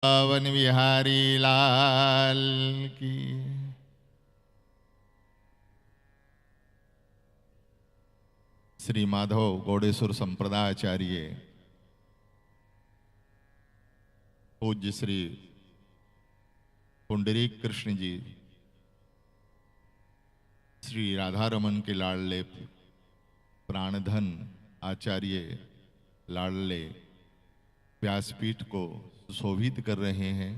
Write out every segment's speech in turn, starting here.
पवन बिहारी लाल की। श्री माधव गौड़ेश्वर संप्रदायाचार्य पूज्य श्री पुंडरीक कृष्ण जी, श्री राधा रमन के लाडले प्राणधन आचार्य लाडले व्यासपीठ को सुशोभित कर रहे हैं।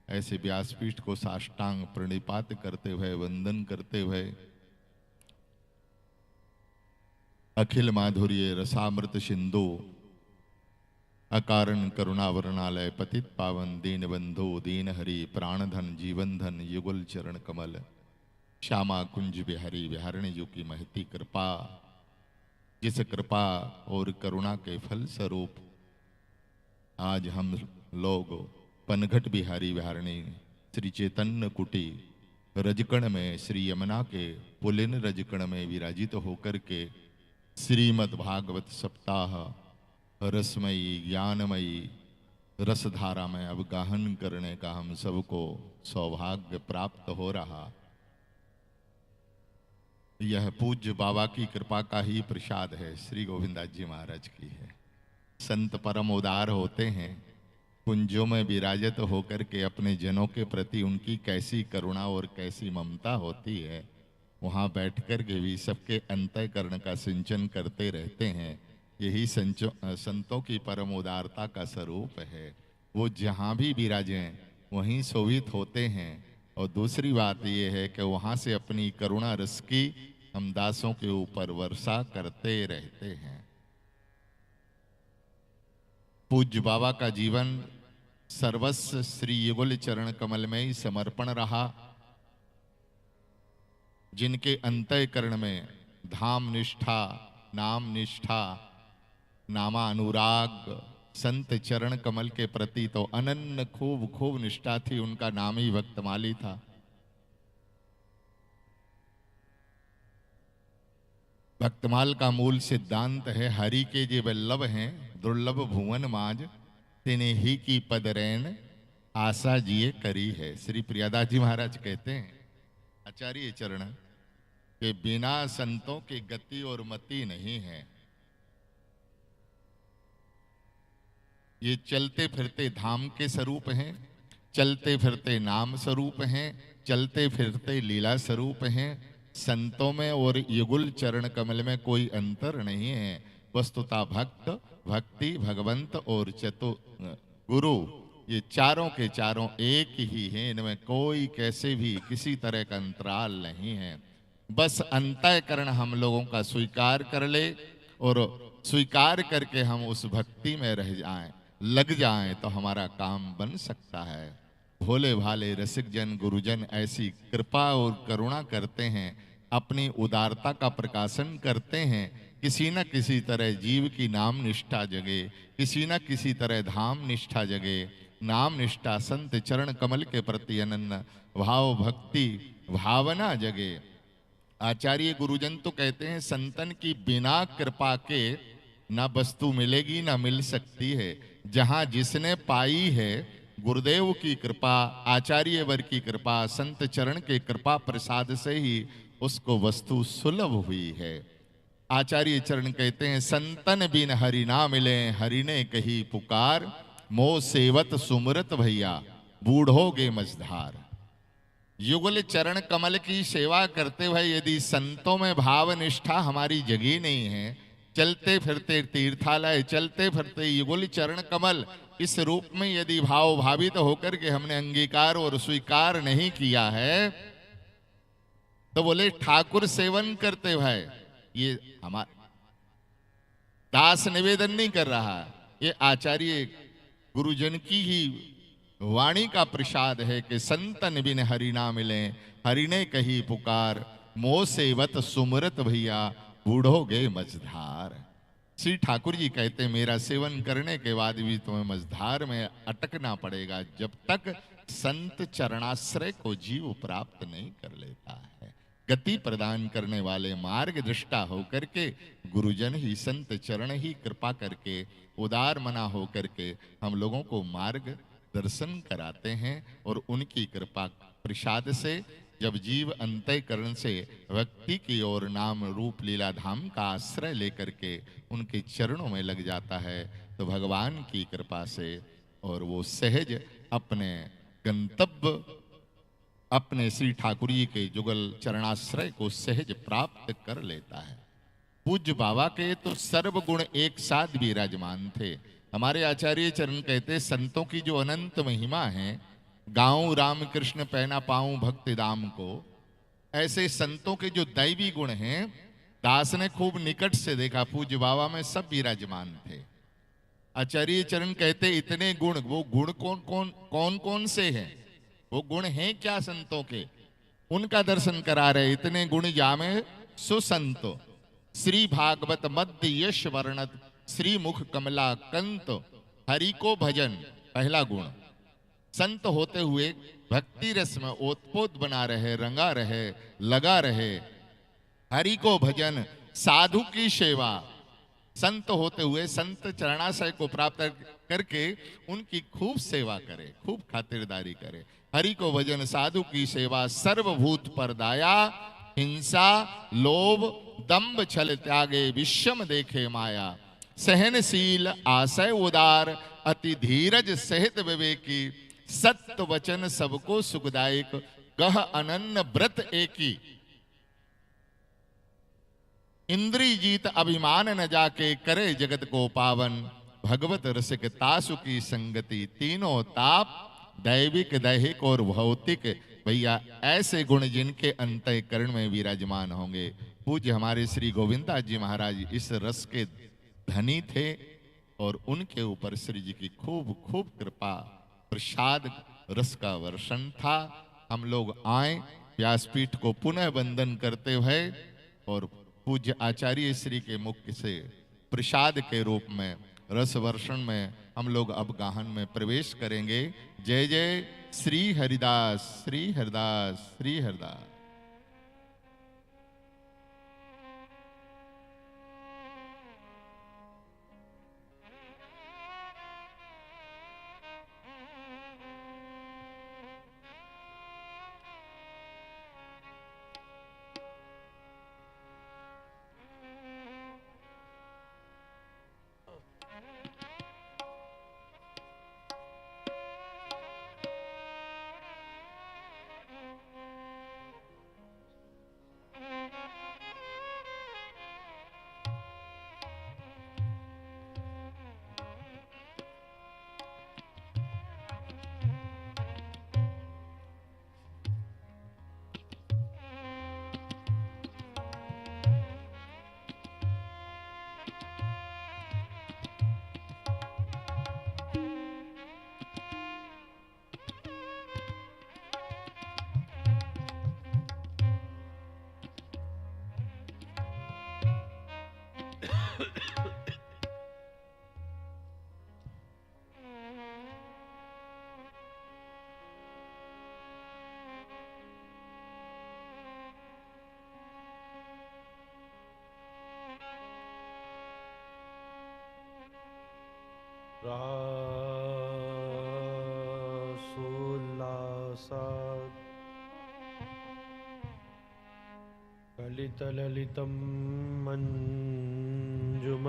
ऐसे व्यासपीठ को साष्टांग प्रणिपात करते हुए, वंदन करते हुए, अखिल माधुर्य रसामृत सिंधु अकारण करुणावरणालय पतित पावन दीन बंधु दीन हरि प्राणधन जीवन धन युगल चरण कमल श्यामा कुंज बिहारी बिहारणी जी की महती कृपा, जिस कृपा और करुणा के फल स्वरूप आज हम लोग पनघट बिहारी बिहारणी श्री चैतन्य कुटी रजकण में श्री यमुना के पुलिन रजकण में विराजित होकर के श्रीमद् भागवत सप्ताह रसमयी ज्ञानमयी रसधारा में अवगाहन करने का हम सबको सौभाग्य प्राप्त हो रहा। यह पूज्य बाबा की कृपा का ही प्रसाद है, श्री गोविंदास जी महाराज की है। संत परम उदार होते हैं, कुंजों में विराजित होकर के अपने जनों के प्रति उनकी कैसी करुणा और कैसी ममता होती है, वहाँ बैठकर के भी सबके अंतःकरण का सिंचन करते रहते हैं। यही संतों की परम उदारता का स्वरूप है। वो जहाँ भी विराजें वहीं शोभित होते हैं। और दूसरी बात ये है कि वहाँ से अपनी करुणा रस की हम दासों के ऊपर वर्षा करते रहते हैं। पूज्य बाबा का जीवन सर्वस्व श्री युगल चरण कमल में ही समर्पण रहा। जिनके अंतःकरण में धाम निष्ठा, नाम निष्ठा, नामा अनुराग, संत चरण कमल के प्रति तो अनन्य खूब खूब निष्ठा थी। उनका नाम ही भक्तमाली था। भक्तमाल का मूल सिद्धांत है, हरि के जे वल्लभ हैं दुर्लभ भुवन माज, तिने ही की पदरैन आशा जिए करी है। श्री प्रियादास जी महाराज कहते हैं आचार्य चरण के बिना संतों की गति और मति नहीं है। ये चलते फिरते धाम के स्वरूप हैं, चलते फिरते नाम स्वरूप हैं, चलते फिरते लीला स्वरूप हैं। संतों में और युगुल चरण कमल में कोई अंतर नहीं है। वस्तुता भक्त, भक्ति, भगवंत और गुरु, ये चारों के चारों एक ही हैं। इनमें कोई कैसे भी किसी तरह का अंतराल नहीं है। बस अंतःकरण हम लोगों का स्वीकार कर ले और स्वीकार करके हम उस भक्ति में रह जाएं, लग जाएं, तो हमारा काम बन सकता है। भोले भाले रसिक जन गुरुजन ऐसी कृपा और करुणा करते हैं, अपनी उदारता का प्रकाशन करते हैं। किसी न किसी तरह जीव की नाम निष्ठा जगे, किसी न किसी तरह धाम निष्ठा जगे। नाम निष्ठा संत चरण कमल के प्रति अनन्य भाव भक्ति भावना जगे। आचार्य गुरुजन तो कहते हैं संतन की बिना कृपा के ना वस्तु मिलेगी ना मिल सकती है। जहां जिसने पाई है गुरुदेव की कृपा, आचार्य वर की कृपा, संत चरण के कृपा प्रसाद से ही उसको वस्तु सुलभ हुई है। आचार्य चरण कहते हैं संतन बिन हरि ना मिले, हरि ने कही पुकार, मोह सेवत सुमरत भैया बूढ़ोगे मझधार। युगल चरण कमल की सेवा करते हुए यदि संतों में भाव निष्ठा हमारी जगी नहीं है, चलते फिरते तीर्थालय, चलते फिरते युगल चरण कमल, इस रूप में यदि भाव भावित होकर के हमने अंगीकार और स्वीकार नहीं किया है, तो बोले ठाकुर सेवन करते हुए ये हमारा दास निवेदन नहीं कर रहा, ये आचार्य गुरुजन की ही वाणी का प्रसाद है कि संतन बिन हरि ना मिले, हरि ने कही पुकार, मोह सेवत सुमरत भैया बूढ़ोगे मझधार। श्री ठाकुर जी कहते मेरा सेवन करने के बाद भी तुम्हें मझधार में अटकना पड़ेगा, जब तक संत चरणाश्रय को जीव प्राप्त नहीं कर लेता है। गति प्रदान करने वाले मार्ग दृष्टा होकर के गुरुजन ही, संत चरण ही कृपा करके उदार मना होकर के हम लोगों को मार्ग दर्शन कराते हैं और उनकी कृपा प्रसाद से जब जीव अंतःकरण से व्यक्ति की ओर नाम रूप लीला धाम का आश्रय लेकर के उनके चरणों में लग जाता है, तो भगवान की कृपा से और वो सहज अपने गंतव्य, अपने श्री ठाकुर जी के जुगल चरणाश्रय को सहज प्राप्त कर लेता है। पूज्य बाबा के तो सर्व गुण एक साथ विराजमान थे। हमारे आचार्य चरण कहते, संतों की जो अनंत महिमा है, गाऊं राम कृष्ण पहना पाऊं भक्ति दाम को, ऐसे संतों के जो दैवी गुण हैं, दास ने खूब निकट से देखा, पूज्य बाबा में सब विराजमान थे। आचार्य चरण कहते, इतने गुण, वो गुण कौन कौन से हैं, वो गुण हैं क्या संतों के, उनका दर्शन करा रहे। इतने गुण जामे सुसंतो, श्री भागवत मध्य यश वर्णत, श्री मुख कमला कंत, हरि को भजन। पहला गुण, संत होते हुए भक्ति रस में ओतपोत बना रहे, रंगा रहे, लगा रहे, हरि को भजन, साधु की सेवा। संत होते हुए संत चरणाशय को प्राप्त करके उनकी खूब सेवा करे, खूब खातिरदारी करे। हरि को भजन, साधु की सेवा, सर्वभूत पर दया, हिंसा लोभ दंभ छल त्यागे, विषम देखे माया, सहनशील आशय उदार, अति धीरज सहित विवेकी, सत्य वचन सबको सुखदायक, गह अनन्य व्रत एकी, इंद्री जीत अभिमान न जाके, करे जगत को पावन, भगवत रसिक तासु की संगति, तीनों ताप दैविक दैहिक और भौतिक। भैया ऐसे गुण जिनके अंतःकरण में विराजमान होंगे। पूज्य हमारे श्री गोविंदास जी महाराज इस रस के धनी थे और उनके ऊपर श्री जी की खूब खूब कृपा प्रसाद रस का वर्षण था। हम लोग आए व्यासपीठ को पुनः वंदन करते हुए और पूज्य आचार्य श्री के मुख से प्रसाद के रूप में रस वर्षण में हम लोग अब गाहन में प्रवेश करेंगे। जय जय श्री हरिदास, श्री हरिदास, श्री हरिदास। रासोल्लासात् कलितललितं मञ्जुमञ्जीररावम्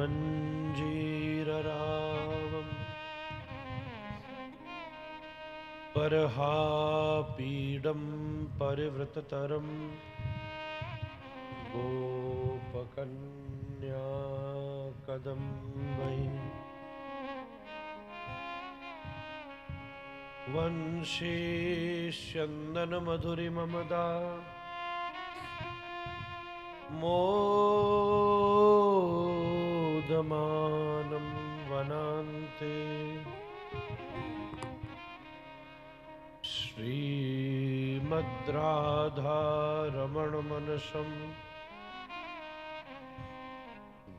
परहापीडं परिवृततरं गोपकन्या कदम्बैः वंशे स्यन्दनमधुरिममदा मोदमानं वनान्ते श्रीमद्राधारमणमनसं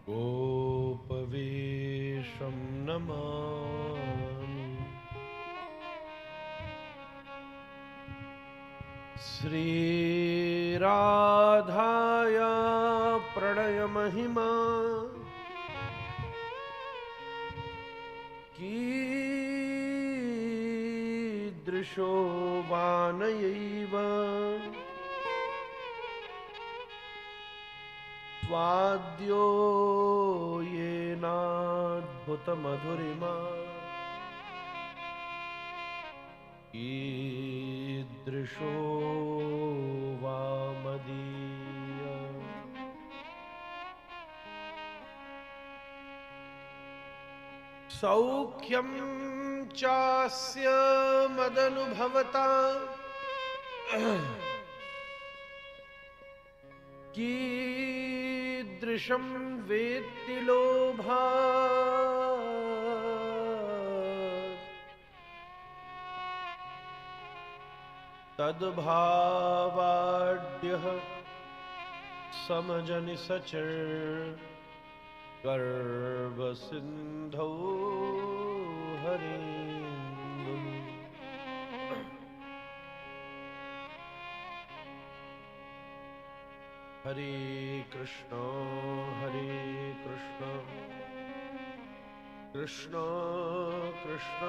गोपवेशं नमामि। श्रीराधाया प्रणयमहिमा की कीदृशो वानयैव स्वाद्यो येनाद्भुतमधुरिमा कीदृशो वा मदीय सौख्यं चास्य मदनुभवता कीदृशं वेत्ति लोभात् तद्भावाढ्यः समजनिसचर गर्भसिन्धौ हरिन्दुम् हरे कृष्ण कृष्ण कृष्ण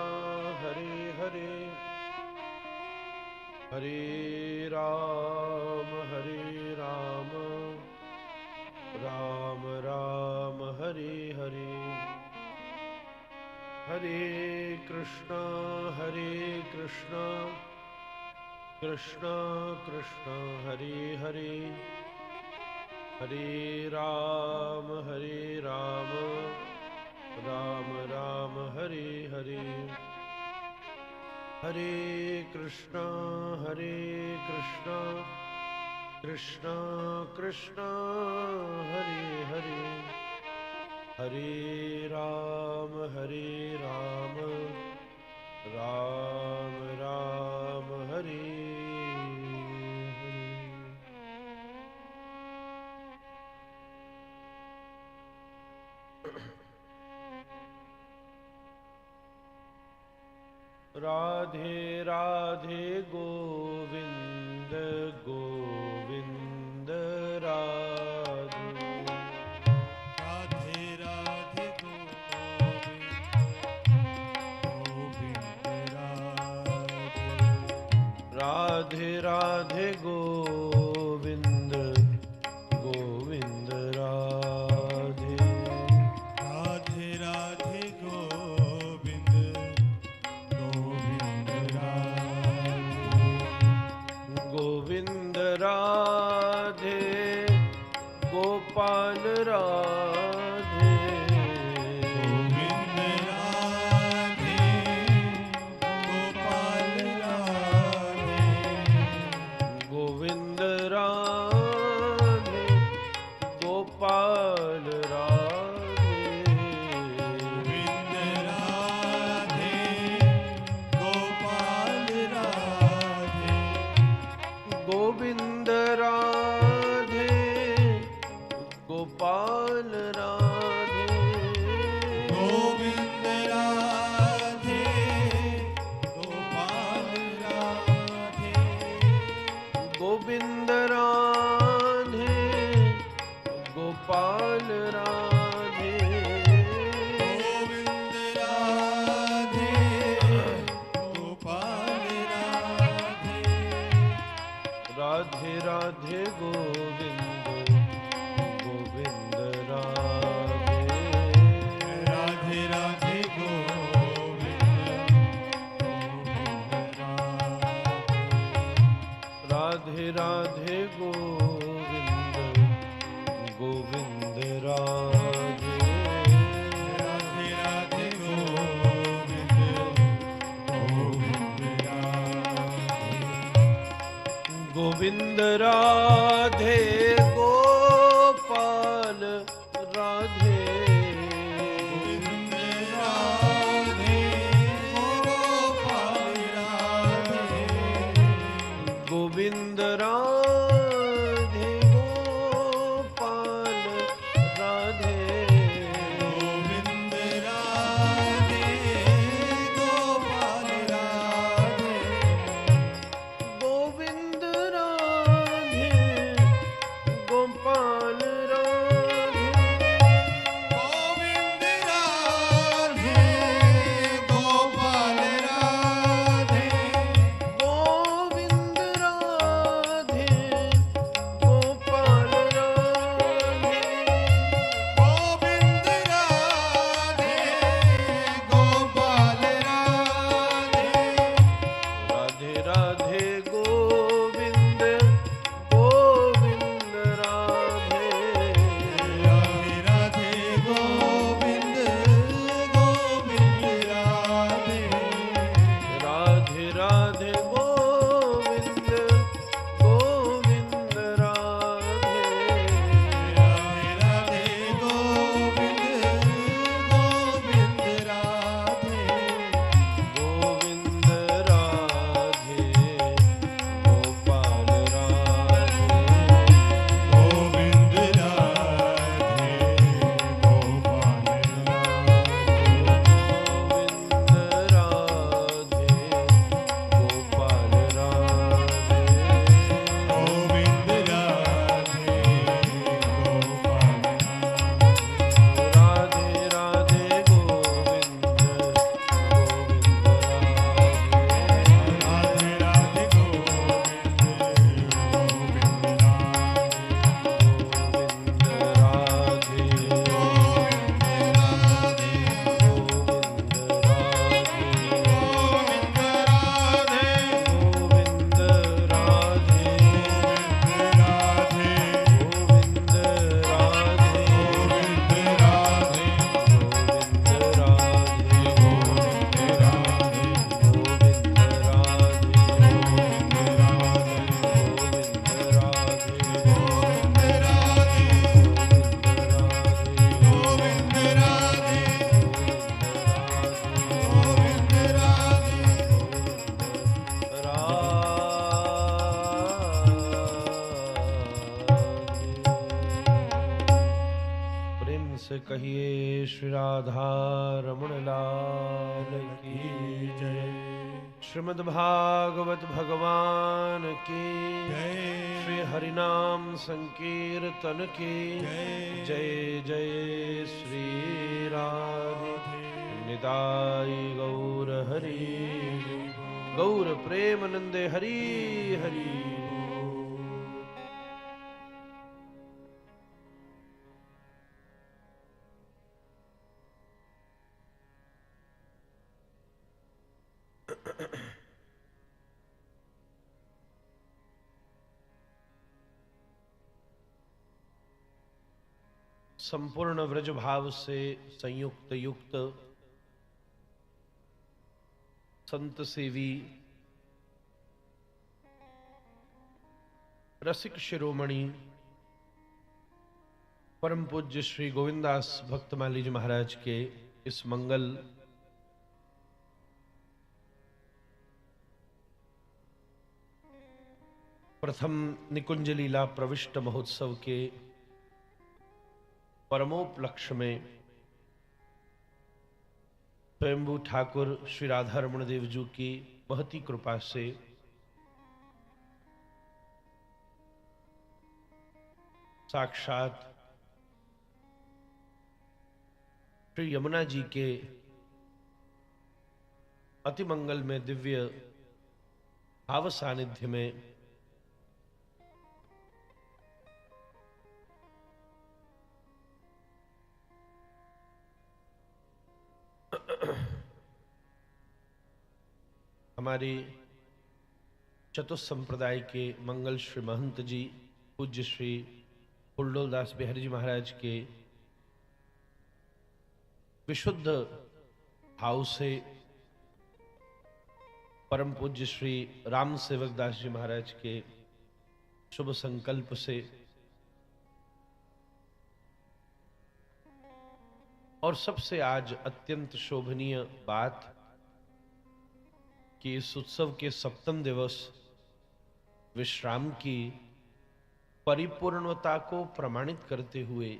हरे हरे हरे राम राम राम हरे हरे हरे कृष्ण कृष्ण कृष्ण हरे हरे हरे राम राम राम हरे हरे हरे कृष्ण कृष्ण कृष्ण हरे हरे हरे राम राम राम हरे राधे राधे गोविंद गोविंद राधे राधे राधे गोविंद राधे राधे गोविंद गोविंद राधे राधे राधे गोविंद गोविंद गोविंद राधे गोपाल राधे गोविंद राधे गोपाल राधे गोविंद राधे गोपाल राधे गोविंद राधे गोपाल राधे गोविंद राधे गोपाल राधे गोविंद राधे गोपाल राधे गोविंद राधे गोपाल राधे गोविंद राधे गोपाल राधे राधे राधे गोविंद गोविंद राधे राधे राधे गोविंद राधे राधे गोविंद गोविंद राधे राधे राधे गोविंद गोविंद राधे गोपाल राधे गोविंद राधे गोपाल राधे गोविंद राधे गोपाल राधे गोविंद राधे गोपाल राधे गोविंद राधे गोपाल राधे गोविंद राधे गोपाल राधे कहिए श्री राधा रमण लाल की जय। श्रीमद् भागवत भगवान की जय। श्री हरिनाम संकीर्तन की जय। जय जय श्री राधे। निताय गौर हरि गौर प्रेमानंदे हरि हरि। संपूर्ण व्रज भाव से संयुक्त युक्त संत सेवी रसिक शिरोमणि परम पूज्य श्री गोविंदास भक्तमाली जी महाराज के इस मंगल प्रथम निकुंज लीला प्रविष्ट महोत्सव के परमोपलक्ष्य में स्वयंभू ठाकुर श्री राधा रमण देव जी की महती कृपा से साक्षात श्री यमुना जी के अति मंगल में दिव्य भाव सानिध्य में हमारे चतुसंप्रदाय के मंगल श्री महंत जी पूज्य श्री फुलडोलदास बिहारी जी महाराज के विशुद्ध भाव से परम पूज्य श्री राम सेवक दास जी महाराज के शुभ संकल्प से और सबसे आज अत्यंत शोभनीय बात कि इस उत्सव के सप्तम दिवस विश्राम की परिपूर्णता को प्रमाणित करते हुए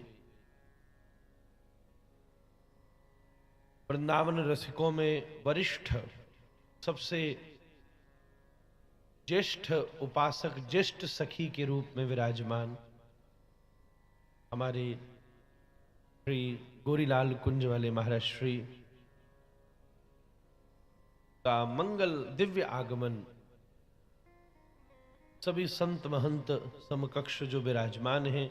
वृंदावन रसिकों में वरिष्ठ सबसे ज्येष्ठ उपासक ज्येष्ठ सखी के रूप में विराजमान हमारे श्री गोरीलाल कुंज वाले महाराज श्री का मंगल दिव्य आगमन सभी संत महंत समकक्ष जो विराजमान हैं,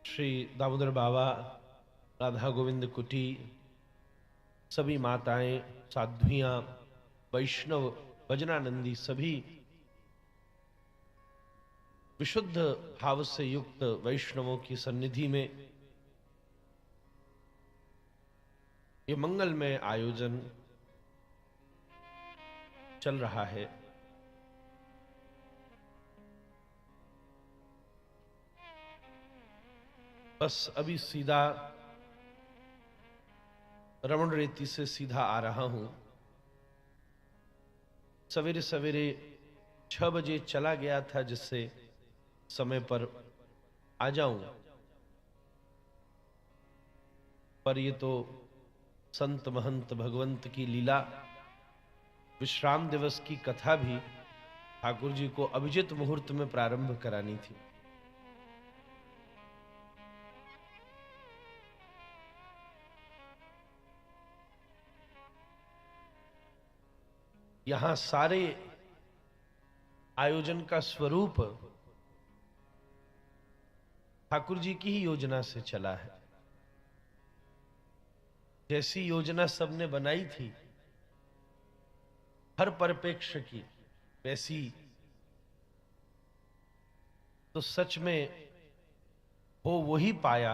श्री दामोदर बाबा, राधा गोविंद कुटी, सभी माताएं, साध्वियां, वैष्णव, भजनानंदी सभी विशुद्ध भाव से युक्त वैष्णवों की सन्निधि में ये मंगलमय आयोजन चल रहा है। बस अभी सीधा रमण रेती से सीधा आ रहा हूं। सवेरे सवेरे 6 बजे चला गया था जिससे समय पर आ जाऊं, पर ये तो संत महंत भगवंत की लीला, विश्राम दिवस की कथा भी ठाकुर जी को अभिजित मुहूर्त में प्रारंभ करानी थी। यहां सारे आयोजन का स्वरूप ठाकुर जी की ही योजना से चला है। जैसी योजना सबने बनाई थी हर परिप्रेक्ष्य की, वैसी तो सच में हो वही पाया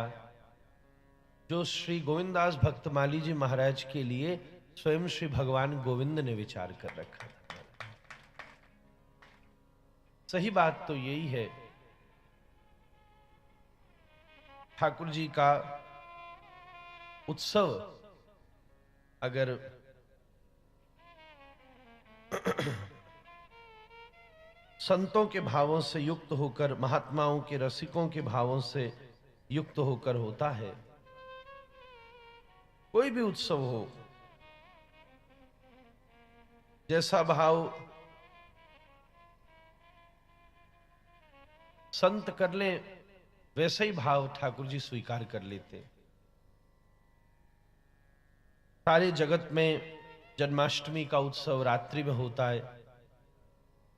जो श्री गोविंदास भक्तमाली जी महाराज के लिए स्वयं श्री भगवान गोविंद ने विचार कर रखा। सही बात तो यही है, ठाकुर जी का उत्सव अगर संतों के भावों से युक्त होकर, महात्माओं के रसिकों के भावों से युक्त होकर होता है। कोई भी उत्सव हो, जैसा भाव संत कर ले वैसा ही भाव ठाकुर जी स्वीकार कर लेते। सारे जगत में जन्माष्टमी का उत्सव रात्रि में होता है,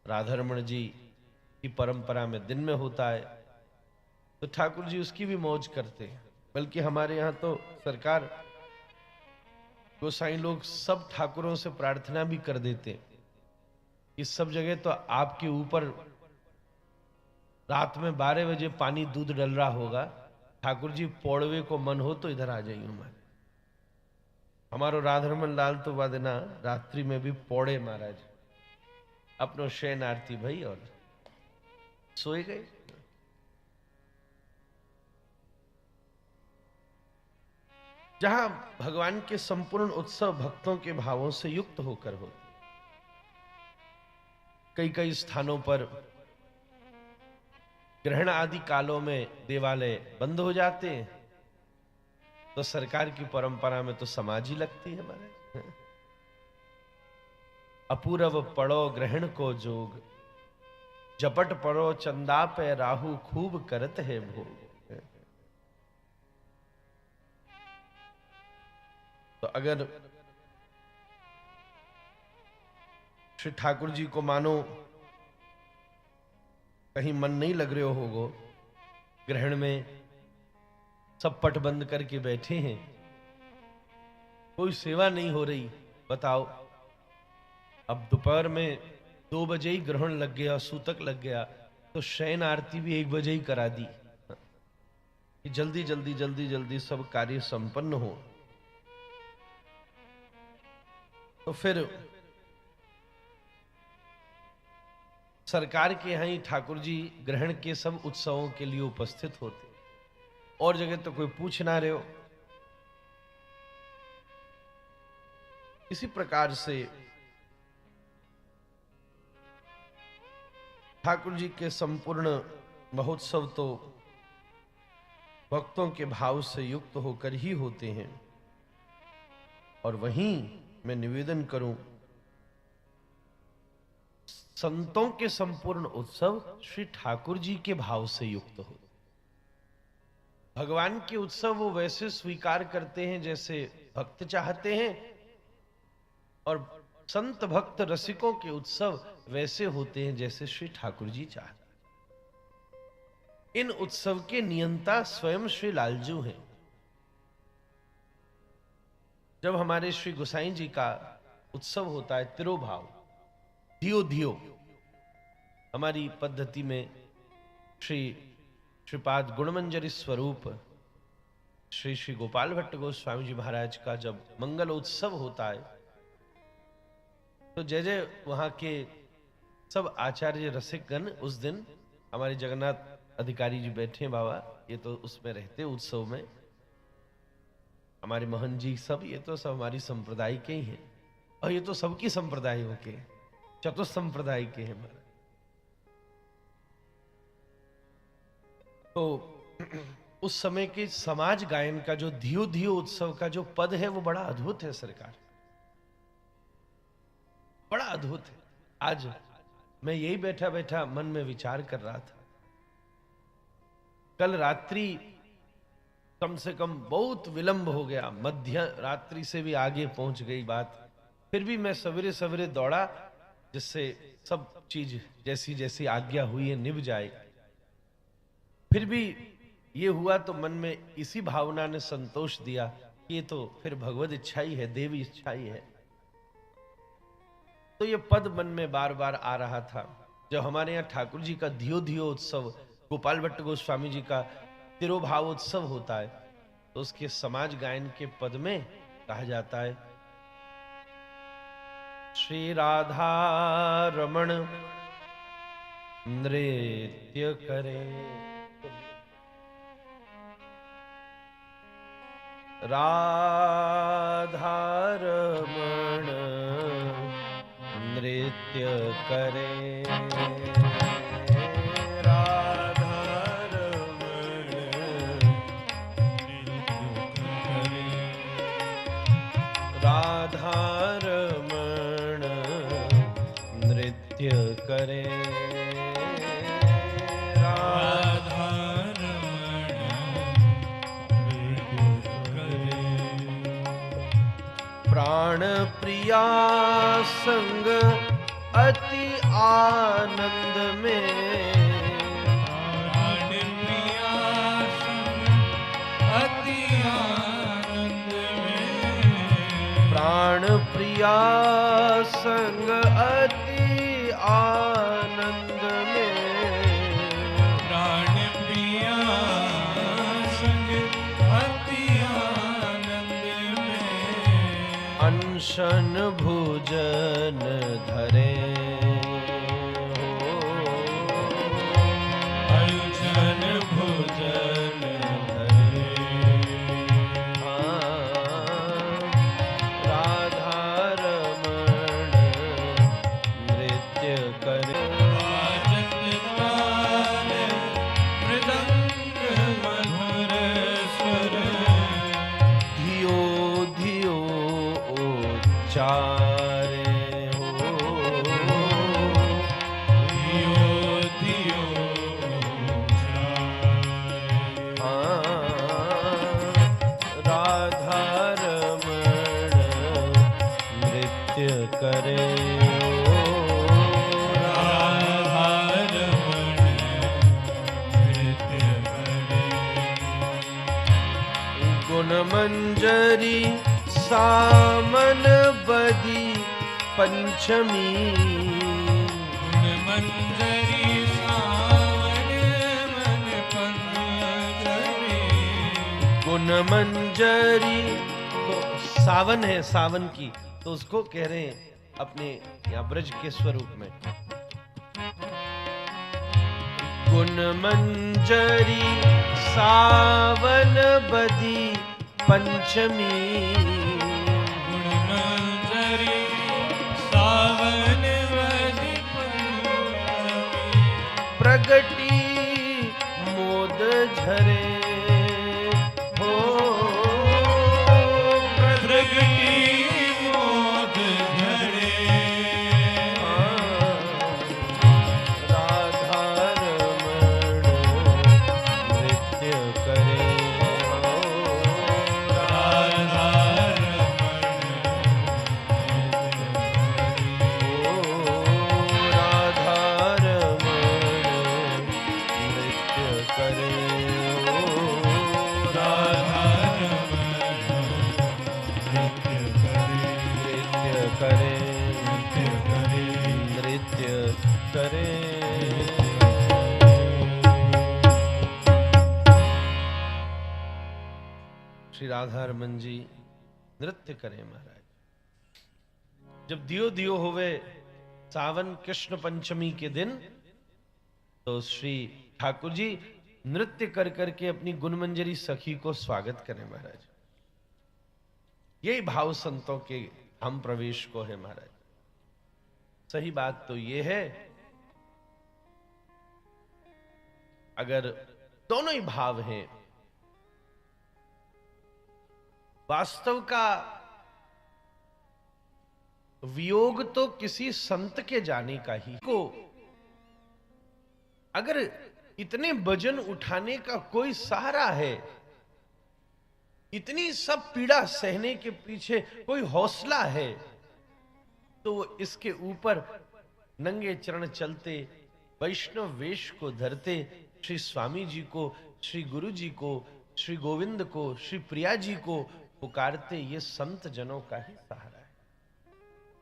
राधारमण जी की परंपरा में दिन में होता है, तो ठाकुर जी उसकी भी मौज करते हैं। बल्कि हमारे यहाँ तो सरकार गोसाई लोग सब ठाकुरों से प्रार्थना भी कर देते कि सब जगह तो आपके ऊपर रात में 12 बजे पानी दूध डल रहा होगा, ठाकुर जी पौड़वे को मन हो तो इधर आ जाइए। हमारो राधारमन लाल तो वादना रात्रि में भी पौड़े महाराज अपनो शयन आरती भाई और सोए गए। जहां भगवान के संपूर्ण उत्सव भक्तों के भावों से युक्त होकर होते, कई कई स्थानों पर ग्रहण आदि कालों में देवालय बंद हो जाते हैं, तो सरकार की परंपरा में तो समाज ही लगती है हमारे। अपूरव पड़ो ग्रहण को जोग, जपट पड़ो चंदा पे राहु खूब करत है भोग। तो अगर श्री ठाकुर जी को मानो कहीं मन नहीं लग रहे होगो, ग्रहण में सब पट बंद करके बैठे हैं, कोई सेवा नहीं हो रही, बताओ अब दोपहर में 2 बजे ही ग्रहण लग गया, सूतक लग गया, तो शयन आरती भी 1 बजे ही करा दी कि जल्दी जल्दी जल्दी जल्दी सब कार्य संपन्न हो। तो फिर सरकार के यहां ही ठाकुर जी ग्रहण के सब उत्सवों के लिए उपस्थित होते, और जगह तो कोई पूछ ना रहे हो। इसी प्रकार से ठाकुर जी के संपूर्ण महोत्सव तो भक्तों के भाव से युक्त होकर ही होते हैं। और वहीं मैं निवेदन करूं, संतों के संपूर्ण उत्सव श्री ठाकुर जी के भाव से युक्त हो। भगवान के उत्सव वो वैसे स्वीकार करते हैं जैसे भक्त चाहते हैं, और संत भक्त रसिकों के उत्सव वैसे होते हैं जैसे श्री ठाकुर जी चाहते हैं। इन उत्सव के नियंता स्वयं श्री लालजू हैं। जब हमारे श्री गोसाई जी का उत्सव होता है तिरोभाव, धियो धियो, हमारी पद्धति में श्रीपाद गुणमंजरी स्वरूप श्री श्री गोपाल भट्ट गोस्वामी जी महाराज का जब मंगल उत्सव होता है, तो जय जय वहां के सब आचार्य रसिकगण उस दिन, हमारे जगन्नाथ अधिकारी जी बैठे हैं बाबा, ये तो उसमें रहते उत्सव में, हमारे मोहन जी सब, ये तो सब हमारी संप्रदाय के ही हैं, और ये तो सबकी संप्रदायों के चतुसंप्रदाय के हैं। तो उस समय के समाज गायन का जो धियो धियो उत्सव का जो पद है वो बड़ा अद्भुत है सरकार, बड़ा अद्भुत है। आज मैं यही बैठा बैठा मन में विचार कर रहा था, कल रात्रि कम से कम बहुत विलंब हो गया, मध्य रात्रि से भी आगे पहुंच गई बात, फिर भी मैं सवेरे सवेरे दौड़ा जिससे सब चीज जैसी जैसी आज्ञा हुई है निभ जाए। फिर भी ये हुआ तो मन में इसी भावना ने संतोष दिया कि ये तो फिर भगवत इच्छा ही है, देवी इच्छा ही है। तो ये पद मन में बार बार आ रहा था। जब हमारे यहाँ ठाकुर जी का धियो धियो उत्सव, गोपाल भट्ट गोस्वामी जी का तिरोभाव उत्सव होता है, तो उसके समाज गायन के पद में कहा जाता है, श्री राधा रमण नृत्य करे, राधा रमण नृत्य करे, राधारमण नृत्य करे, प्राण प्रिया संग अति आनंद में, प्राण प्रिया संग अति आनंद में, प्राण प्रिया संग अति आनंद में, प्राण प्रिया संग अति आनंद में, अनशन भोजन धरे हो, अनशन भोजन धरे, राधारमण नृत्य करे, बाजत ताल मृदंग मधुर स्वर, धियो धियो उच्चारे हो, धियो धियो राधारमण नृत्य करे, राधारमण नृत्य करे, गुणमंजरी सामन बदी पंचमी, गुणमंजरी सावन मन पंचमी, गुणमंजरी तो सावन है, सावन की, तो उसको कह रहे हैं अपने यहाँ ब्रज के स्वरूप में, गुणमंजरी सावन बदी पंचमी, गुणमंजरी सावन बदी पंचमी, प्रगटी मोद झरे हो, प्रगटी मोद झरे, राधारमण नृत्य करे हो, राधारमण नृत्य करे हो, नृत्य करे, नृत्य करे। श्री राधारमण जी नृत्य करें महाराज। जब दियो दियो होवे सावन कृष्ण पंचमी के दिन, तो श्री ठाकुर जी नृत्य कर करके अपनी गुणमंजरी सखी को स्वागत करें महाराज। यही भाव संतों के हम प्रवेश को है महाराज। सही बात तो ये है, अगर दोनों ही भाव हैं, वास्तव का वियोग तो किसी संत के जाने का ही को, अगर इतने वजन उठाने का कोई सहारा है, इतनी सब पीड़ा सहने के पीछे कोई हौसला है, तो वो इसके ऊपर नंगे चरण चलते, वैष्णव वेश को धरते, श्री स्वामी जी को, श्री गुरु जी को, श्री गोविंद को, श्री प्रिया जी को पुकारते। ये संत जनों का ही सहारा है,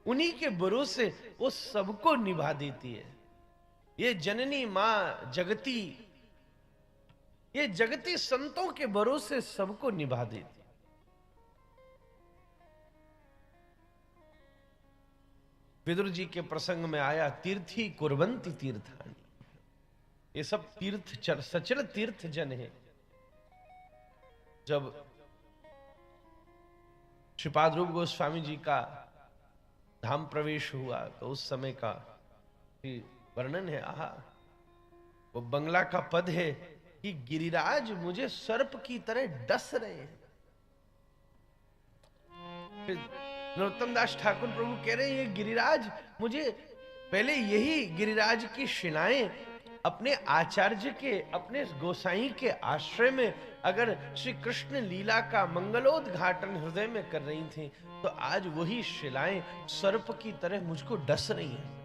उन्हीं के भरोसे वो सबको निभा देती है। ये जननी मां जगती, ये जगती संतों के भरोसे सबको निभा देती है। विदुर जी के प्रसंग में आया, तीर्थी कुर्वंती तीर्थानी। ये सब तीर्थ सचल तीर्थ जन है। जब श्रीपाद रूप गोस्वामी जी का धाम प्रवेश हुआ, तो उस समय का वर्णन है। आहा, वो बंगला का पद है कि गिरिराज मुझे सर्प की तरह डस रहे हैं। फिर नरोत्तम दास ठाकुर प्रभु कह रहे हैं, ये गिरिराज, मुझे पहले यही गिरिराज की शिलाएं अपने आचार्य के, अपने गोसाई के आश्रय में अगर श्री कृष्ण लीला का मंगलोद्घाटन हृदय में कर रही थी, तो आज वही शिलाएं सर्प की तरह मुझको डस रही हैं।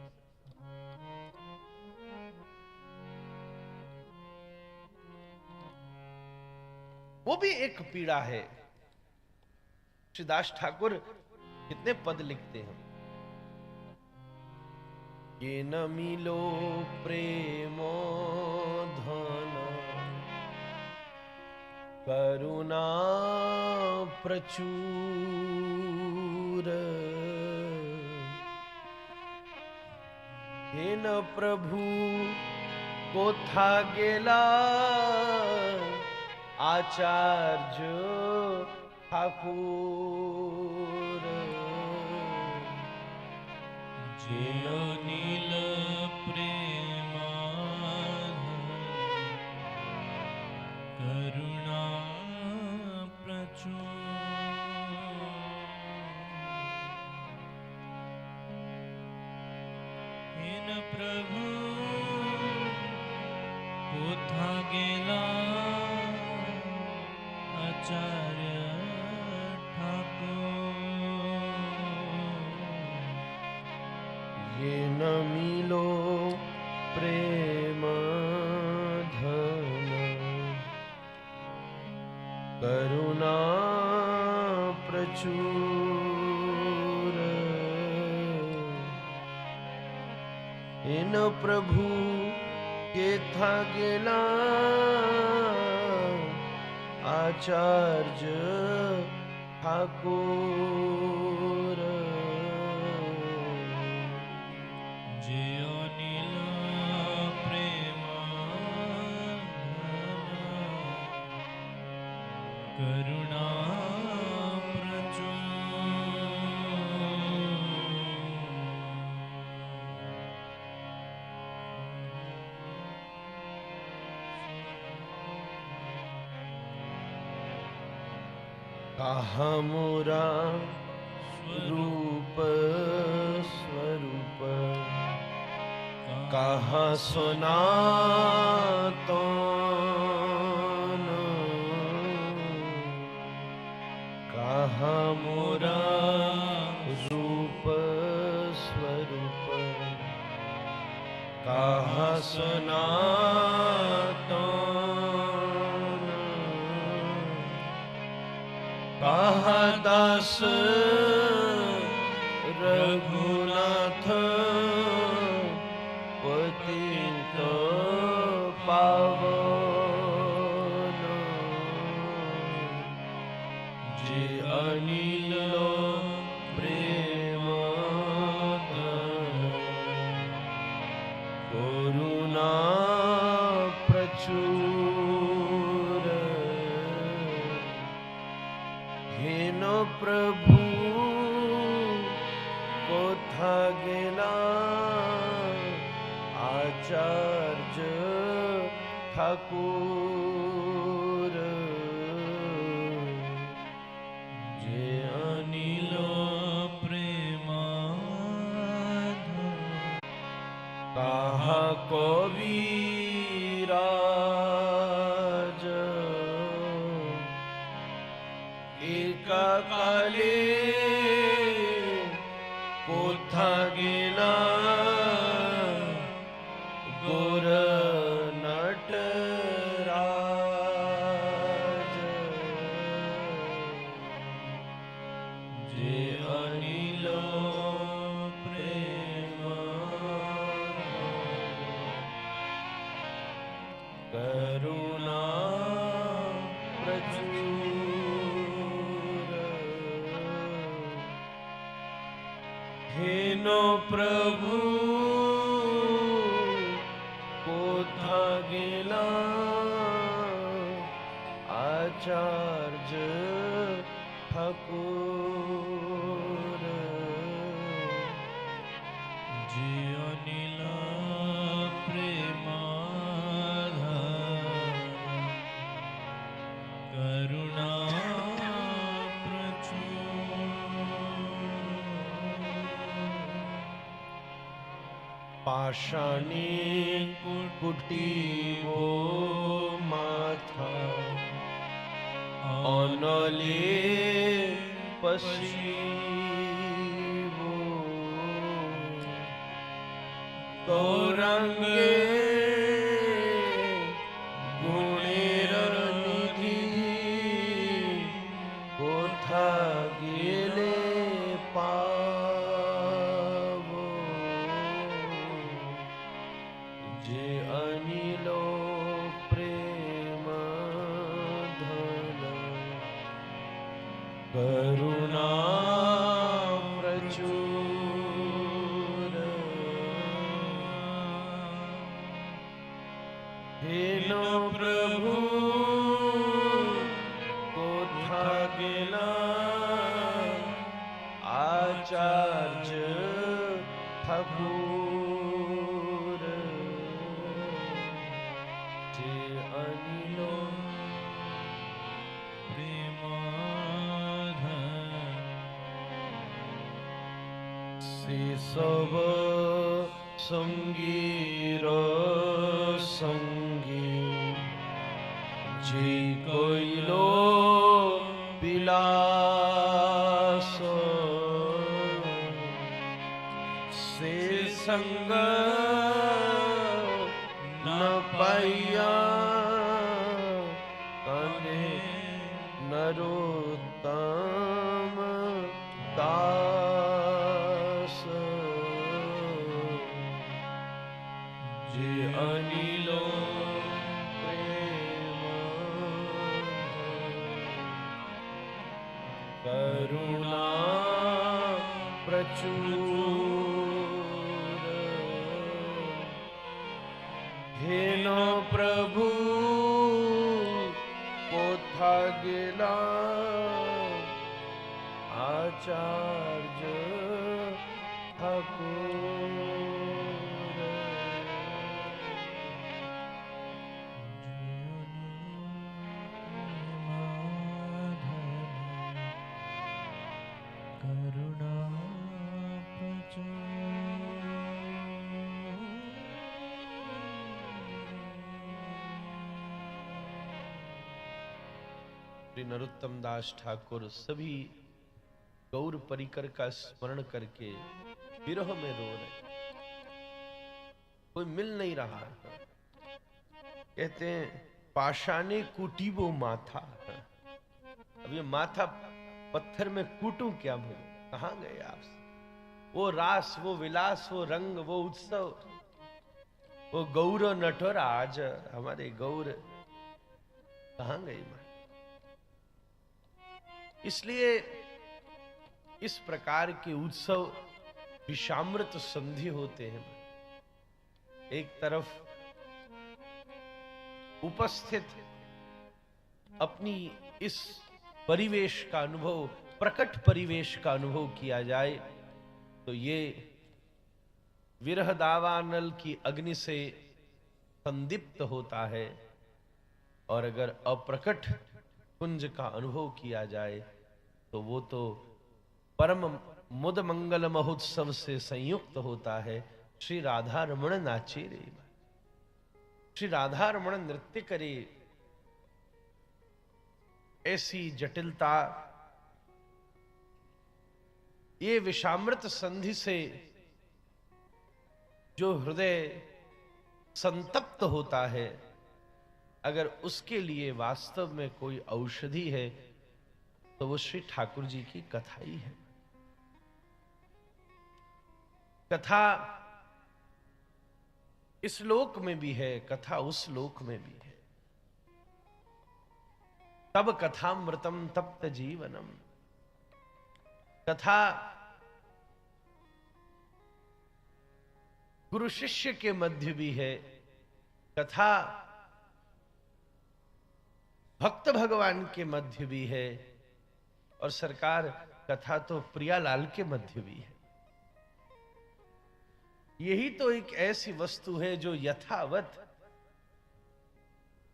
वो भी एक पीड़ा है। श्रीदास ठाकुर कितने पद लिखते हैं, ये न मिलो प्रेमो धन करुणा प्रचुर, हे न प्रभु कोथा गेला आचार्य ठाकुर, जियो नील प्रेमाधन करुणा प्रचुर, इन प्रभु कोथा गेला आचार्य ये न मिलो प्रेम धन करुणा प्रचुर, इन प्रभु के था गेला आचार्य ठाकुर, जियो नील प्रेमाधन करुणा कहाँ मोरा रूप स्वरूप, कहाँ सुना तो कहाँ मोरा रूप स्वरूप, कहाँ सुना तो कहाँ दास रघुनाथ पतित पावन, जे अनिल प्रेम करुणा प्रचुर, हेन प्रभु कोथा गेला आचार्य ठाकुर, जे अनिल प्रेमाधन कहा कबीराज एका काले कोथा गेला गोर नटराज, जे अनिल प्रेमाधन करुणा प्रचुर, हेनो प्रभु कोथा गेला आचार्य ठाकुर, जे अनिल प्रेमाधन करुणा प्रचुर, पाषाणी कुटीवो माथा अनले पशीवो गौरंगे गुणेर निधि कोथा गेले पावो जे अनिलो प्रेम धन करुणा प्रचुर हेनो प्रभु कोथा गेला आचार्य ठाकुर जे अनिलो से सब संगीर संगी जे कोइलो विलास से संग न पाइया कने नरोत्तम दास जे अनिलो प्रेम करुणा प्रचुर हेनो प्रभु कोथा गेला आचार्य ठाकुर करुणा श्री नरोत्तम दास ठाकुर सभी गौर परिकर का स्मरण करके विरह में रो रहे, कोई मिल नहीं रहा है। कहते हैं पाषाणे कुटीबो माथा, अब ये माथा पत्थर में कूटूं क्या मैं, कहां गए आप? वो रास, वो विलास, वो रंग, वो उत्सव, वो गौर नटवर आज हमारे गौर कहां गए मां? इसलिए इस प्रकार के उत्सव विषामृत संधि होते हैं। एक तरफ उपस्थित अपनी इस परिवेश का अनुभव, प्रकट परिवेश का अनुभव किया जाए तो ये विरह दावानल की अग्नि से संदीप्त होता है, और अगर अप्रकट कुंज का अनुभव किया जाए तो वो तो परम मुद मंगल महोत्सव से संयुक्त होता है। श्री राधा रमण नाचे रे, श्री राधा रमण नृत्य करे, ऐसी जटिलता ये विषामृत संधि से जो हृदय संतप्त होता है, अगर उसके लिए वास्तव में कोई औषधि है तो वो श्री ठाकुर जी की कथा ही है। कथा इस लोक में भी है, कथा उस लोक में भी है। तब कथामृतम तप्त जीवनम, कथा गुरु शिष्य के मध्य भी है, कथा भक्त भगवान के मध्य भी है, और सरकार कथा तो प्रियालाल के मध्य भी है। यही तो एक ऐसी वस्तु है जो यथावत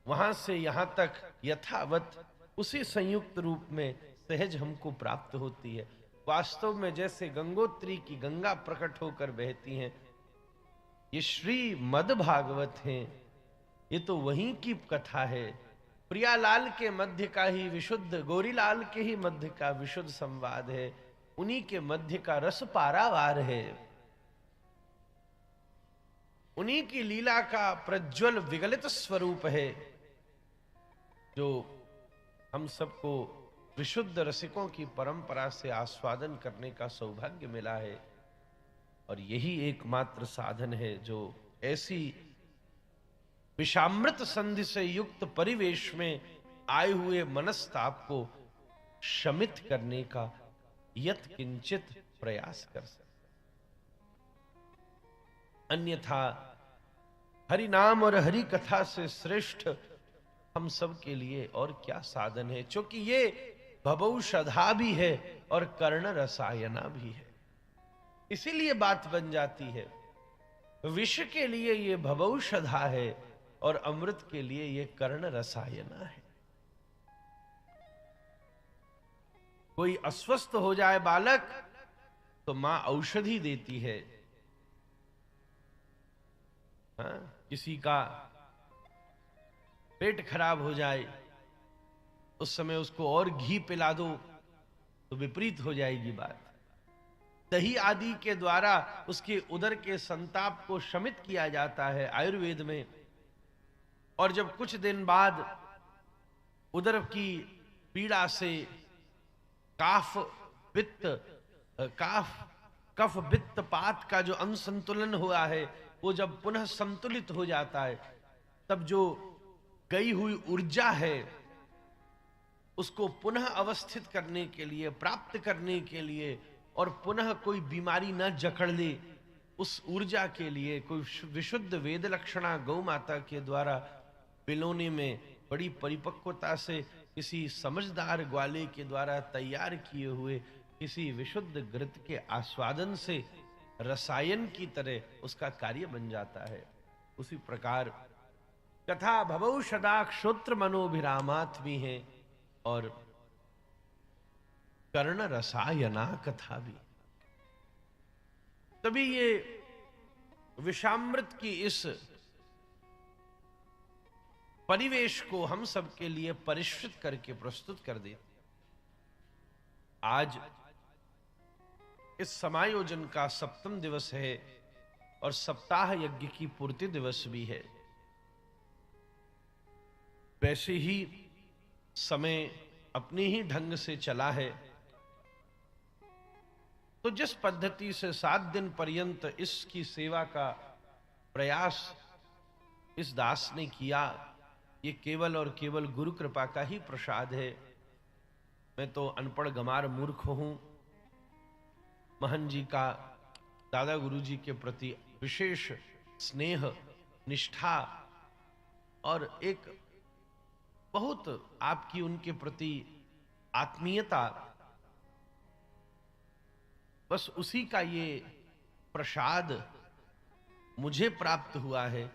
वहां से यहां तक यथावत उसी संयुक्त रूप में सहज हमको प्राप्त होती है। वास्तव में जैसे गंगोत्री की गंगा प्रकट होकर बहती हैं, ये श्रीमद् भागवत है, ये तो वहीं की कथा है। प्रियालाल के मध्य का ही विशुद्ध, गोरीलाल के ही मध्य का विशुद्ध संवाद है, उन्हीं के मध्य का रस पारावार है, उन्हीं की लीला का प्रज्वल विगलित स्वरूप है, जो हम सबको विशुद्ध रसिकों की परंपरा से आस्वादन करने का सौभाग्य मिला है। और यही एकमात्र साधन है जो ऐसी विषामृत संधि से युक्त परिवेश में आए हुए मनस्ताप को शमित करने का यत किंचित प्रयास कर सकते। अन्यथा हरि नाम और हरि कथा से श्रेष्ठ हम सब के लिए और क्या साधन है, क्योंकि ये भवौषधा भी है और कर्ण रसायना भी है। इसीलिए बात बन जाती है, विष के लिए ये भवौषधा है और अमृत के लिए ये कर्ण रसायना है। कोई अस्वस्थ हो जाए बालक तो मां औषधि देती है। हाँ? किसी का पेट खराब हो जाए, उस समय उसको और घी पिला दो तो विपरीत हो जाएगी बात। दही आदि के द्वारा उसके उदर के संताप को शमित किया जाता है आयुर्वेद में। और जब कुछ दिन बाद उदर की पीड़ा से कफ वित्त पात का जो असंतुलन हुआ है, वो जब पुनः संतुलित हो जाता है, तब जो गई हुई ऊर्जा है उसको पुनः अवस्थित करने के लिए, प्राप्त करने के लिए, और पुनः कोई बीमारी न जकड़ ले, उस ऊर्जा के लिए कोई विशुद्ध वेद लक्षणा गौ माता के द्वारा पिलोने में बड़ी परिपक्वता से किसी समझदार ग्वाले के द्वारा तैयार किए हुए किसी विशुद्ध घृत के आस्वादन से रसायन की तरह उसका कार्य बन जाता है। उसी प्रकार कथा भवौषधा क्षोत्र मनोभिरामात भी है और कर्ण रसायना कथा भी। तभी ये विषामृत की इस परिवेश को हम सब के लिए परिष्कृत करके प्रस्तुत कर दे। आज इस समायोजन का 7वां दिवस है और सप्ताह यज्ञ की पूर्ति दिवस भी है। वैसे ही समय अपने ही ढंग से चला है, तो जिस पद्धति से 7 दिन पर्यंत इसकी सेवा का प्रयास इस दास ने किया, ये केवल और केवल गुरु कृपा का ही प्रसाद है। मैं तो अनपढ़ गमार मूर्ख हूं। महन जी का दादा गुरु जी के प्रति विशेष स्नेह, निष्ठा और एक बहुत आपकी उनके प्रति आत्मीयता, बस उसी का ये प्रसाद मुझे प्राप्त हुआ है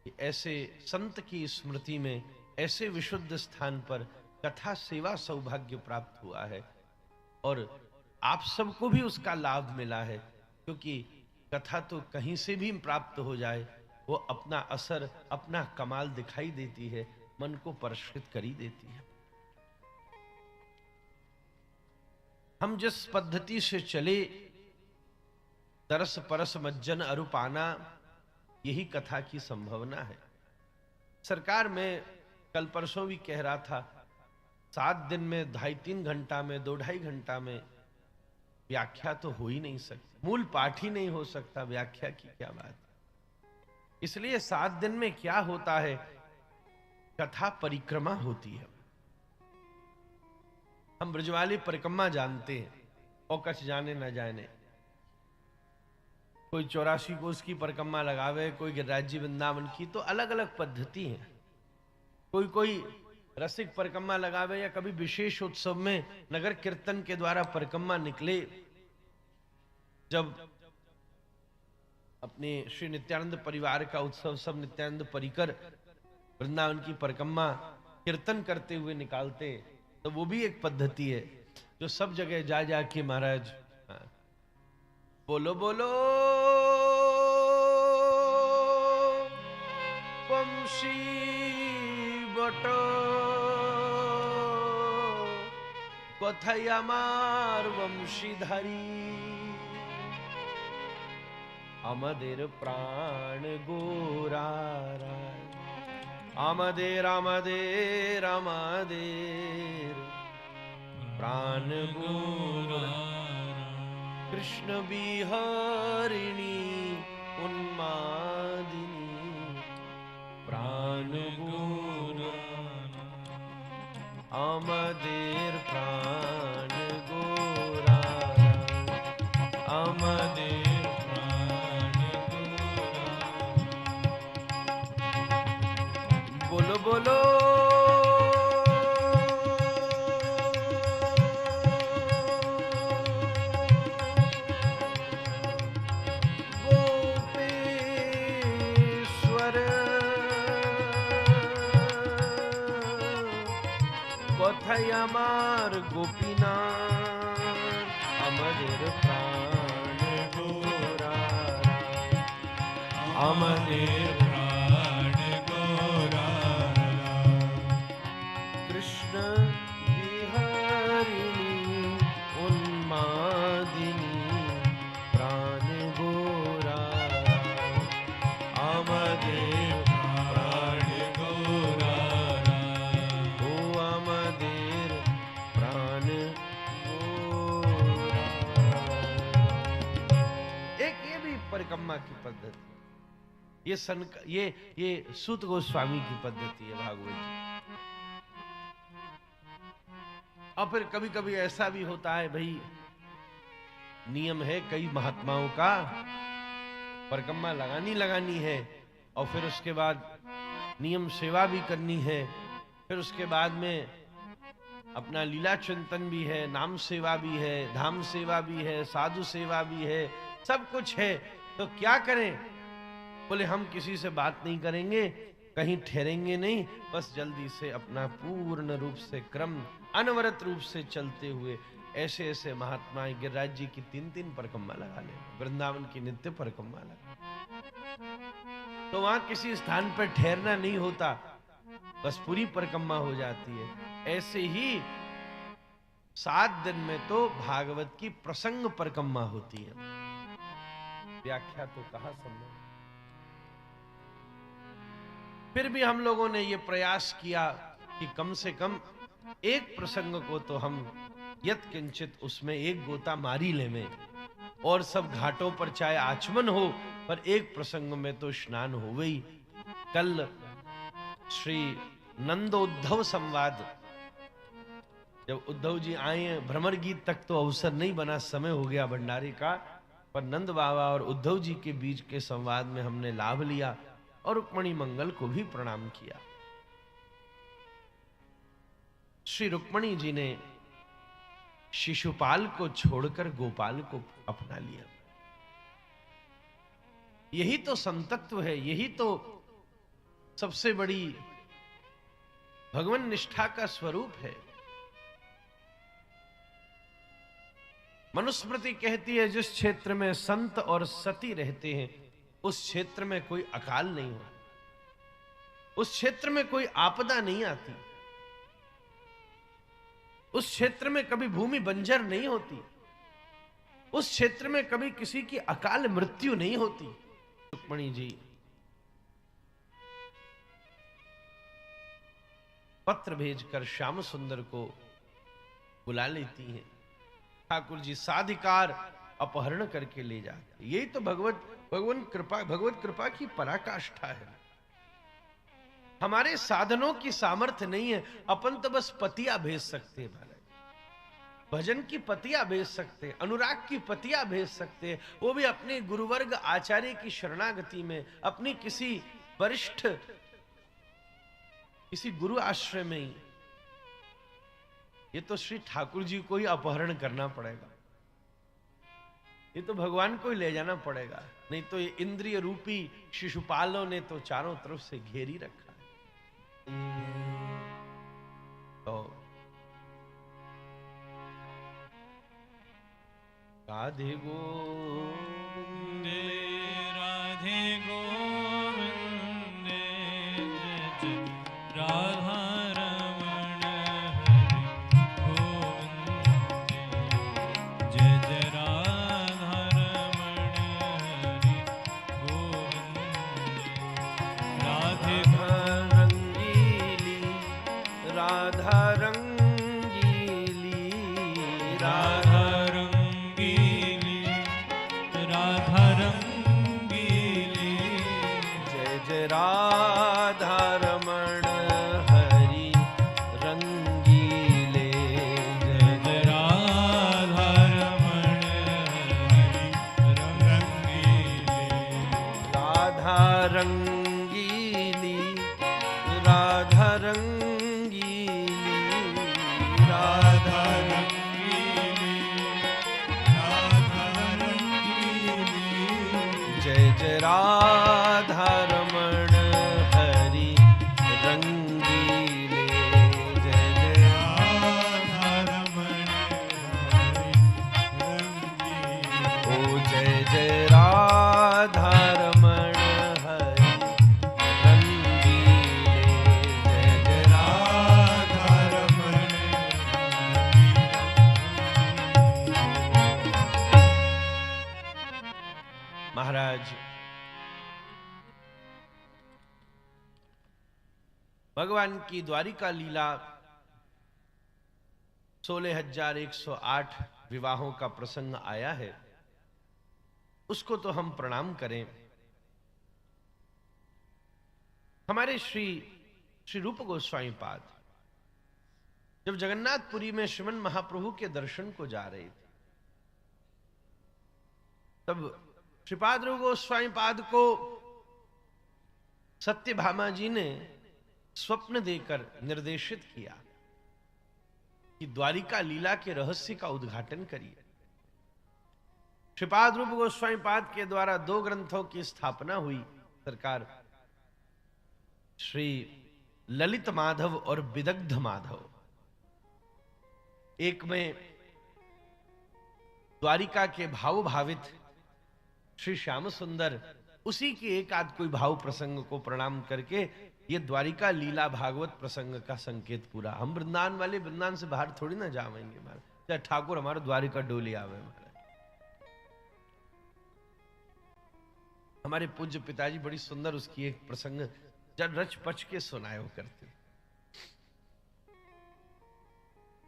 कि ऐसे संत की स्मृति में, ऐसे विशुद्ध स्थान पर कथा सेवा सौभाग्य प्राप्त हुआ है। और आप सबको भी उसका लाभ मिला है, क्योंकि कथा तो कहीं से भी प्राप्त हो जाए, वो अपना असर, अपना कमाल दिखाई देती है, मन को परिष्कृत करी देती है। हम जिस पद्धति से चले, तरस परस मज्जन अरुपाना, यही कथा की संभावना है। सरकार में कल परसों भी कह रहा था, 7 दिन में 2.5-3 घंटा में, 2-2.5 घंटा में व्याख्या तो हो ही नहीं सकती, मूल पाठ ही नहीं हो सकता, व्याख्या की क्या बात। इसलिए 7 दिन में क्या होता है, कथा परिक्रमा होती है। हम ब्रजवाली परिक्रमा जानते हैं, और कछ जाने न जाने। कोई 84 कोस की परिक्रमा लगावे, कोई गिरिराज जी वृंदावन की, तो अलग अलग पद्धति है। कोई रसिक परिक्रमा लगावे, या कभी विशेष उत्सव में नगर कीर्तन के द्वारा परिक्रमा निकले। जब अपने श्री नित्यानंद परिवार का उत्सव सब नित्यानंद परिकर वृंदावन की परिक्रमा कीर्तन करते हुए निकालते, तो वो भी एक पद्धति है जो सब जगह जा जाके महाराज बोलो बोलो বংশী বট কথাই আমার বংশীধারী আমাদের প্রাণ গোরারায় আমাদের আমাদের আমাদের প্রাণ গোরা কৃষ্ণ বিহারিণী উন্মাদিনী প্রাণ গোরা আমাদের প্রাণ গোরা আমাদের প্রাণ গোরা बोलो बोलो गोपेश्वर কথাই আমার গোপীনাথ আমাদের প্রাণ গোরা আমাদের প্রাণ গোরা কৃষ্ণ বিহারিণী উন্মাদিনী প্রাণ গোরা আমাদের প্রাণ গোরা ও আমাদের প্রাণ गोरा। एक ये भी परिक्रमा की पद्धति, ये सूत गोस्वामी की पद्धति है भागवत जी। और फिर कभी कभी ऐसा भी होता है भाई, नियम है कई महात्माओं का, परिक्रमा लगानी है और फिर उसके बाद नियम सेवा भी करनी है, फिर उसके बाद में अपना लीला चिंतन भी है, नाम सेवा भी है, धाम सेवा भी है, साधु सेवा भी है, सब कुछ है। तो क्या करें? बोले हम किसी से बात नहीं करेंगे, कहीं ठहरेंगे नहीं, बस जल्दी से अपना पूर्ण रूप से क्रम अनवरत रूप से चलते हुए ऐसे ऐसे महात्मा गिरिराज जी की 3-3 परिक्रमा लगा ले, वृंदावन की नित्य परिक्रमा लगा। तो वहां किसी स्थान पर ठहरना नहीं होता, बस पूरी परिक्रमा हो जाती है। ऐसे ही 7 दिन में तो भागवत की प्रसंग परिक्रमा होती है। व्याख्या तो कहा संभव। फिर भी हम लोगों ने ये प्रयास किया कि कम से कम एक प्रसंग को तो हम यत किंचित उसमें एक गोता मारी ले में, और सब घाटों पर चाहे आचमन हो पर एक प्रसंग में तो स्नान हो गई। कल श्री नंदोद्धव संवाद, जब उद्धव जी आए, भ्रमर गीत तक तो अवसर नहीं बना, समय हो गया भंडारे का, पर नंद बाबा और उद्धव जी के बीच के संवाद में हमने लाभ लिया और रुक्मणी मंगल को भी प्रणाम किया। श्री रुक्मणी जी ने शिशुपाल को छोड़कर गोपाल को अपना लिया। यही तो संतत्व है, यही तो सबसे बड़ी भगवान निष्ठा का स्वरूप है। मनुस्मृति कहती है जिस क्षेत्र में संत और सती रहते हैं उस क्षेत्र में कोई अकाल नहीं होता, उस क्षेत्र में कोई आपदा नहीं आती, उस क्षेत्र में कभी भूमि बंजर नहीं होती, उस क्षेत्र में कभी किसी की अकाल मृत्यु नहीं होती। रुक्मणी जी पत्र भेजकर श्याम सुंदर को बुला लेती हैं। ठाकुर जी साधिकार अपहरण करके ले जाते। यही तो भगवत कृपा की पराकाष्ठा है। हमारे साधनों की सामर्थ्य नहीं है, अपन तो बस पतिया भेज सकते हैं महाराज, भजन की पतिया भेज सकते हैं, अनुराग की पतिया भेज सकते हैं, वो भी अपने गुरुवर्ग आचार्य की शरणागति में, अपनी किसी वरिष्ठ किसी गुरु आश्रय में ही। ये तो श्री ठाकुर जी को ही अपहरण करना पड़ेगा, ये तो भगवान को ही ले जाना पड़ेगा, नहीं तो ये इंद्रिय रूपी शिशुपालों ने तो चारों तरफ से घेरी रखा है। तो राधे गोविंदे राधे गोविंदे राधा रंगीली जय जय राधा रमण हरि रंगीले जय जय राधा रमण हरि रंगीली राधा रंगीली राधा रंगीली राधा रंगीली राधा रंगीली जय जय राधा रमण हरि रंगीले जय जय राधा रमण हरि रंगीली ओ जय जय राधा रमण हरि रंगीले जय जय राधा रमण महाराज भगवान की द्वारिका लीला 16,108 विवाहों का प्रसंग आया है, उसको तो हम प्रणाम करें। हमारे श्री रूप गोस्वामी पाद जब जगन्नाथपुरी में श्रीमन महाप्रभु के दर्शन को जा रहे थे, तब श्रीपाद रूप गोस्वामी पाद को सत्यभामा जी ने स्वप्न देकर निर्देशित किया कि द्वारिका लीला के रहस्य का उद्घाटन करिए। श्रीपाद रूप गोस्वामी पाद के द्वारा 2 ग्रंथों की स्थापना हुई। सरकार श्री ललित माधव और विदग्ध माधव, एक में द्वारिका के भाव भावित श्री श्याम सुंदर, उसी के एक आध कोई भाव प्रसंग को प्रणाम करके ये द्वारिका लीला भागवत प्रसंग का संकेत पूरा। हम वृंदावन वाले वृंदावन से बाहर थोड़ी ना जाएंगे महाराज, चाहे ठाकुर हमारे द्वारिका डोली आवे महाराज। हमारे पूज्य पिताजी बड़ी सुंदर उसकी एक प्रसंग जब रच पच के सुनाए हो करते।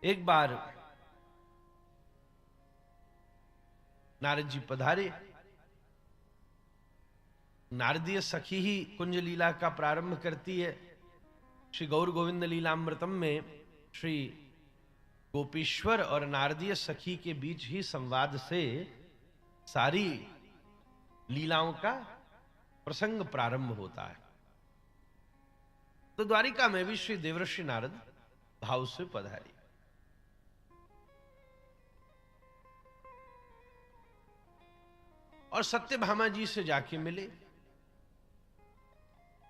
एक बार नारद जी पधारे, नारदीय सखी ही कुंज लीला का प्रारंभ करती है। श्री गौर गोविंद लीलामृतम में श्री गोपीश्वर और नारदीय सखी के बीच ही संवाद से सारी लीलाओं का प्रसंग प्रारंभ होता है। तो द्वारिका में भी श्री देवर्षि नारद भाव से पधारे। और सत्यभामा जी से जाके मिले।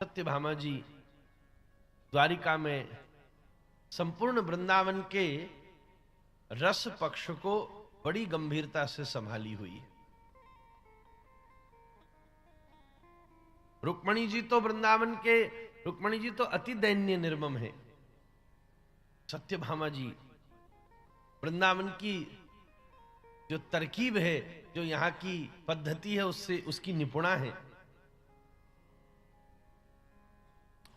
सत्यभामा जी द्वारिका में संपूर्ण वृंदावन के रस पक्ष को बड़ी गंभीरता से संभाली हुई है। रुक्मणी जी तो वृंदावन के, रुक्मणी जी तो अति दैन्य निर्मम है। सत्यभामा जी वृंदावन की जो तरकीब है, जो यहां की पद्धति है, उससे उसकी निपुणा है।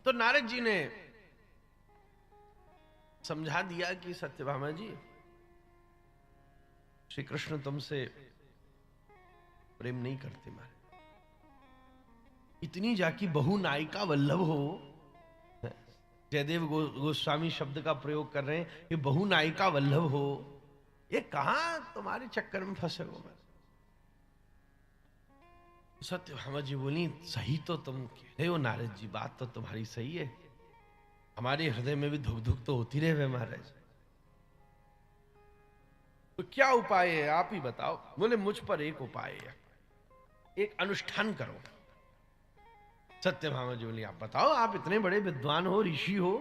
तो नारद जी ने समझा दिया कि सत्यभामा जी, श्री कृष्ण तुमसे प्रेम नहीं करते महाराज। इतनी जाकी बहु नायिका वल्लभ हो, जयदेव गोस्वामी शब्द का प्रयोग कर रहे हैं कि बहु नायिका वल्लभ हो, ये कहां तुम्हारे चक्कर में फंसे हो। सत्यभामा जी बोली, सही तो तुम कह रहे हो नारद जी, बात तो तुम्हारी सही है। हमारे हृदय में भी धुक धुक तो होती रहे महाराज। तो क्या उपाय है आप ही बताओ। बोले मुझ पर एक उपाय है, एक अनुष्ठान करो। सत्यभामा जी बोली, आप बताओ, आप इतने बड़े विद्वान हो, ऋषि हो,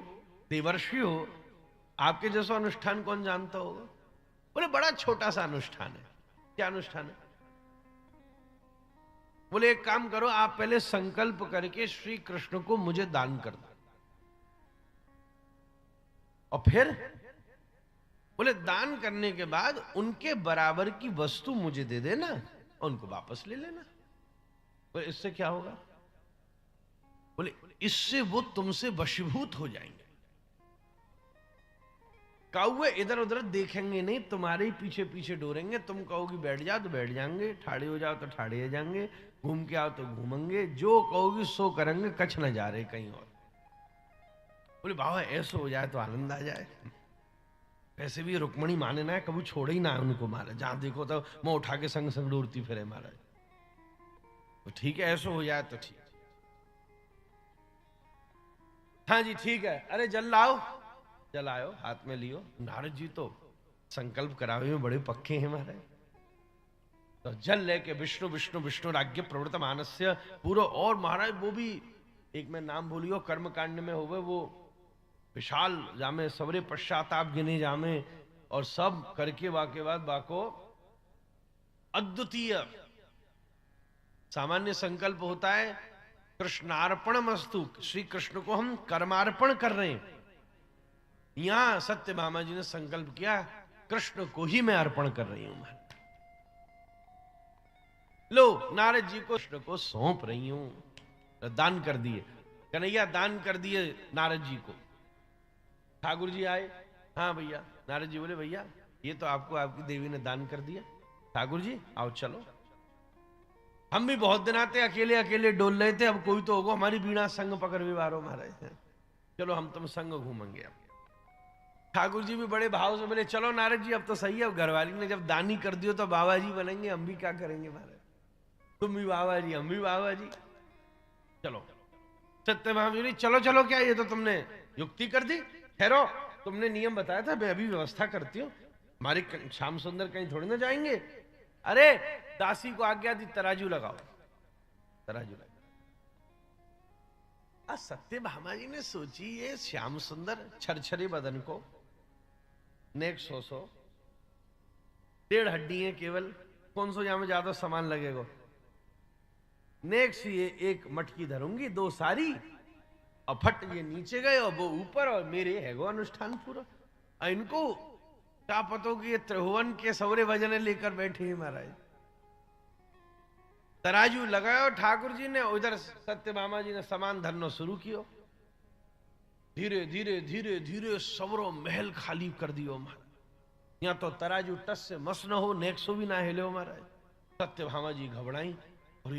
देवर्षि हो, आपके जैसा अनुष्ठान कौन जानता होगा। बोले बड़ा छोटा सा अनुष्ठान है। क्या अनुष्ठान है। बोले एक काम करो, आप पहले संकल्प करके श्री कृष्ण को मुझे दान कर दो, और फिर बोले दान करने के बाद उनके बराबर की वस्तु मुझे दे देना और उनको वापस ले लेना। बोले इससे क्या होगा। बोले इससे वो तुमसे वशीभूत हो जाएंगे। कौवे इधर उधर देखेंगे नहीं, तुम्हारे ही पीछे पीछे डोरेंगे। तुम कहोगी बैठ जाओ तो बैठ जाएंगे, ठाड़े हो जाओ तो ठाड़े हो जाएंगे, घूम के आओ तो घूमेंगे, जो कहोगी सो करेंगे, कछ न जा रहे कहीं और। बोले बाबा ऐसा हो जाए तो आनंद आ जाए। वैसे भी रुक्मणी माने ना, कभी छोड़े ही ना उनको महाराज, जहां देखो तो मैं उठा के संग संग डोरती फिरे महाराज। तो ठीक है, ऐसा हो जाए तो ठीक। हाँ जी ठीक है, अरे जल लाओ, जल आयो, हाथ में लियो। नारद जी तो संकल्प करावे में बड़े पक्के हैं महाराज। तो जल लेके विष्णु विष्णु विष्णु राज्ञ प्रवृत्त मानस्य पूरा, और महाराज वो भी एक मैं नाम बोलियो कर्म कांड में होवे, वो विशाल जामे सवरे पश्चाताप गिने जामे, और सब करके वाके बाद बाको अद्वितीय सामान्य संकल्प होता है कृष्णार्पण मस्तु, श्री कृष्ण को हम कर्मार्पण कर रहे हैं। यहां सत्यभामा जी ने संकल्प किया कृष्ण को ही मैं अर्पण कर रही हूं। मैं लो नारद जी को कृष्ण को सौंप रही हूं। दान कर दिए कन्हैया, दान कर दिए नारद जी को। ठाकुर जी आए, हाँ भैया। नारद जी बोले भैया ये तो आपको आपकी देवी ने दान कर दिया। ठाकुर जी आओ चलो, हम भी बहुत दिन आते अकेले अकेले डोल रहे थे, अब कोई तो होगा, हमारी बीणा संग पकड़ विवारो महाराज, चलो हम तुम संग घूमेंगे। अब ठाकुर जी भी बड़े भाव से बोले चलो नारद जी अब तो सही है, अब घरवाली ने जब दानी कर दियो तो बाबा जी बनेंगे, हम भी क्या करेंगे महाराज, तुम भी बाबा जी हम भी बाबा जी, चलो। सत्यभामा जी चलो चलो, क्या ये तो तुमने युक्ति कर दी, ठहरो, तुमने नियम बताया था, मैं अभी व्यवस्था करती हूँ, हमारे श्याम सुंदर कहीं थोड़ी ना जाएंगे। अरे दासी को आज्ञा दी तराजू लगाओ, तराजू लगाओ। सत्यभामा जी ने सोची ये श्याम सुंदर छरछरे बदन को, नेक 100 1.5 हड्डी है केवल, कौन सो जहां में ज्यादा सामान लगेगा, नेक सी ये एक मटकी धरूंगी, 2 सारी, और फट ये नीचे गए और वो ऊपर, और मेरे है गो अनुष्ठान पूरा। इनको क्या पतो कि ये त्रिभुवन के सवरे भजने लेकर बैठे हैं महाराज। तराजू लगाओ ठाकुर जी ने, उधर सत्यभामा जी ने सामान धरना शुरू कियो। धीरे धीरे धीरे धीरे सवरो महल खाली कर दियो महाराज। यहाँ तो तराजू टस से मस न हो, नेक्सो भी ना हिले महाराज। सत्यभामा जी घबराई, और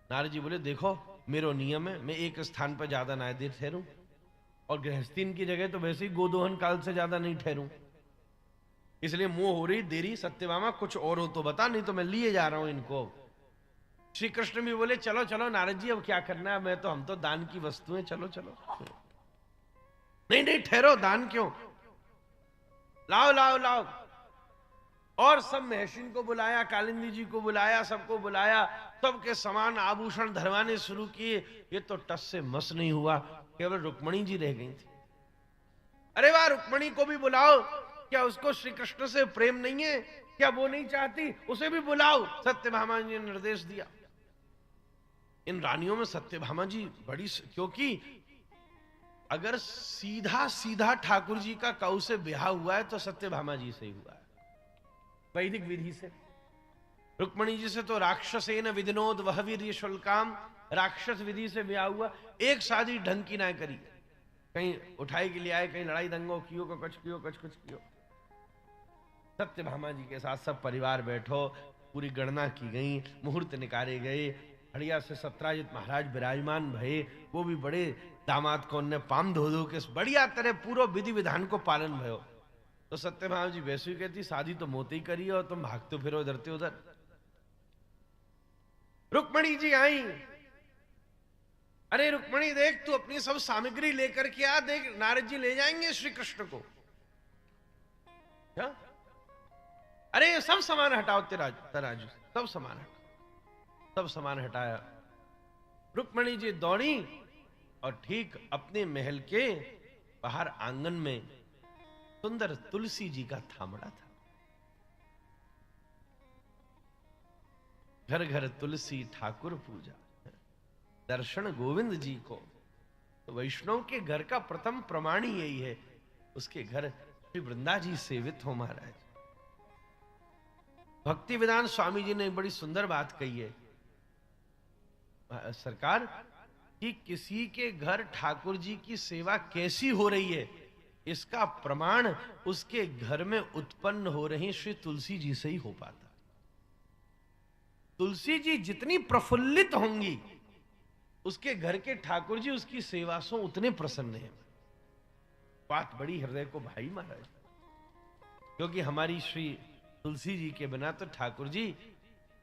नारद जी बोले देखो मेरो नियम है, मैं एक स्थान पर ज्यादा ना देर ठहरूं, और गृहस्थीन की जगह तो वैसे ही गोदोहन काल से ज्यादा नहीं ठहरूं, इसलिए मुंह हो रही देरी। सत्यभामा कुछ और हो तो बता, नहीं तो मैं लिए जा रहा हूं इनको। श्री कृष्ण भी बोले चलो चलो नारद जी अब क्या करना है, मैं तो हम तो दान की वस्तु है, चलो चलो। नहीं नहीं ठहरो, दान क्यों, लाओ लाओ लाओ। और सब महर्षि को बुलाया, कालिंदी जी को बुलाया, सबको बुलाया, सबके समान आभूषण धरवाने शुरू किए। ये तो टस से मस नहीं हुआ, केवल रुक्मणी जी रह गई थी। अरे वाह, रुक्मणी को भी बुलाओ, क्या उसको श्री कृष्ण से प्रेम नहीं है, क्या वो नहीं चाहती, उसे भी बुलाओ। सत्यभामा जी ने निर्देश दिया। इन रानियों में सत्यभामा जी बड़ी, क्योंकि अगर सीधा सीधा ठाकुर जी का कौ से ब्याह हुआ है तो सत्यभामा जी से ही हुआ है, वैदिक विधि से। रुक्मणी जी से तो राक्षसेन विधिनोद वह वीर्य शुल्काम, राक्षस विधि से ब्याह हुआ। एक शादी ढंग की ना करी, कहीं उठाई के लिए आए, कहीं लड़ाई दंगो कियो, कुछ कियो, कुछ कियो। सत्यभामा जी के साथ सब परिवार बैठो, पूरी गणना की गई, मुहूर्त निकाले गए, हड़िया से सत्राजित महाराज विराजमान भये, वो भी बड़े दामाद को उनने पाम धो धो के बढ़िया तरह पूरा विधि विधान को पालन भयो। तो सत्यभामा जी वैसे ही कहती शादी तो मोते ही करी और तुम भागते फिरो इधर से उधर। रुक्मणी जी आई, अरे रुक्मणी देख तू अपनी सब सामग्री लेकर के आ, देख नारद जी ले जाएंगे श्री कृष्ण को। क्या? अरे सब सामान हटाओ, तराजू सब सामान हटाओ। सब सामान हटाया, रुक्मणी जी दौड़ी और ठीक अपने महल के बाहर आंगन में सुंदर तुलसी जी का थामड़ा था। घर घर तुलसी ठाकुर पूजा, दर्शन गोविंद जी को। तो वैष्णव के घर का प्रथम प्रमाण ही यही है, उसके घर श्री वृंदा जी सेवित हो महाराज। भक्ति वेदांत स्वामी जी ने एक बड़ी सुंदर बात कही है सरकार, कि किसी के घर ठाकुर जी की सेवा कैसी हो रही है इसका प्रमाण उसके घर में उत्पन्न हो रही श्री तुलसी जी से ही हो पाता। तुलसी जी जितनी प्रफुल्लित होंगी, उसके घर के ठाकुर जी उसकी सेवा से उतने प्रसन्न हैं। बात बड़ी हृदय को भाई महाराज, क्योंकि हमारी श्री तुलसी जी के बिना तो ठाकुर जी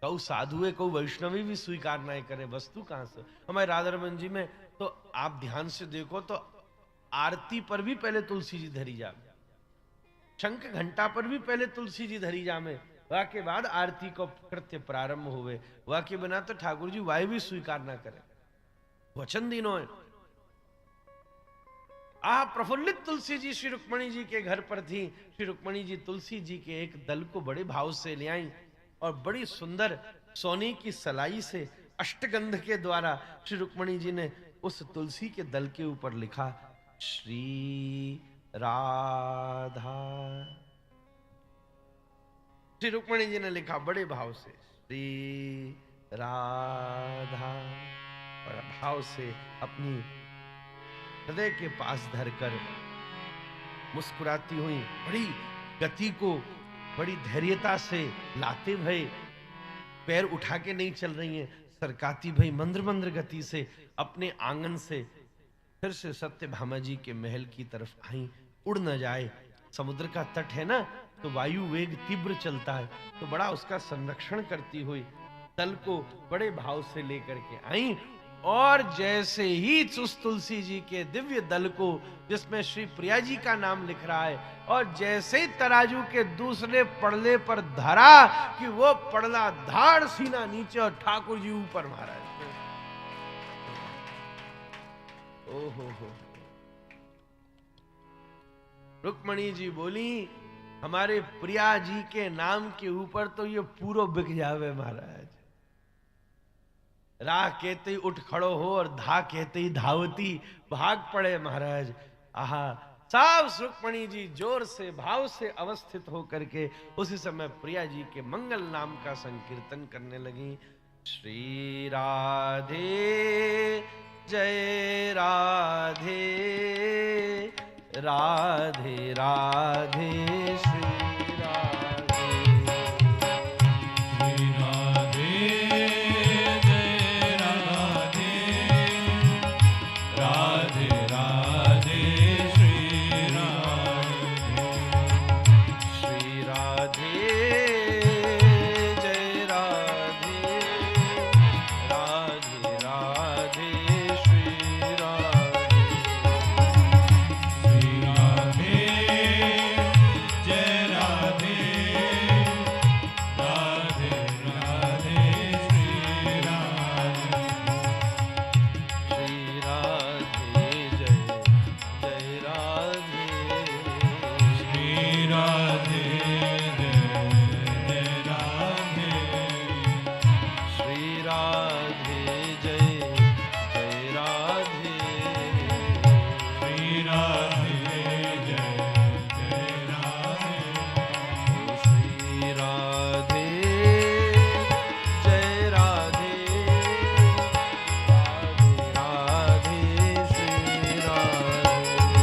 कऊ साधु है, कऊ वैष्णवी भी स्वीकार नहीं करे, वस्तु कहां से। हमारे राधा रमन जी में तो आप ध्यान से देखो तो आरती पर भी पहले तुलसी जी धरी जामे, शंख घंटा पर भी पहले तुलसी जी धरी जामे, वह के बाद आरती को कृत्य प्रारंभ हुए। वह के बिना तो ठाकुर जी वायु भी स्वीकार ना करे, वचन दिनों है। प्रफुल्लित तुलसी जी श्री रुक्मणी जी के घर पर थी। श्री रुक्मणी जी तुलसी जी के एक दल को बड़े भाव से ले आई और बड़ी सुंदर सोने की सलाई से अष्टगंध के द्वारा श्री रुक्मणी जी ने उस तुलसी के दल के ऊपर लिखा श्री राधा। श्री रुक्मणी जी ने लिखा बड़े भाव से श्री राधा, बड़ा भाव से अपनी हृदय के पास धरकर मुस्कुराती हुई, बड़ी गति को बड़ी धैर्यता से लाते भय, पैर उठा के नहीं चल रही हैं, सरकाती भई मंद्र मंद्र गति से अपने आंगन से फिर से सत्यभामा जी के महल की तरफ आई। उड़ न जाए, समुद्र का तट है ना, तो वायु वेग तीव्र चलता है, तो बड़ा उसका संरक्षण करती हुई दल को बड़े भाव से लेकर के आई। और जैसे ही उस तुलसी जी के दिव्य दल को, जिसमें श्री प्रिया जी का नाम लिख रहा है, और जैसे ही तराजू के दूसरे पड़ले पर धरा कि वो पड़ला धाड़ सीना नीचे और ठाकुर जी ऊपर महाराज। ओहो, रुक्मणी जी बोली हमारे प्रिया जी के नाम के ऊपर तो ये पूरा बिक जावे महाराज। राह कहते ही उठ खड़ो हो और धा कहते ही धावती भाग पड़े महाराज। आहा, सब रुक्मणी जी जोर से भाव से अवस्थित होकर के उसी समय प्रिया जी के मंगल नाम का संकीर्तन करने लगी। श्री राधे जय राधे, राधे राधे श्री राधे, श्री राधे जय राधे, राधे राधे श्री राधे, श्री राधे जय राधे, राधे राधे श्री राधे, श्री राधे जय राधे, राधे राधे श्री राधे, श्री राधे जय जय राधे, श्री राधे जय राधे, श्री राधे जय जय राधे, श्री राधे जय जय राधे, श्री राधे जय राधे, राधे राधे श्री राधे।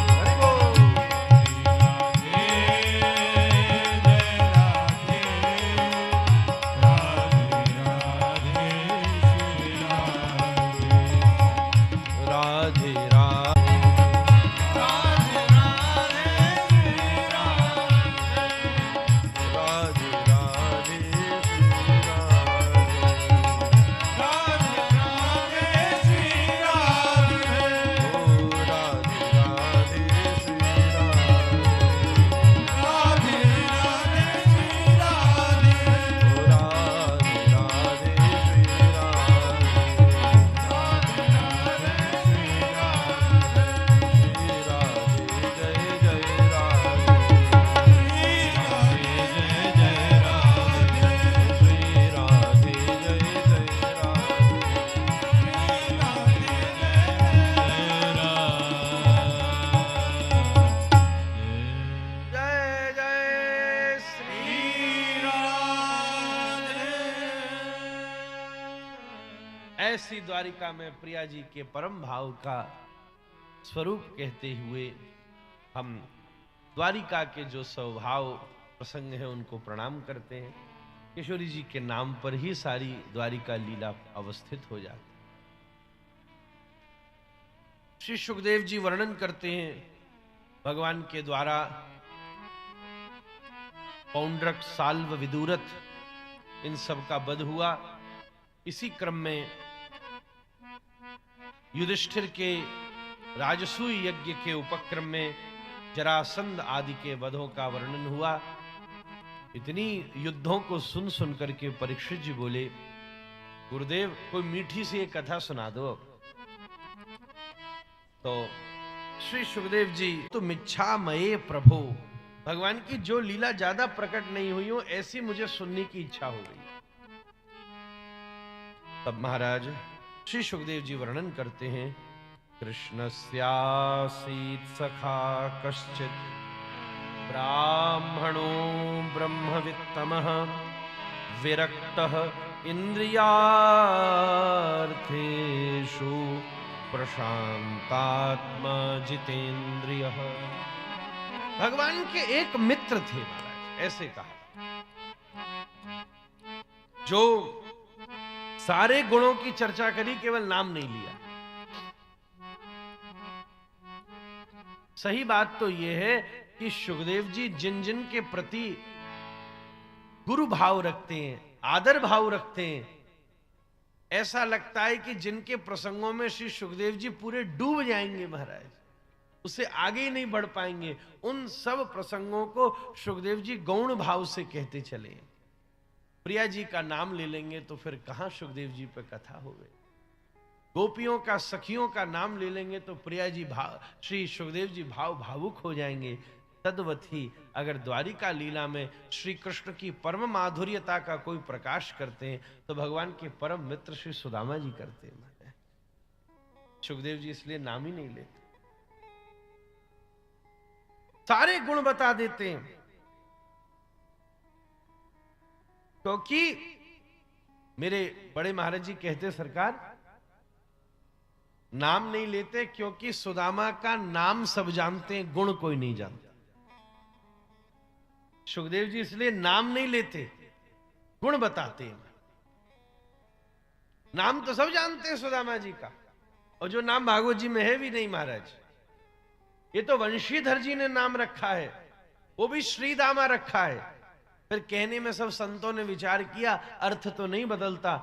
हरि बोल। राधे राधे, राधे राधे श्री राधे, ओ राधे राधे श्री राधे, ओ राधे राधे श्री जय जय श्री ऐसी द्वारिका में प्रिया जी के परम भाव का स्वरूप कहते हुए हम द्वारिका के जो स्वभाव प्रसंग है उनको प्रणाम करते हैं। किशोरी जी के नाम पर ही सारी द्वारिका लीला अवस्थित हो जाती। श्री सुखदेव जी वर्णन करते हैं भगवान के द्वारा पौंड्रक, साल्व, विदुरथ इन सब का वध हुआ। इसी क्रम में युधिष्ठिर के राजसूय यज्ञ के उपक्रम में जरासंध आदि के वधों का वर्णन हुआ। इतनी युद्धों को सुन सुन करके परीक्षित जी बोले, गुरुदेव कोई मीठी सी एक कथा सुना दो। तो श्री सुखदेव जी, तुम इच्छा मये प्रभो, भगवान की जो लीला ज्यादा प्रकट नहीं हुई हो ऐसी मुझे सुनने की इच्छा हो गई। तब महाराज श्री सुखदेव जी वर्णन करते हैं, कृष्णस्यासीत् सखा कश्चित् ब्राह्मणो ब्रह्मवित्तमः विरक्तः इंद्रियार्थेषु प्रशांतात्मा जितेंद्रियः। भगवान के एक मित्र थे महाराज, ऐसे कहा, जो सारे गुणों की चर्चा करी, केवल नाम नहीं लिया। सही बात तो यह है कि सुखदेव जी जिन जिन के प्रति गुरु भाव रखते हैं, आदर भाव रखते हैं, ऐसा लगता है कि जिनके प्रसंगों में श्री सुखदेव जी पूरे डूब जाएंगे महाराज, उससे आगे ही नहीं बढ़ पाएंगे। उन सब प्रसंगों को सुखदेव जी गौण भाव से कहते चले। प्रिया जी का नाम ले लेंगे तो फिर कहां सुखदेव जी पे कथा हो गई। गोपियों का, सखियों का नाम ले लेंगे तो प्रिया जी श्री सुखदेव जी भावुक हो जाएंगे। तद्वत ही अगर द्वारिका लीला में श्री कृष्ण की परम माधुर्यता का कोई प्रकाश करते हैं तो भगवान के परम मित्र श्री सुदामा जी करते हैं। सुखदेव जी इसलिए नाम ही नहीं लेते, सारे गुण बता देते हैं, क्योंकि मेरे बड़े महाराज जी कहते, सरकार नाम नहीं लेते क्योंकि सुदामा का नाम सब जानते हैं, गुण कोई नहीं जानता। सुखदेव जी इसलिए नाम नहीं लेते, गुण बताते हैं। नाम तो सब जानते हैं सुदामा जी का, और जो नाम भागवत जी में है भी नहीं महाराज, ये तो वंशीधर जी ने नाम रखा है, वो भी श्रीदामा रखा है। फिर कहने में सब संतों ने विचार किया, अर्थ तो नहीं बदलता,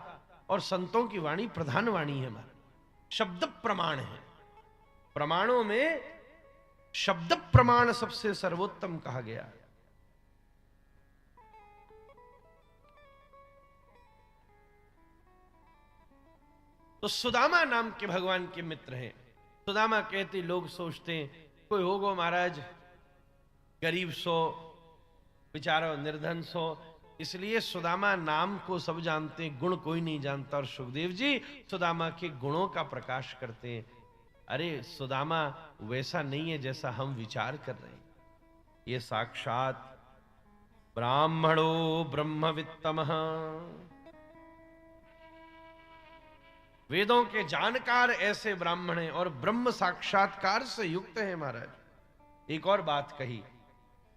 और संतों की वाणी प्रधान वाणी है महाराज, शब्द प्रमाण है। प्रमाणों में शब्द प्रमाण सबसे सर्वोत्तम कहा गया है। तो सुदामा नाम के भगवान के मित्र हैं। सुदामा कहते, लोग सोचते हैं कोई होगो महाराज गरीब सो, बेचारा निर्धन सो, इसलिए सुदामा नाम को सब जानते हैं, गुण कोई नहीं जानता। और सुखदेव जी सुदामा के गुणों का प्रकाश करते हैं। अरे सुदामा वैसा नहीं है जैसा हम विचार कर रहे हैं, ये साक्षात ब्राह्मणो ब्रह्मवित्तमः, वेदों के जानकार ऐसे ब्राह्मण हैं और ब्रह्म साक्षात्कार से युक्त है महाराज। एक और बात कही,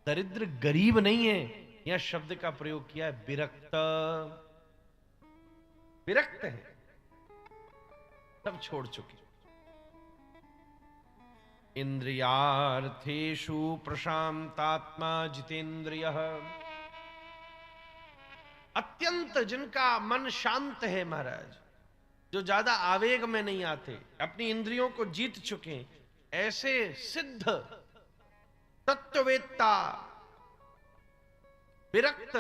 दरिद्र गरीब नहीं है, यह शब्द का प्रयोग किया है विरक्त, विरक्त है, सब छोड़ चुके। इंद्रियार्थेषु प्रशांतात्मा जितेंद्रियः, अत्यंत जिनका मन शांत है महाराज, जो ज्यादा आवेग में नहीं आते, अपनी इंद्रियों को जीत चुके, ऐसे सिद्ध तत्ववेत्ता, विरक्त,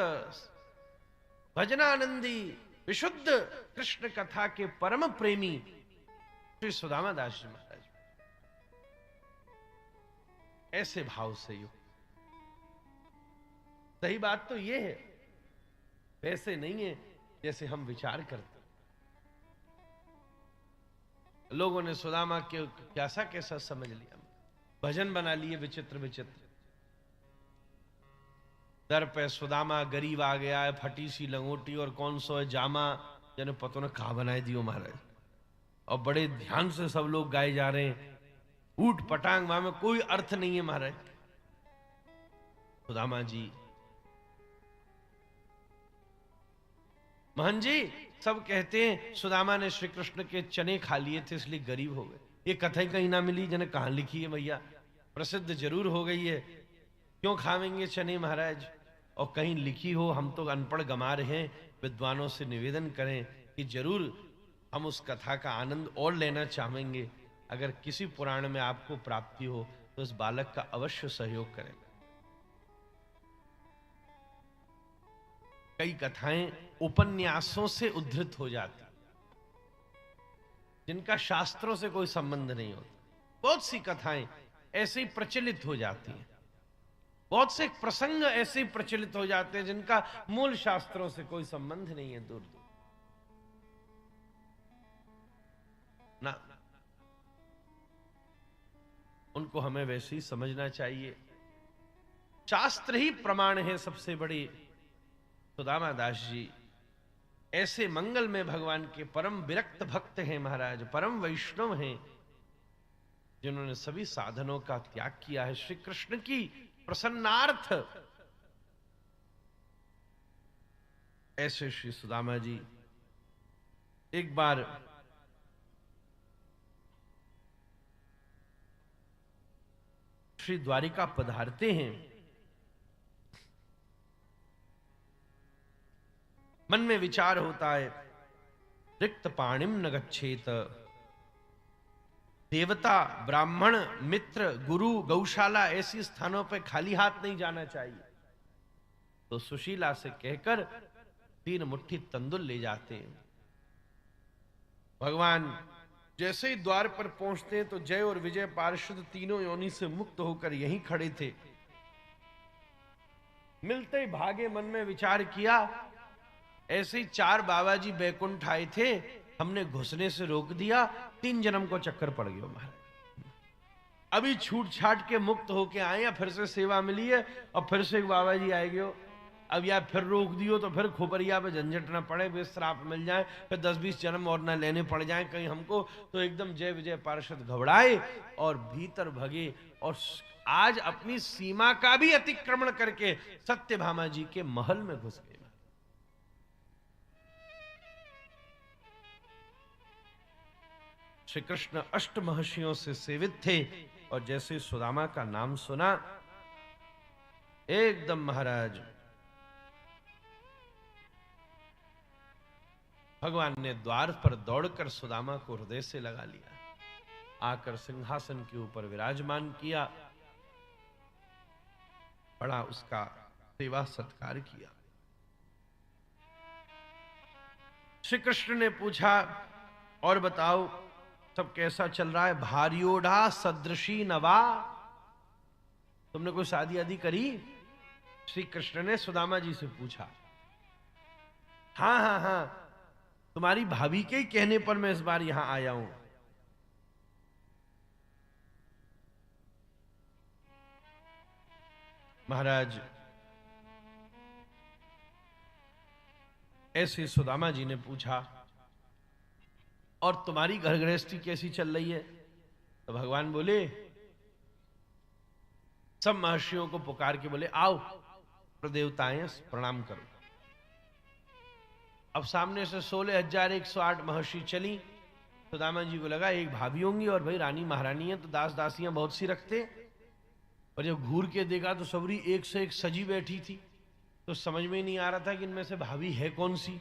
भजनानंदी, विशुद्ध कृष्ण कथा के परम प्रेमी श्री सुदामा दास जी महाराज, ऐसे भाव से युक्त। सही बात तो यह है, वैसे नहीं है जैसे हम विचार करते। लोगों ने सुदामा के कैसा कैसा समझ लिया, भजन बना लिए विचित्र विचित्र। दर पे सुदामा गरीब आ गया है, फटी सी लंगोटी और कौन सो है जामा, जने पतों ने कहा बनाए दियो महाराज, और बड़े ध्यान से सब लोग गाए जा रहे हैं, ऊट पटांग, वहां में कोई अर्थ नहीं है महाराज। सुदामा जी, महन जी, सब कहते हैं सुदामा ने श्री कृष्ण के चने खा लिए थे इसलिए गरीब हो गए। ये कथा ही कहीं ना मिली, जने कहां लिखी है भैया, प्रसिद्ध जरूर हो गई है, क्यों खावेंगे चने महाराज। और कहीं लिखी हो, हम तो अनपढ़ गंवार हैं, विद्वानों से निवेदन करें कि जरूर हम उस कथा का आनंद और लेना चाहेंगे। अगर किसी पुराण में आपको प्राप्ति हो तो उस बालक का अवश्य सहयोग करें। कई कथाएं उपन्यासों से उद्धृत हो जाती, जिनका शास्त्रों से कोई संबंध नहीं होता। बहुत सी कथाएं ऐसे ही प्रचलित हो जाती हैं, बहुत से प्रसंग ऐसे ही प्रचलित हो जाते हैं जिनका मूल शास्त्रों से कोई संबंध नहीं है, दूर दूर ना। उनको हमें वैसे ही समझना चाहिए। शास्त्र ही प्रमाण है सबसे बड़ी। सुदामा दास जी ऐसे मंगल में भगवान के परम विरक्त भक्त हैं महाराज, परम वैष्णव हैं, जिन्होंने सभी साधनों का त्याग किया है श्री कृष्ण की प्रसन्नार्थ। ऐसे श्री सुदामा जी एक बार श्री द्वारिका पधारते हैं। मन में विचार होता है, रिक्त पाणिम न गच्छेत, देवता, ब्राह्मण, मित्र, गुरु, गौशाला ऐसी स्थानों पर खाली हाथ नहीं जाना चाहिए। तो सुशीला से कहकर 3 मुट्ठी तंदुल ले जाते हैं। भगवान जैसे ही द्वार पर पहुंचते हैं तो जय और विजय पार्षद तीनों योनि से मुक्त होकर यहीं खड़े थे। मिलते ही भागे, मन में विचार किया, ऐसे ही 4 बाबा जी बैकुंठ आए थे, हमने घुसने से रोक दिया, 3 जन्म को चक्कर पड़ गया महाराज। अभी छूट छाट के मुक्त होके आए हैं, फिर से सेवा मिली है और फिर से एक बाबा जी आएंगे। अब यार फिर रोक दियो तो फिर खोपरिया पे झंझट ना पड़े, फिर श्राप मिल जाए, फिर 10-20 जन्म और ना लेने पड़ जाए कहीं हमको। तो एकदम जय विजय पार्षद घबराए और भीतर भगे और आज अपनी सीमा का भी अतिक्रमण करके सत्यभामा जी के महल में घुस गए। श्री कृष्ण अष्ट महर्षियों से सेवित थे और जैसे सुदामा का नाम सुना, एकदम महाराज भगवान ने द्वार पर दौड़कर सुदामा को हृदय से लगा लिया, आकर सिंहासन के ऊपर विराजमान किया, बड़ा उसका सेवा सत्कार किया। श्री कृष्ण ने पूछा, और बताओ सब कैसा चल रहा है? भारियोढ़ा सदृशी नवा, तुमने कोई शादी आदि करी? श्री कृष्ण ने सुदामा जी से पूछा। हाँ हाँ हाँ, तुम्हारी भाभी के ही कहने पर मैं इस बार यहां आया हूं। महाराज ऐसे सुदामा जी ने पूछा, और तुम्हारी घर गृहस्थी कैसी चल रही है? तो भगवान बोले, सब महर्षियों को पुकार के बोले, आओ प्रदेवताएं प्रणाम करो। अब सामने से 16,108 महर्षि चली। सुदामा जी को लगा एक भाभी होंगी, और भाई रानी महारानी है तो दास दासियां बहुत सी रखते। और जब घूर के देखा तो सबरी एक से एक सजी बैठी थी, तो समझ में नहीं आ रहा था कि इनमें से भाभी है कौन सी।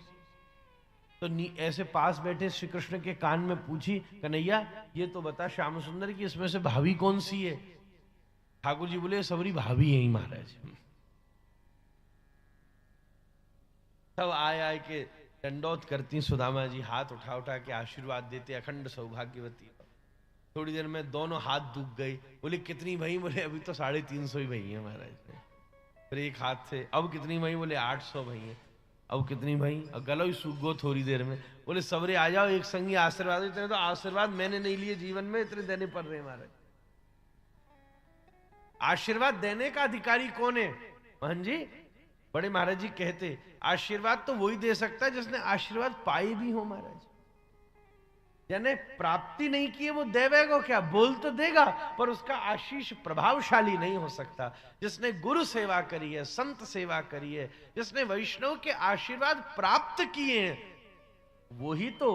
तो ऐसे पास बैठे श्री कृष्ण के कान में पूछी, कन्हैया ये तो बता श्याम सुंदर की इसमें से भाभी कौन सी है? ठाकुर जी बोले, सबरी भाभी है ही महाराज। सब आए आए के दंडौत करती सुदामा जी, हाथ उठा उठा के आशीर्वाद देते, अखंड सौभाग्यवती। थोड़ी देर में दोनों हाथ दुख गए। बोले कितनी भई? बोले अभी तो 350 ही भई है महाराज। फिर एक हाथ से, अब कितनी भई? बोले 800 भई है। अब कितनी भई? अब गलो ही सूख गो थोड़ी देर में। बोले सबरे आ जाओ, एक संगी आशीर्वाद। इतने तो आशीर्वाद मैंने नहीं लिए जीवन में, इतने देने पड़ रहे महाराज। आशीर्वाद देने का अधिकारी कौन है? महन जी, बड़े महाराज जी कहते, आशीर्वाद तो वही दे सकता है जिसने आशीर्वाद पाए भी हो महाराज। यानी प्राप्ति नहीं की है, वो देवेगा क्या? बोल तो देगा पर उसका आशीष प्रभावशाली नहीं हो सकता। जिसने गुरु सेवा करी है, संत सेवा करी है, जिसने वैष्णव के आशीर्वाद प्राप्त किए हैं, वो ही तो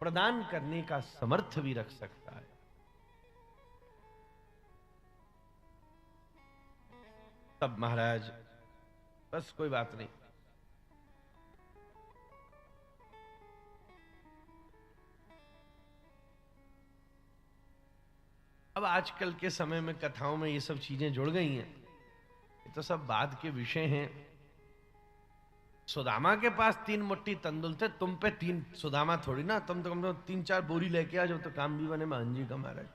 प्रदान करने का समर्थ भी रख सकता है। तब महाराज बस कोई बात नहीं, अब आजकल के समय में कथाओं में ये सब चीजें जुड़ गई हैं, ये तो सब बाद के विषय हैं। सुदामा के पास 3 मुट्ठी तंदुल थे, तुम पे 3 सुदामा थोड़ी ना, तुम तो कम से कम 3-4 बोरी लेके आ जाओ तो काम भी बने। महन जी का महाराज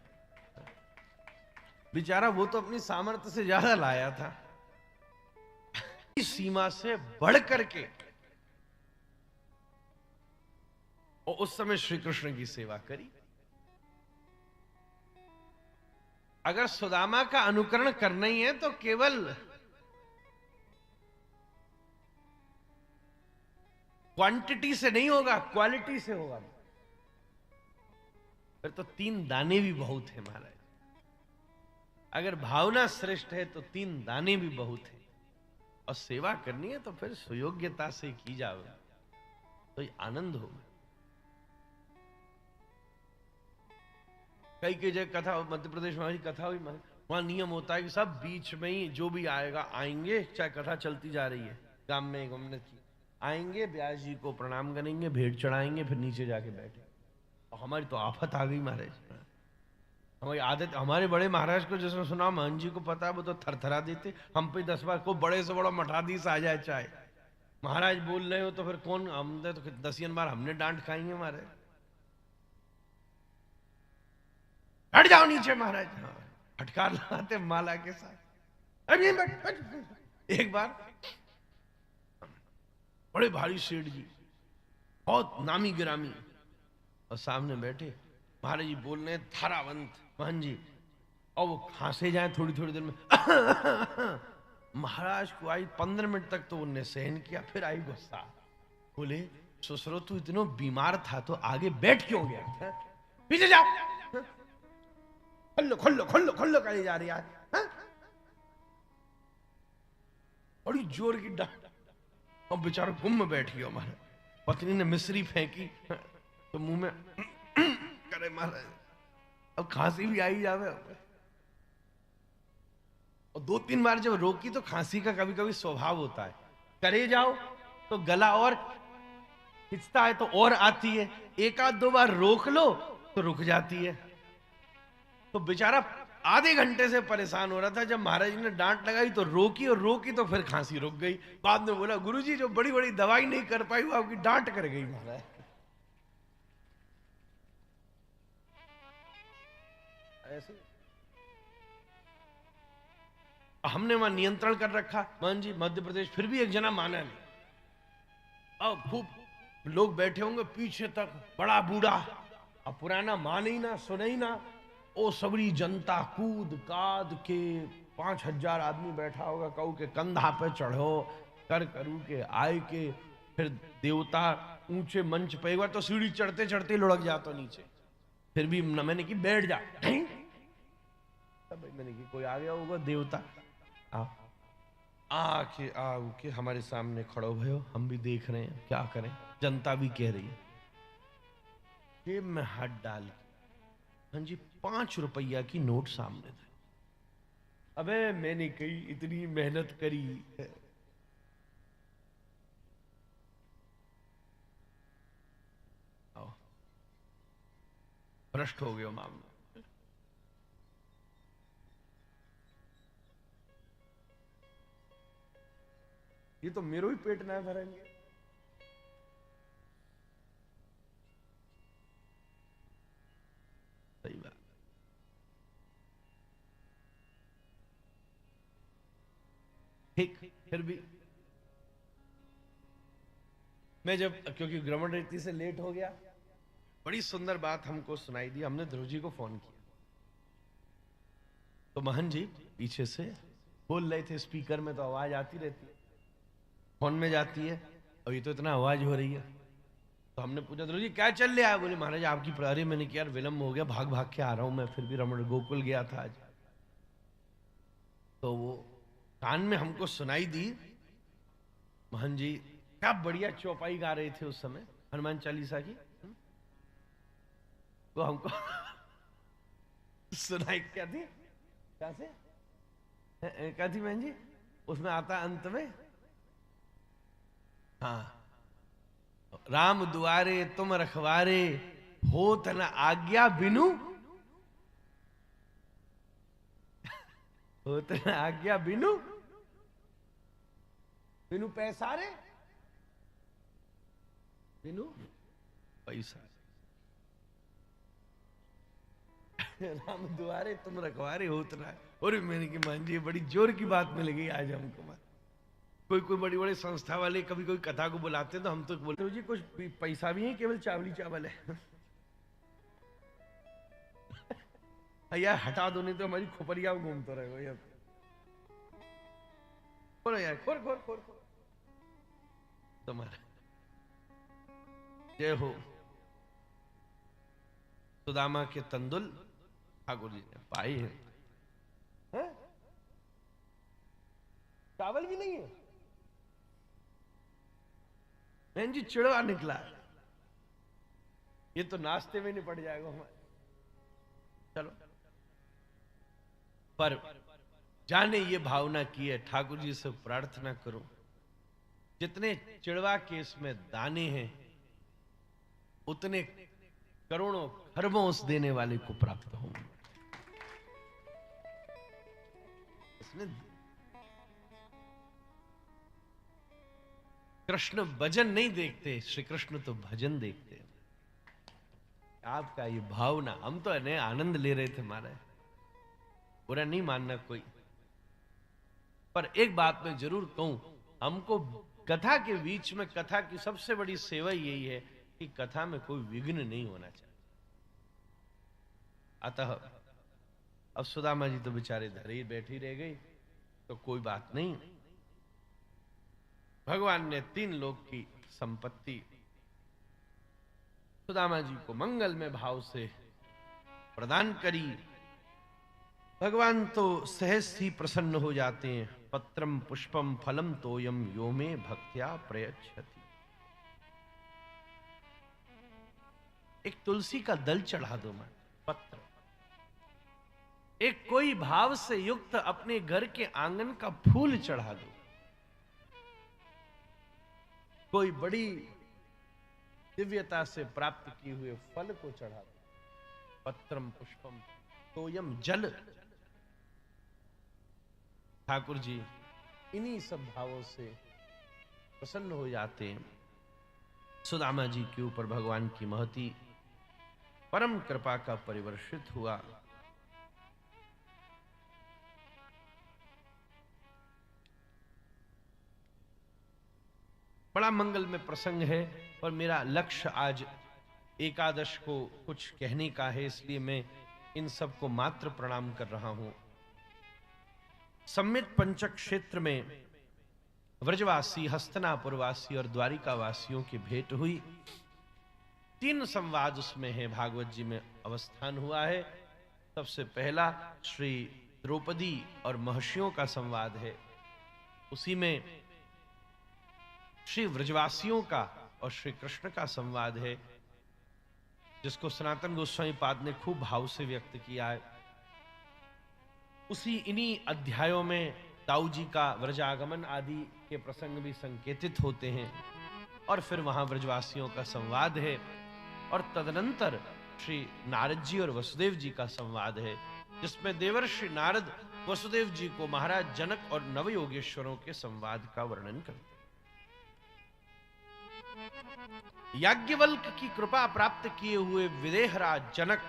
बेचारा वो तो अपनी सामर्थ्य से ज्यादा लाया था, इस सीमा से बढ़ करके। और उस समय श्री कृष्ण की सेवा करी। अगर सुदामा का अनुकरण करना ही है तो केवल क्वांटिटी से नहीं होगा, क्वालिटी से होगा। फिर तो 3 दाने भी बहुत है महाराज। अगर भावना श्रेष्ठ है तो 3 दाने भी बहुत है। और सेवा करनी है तो फिर सुयोग्यता से की जाओ तो ये आनंद होगा। कई जगह कथा, मध्य प्रदेश में कथा हुई, वहां नियम होता है कि सब बीच में ही जो भी आएगा आएंगे, चाहे कथा चलती जा रही है गांव में घूमने की, आएंगे व्यास जी को प्रणाम करेंगे, भेंट चढ़ाएंगे, फिर नीचे जाके बैठे। और हमारी तो आफत आ गई महाराज, हमारी आदत। हमारे बड़े महाराज को जिसने सुना, महन जी को पता है, वो तो थरथरा देते। हम पे 10 बार को बड़े से बड़ा मठाधीश आ जाए, चाहे महाराज बोल रहे हो तो फिर कौन, हमने तो 10 बार हमने डांट खाई है महाराज। हट जाओ नीचे महाराज, फटकार लगाते माला के साथ। अभी एक बार बड़े भारी सेठ जी, बहुत नामी गिरामी, और सामने बैठे महाराज जी बोल रहे थारावंत महन जी, और वो खांसे जाए थोड़ी थोड़ी देर में। महाराज को आई 15 मिनट तक तो उनने सहन किया, फिर आई गुस्सा। बोले ससुरो तू इतना बीमार था तो आगे बैठ क्यों गया? पीछे जा, खोलो खोलो खोलो खोलो करी जा रही है। बड़ी जोर की डांट, और बेचारा गुम में बैठ गया। हमारे पत्नी ने मिश्री फेंकी तो मुंह में करे महाराज, अब खांसी भी आई जावे। और 2-3 बार जब रोकी तो खांसी का कभी कभी स्वभाव होता है, करे जाओ तो गला और खिंचता है तो और आती है, 1-2 बार रोक लो तो रुक जाती है। तो बेचारा आधे घंटे से परेशान हो रहा था। जब महाराज जी ने डांट लगाई तो रोकी, और रोकी तो फिर खांसी रुक गई। बाद में बोला गुरुजी जो बड़ी बड़ी दवाई नहीं कर पाई वो आपकी डांट कर गई महाराज। ऐसे हमने वहां नियंत्रण कर रखा मान जी, मध्य प्रदेश, फिर भी एक जना माना नहीं। अब खूब लोग बैठे होंगे पीछे तक, बड़ा बूढ़ा, अब पुराना माने ही ना, सुने ही ना। ओ सबरी जनता कूद काद के 5000 आदमी बैठा होगा, कहू के कंधा पे चढ़ो, कर करू के आए के, फिर देवता ऊंचे मंच पे, एक बार तो सीढ़ी चढ़ते चढ़ते लुढ़क जाता नीचे। फिर भी मैंने की बैठ जा, तब मैंने की कोई आ गया होगा देवता, आके हमारे सामने खड़ो भयो, हम भी देख रहे हैं क्या करें, जनता भी कह रही है। जेब में हाथ डाल, हाँ जी 5 रुपया की नोट सामने थे। अबे मैंने कही इतनी मेहनत करी, भ्रष्ट हो गया मामला। ये तो मेरो ही पेट ना भरेंगे। सही बात। ठीक, फिर भी मैं जब, क्योंकि ग्रमण रीति से लेट हो गया, बड़ी सुंदर बात हमको सुनाई दी। हमने ध्रुव जी को फोन किया तो महन जी पीछे से बोल रहे थे, स्पीकर में तो आवाज आती रहती है, फोन में जाती है, और ये तो इतना आवाज हो रही है। तो हमने पूछा ध्रुव जी क्या चल रहा है? बोले महाराज आपकी प्रहरी। मैंने किया यार विलम्ब हो गया, भाग भाग के आ रहा हूं मैं, फिर भी रमण गोकुल गया था आज। तो वो कान में हमको सुनाई दी, मोहन जी क्या बढ़िया चौपाई गा रहे थे उस समय हनुमान चालीसा की। तो हमको सुनाई क्या थी, क्या से क्या थी बहन जी, उसमें आता अंत में, हाँ, राम दुआरे तुम रखवारे होत न आज्ञा बिनु, होत न आज्ञा बिनु, बिनु पैसारे, बिनु पैसा। राम दुआरे तुम रखवारे होत ना। और मैंने की मान जी बड़ी जोर की बात मिल गई आज हमको। कोई कोई बड़ी बड़ी संस्था वाले कभी कोई कथा को बुलाते हैं तो हम तो बोलते जी कुछ पैसा भी है, केवल चावली चावल है। यार हटा दो नहीं तो हमारी खोपड़िया में घूमते रहे यार। खोलो यार, खोल खोल खोल खोल तुम्हारा। जय हो। सुदामा के तंदुल ठाकुर जी ने पाए हैं, चावल भी नहीं है। बहन जी चिड़वा निकला, ये तो नाश्ते में नहीं पड़ जाएगा हमारे। चलो, पर जाने ये भावना की है, ठाकुर जी से प्रार्थना करो जितने चिड़वा के इसमें दाने हैं उतने करोड़ों खरबों उस देने वाले को प्राप्त होंगे। कृष्ण भजन नहीं देखते, श्री कृष्ण तो भजन देखते हैं। आपका ये भावना, हम तो नए आनंद ले रहे थे महाराज, बुरा नहीं मानना कोई। पर एक बात मैं जरूर कहूं, हमको कथा के बीच में, कथा की सबसे बड़ी सेवा यही है कि कथा में कोई विघ्न नहीं होना चाहिए। अतः अब सुदामा जी तो बेचारे धरे बैठी रह गई, तो कोई बात नहीं, भगवान ने 3 लोक की संपत्ति सुदामा जी को मंगल में भाव से प्रदान करी। भगवान तो सहज ही प्रसन्न हो जाते हैं। पत्रम पुष्पम फलम तोयम यो मे भक्त्या प्रयच्छति। एक तुलसी का दल चढ़ा दो मैं, पत्र, एक कोई भाव से युक्त अपने घर के आंगन का फूल चढ़ा दो, कोई बड़ी दिव्यता से प्राप्त किए हुए फल को चढ़ा दो। पत्रम पुष्पम तोयम जल। ठाकुर जी इन्हीं सब भावों से प्रसन्न हो जाते हैं। सुदामा जी के ऊपर भगवान की महती परम कृपा का परिवर्षित हुआ। बड़ा मंगल में प्रसंग है, पर मेरा लक्ष्य आज एकादश को कुछ कहने का है, इसलिए मैं इन सबको मात्र प्रणाम कर रहा हूं। सम्मित पंचक क्षेत्र में व्रजवासी, हस्तनापुरवासी और द्वारिका वासियों की भेंट हुई। 3 संवाद उसमें है, भागवत जी में अवस्थान हुआ है। सबसे पहला श्री द्रौपदी और महर्षियों का संवाद है, उसी में श्री व्रजवासियों का और श्री कृष्ण का संवाद है, जिसको सनातन गोस्वामी पाद ने खूब भाव से व्यक्त किया है। उसी इन्हीं अध्यायों में दाऊ जी का व्रजागमन आदि के प्रसंग भी संकेतित होते हैं, और फिर वहां व्रजवासियों का संवाद है, और तदनंतर श्री नारद जी और वसुदेव जी का संवाद है, जिसमें देवर्षि नारद वसुदेव जी को महाराज जनक और नवयोगेश्वरों के संवाद का वर्णन करते हैं। याज्ञवल्क की कृपा प्राप्त किए हुए विदेहराज जनक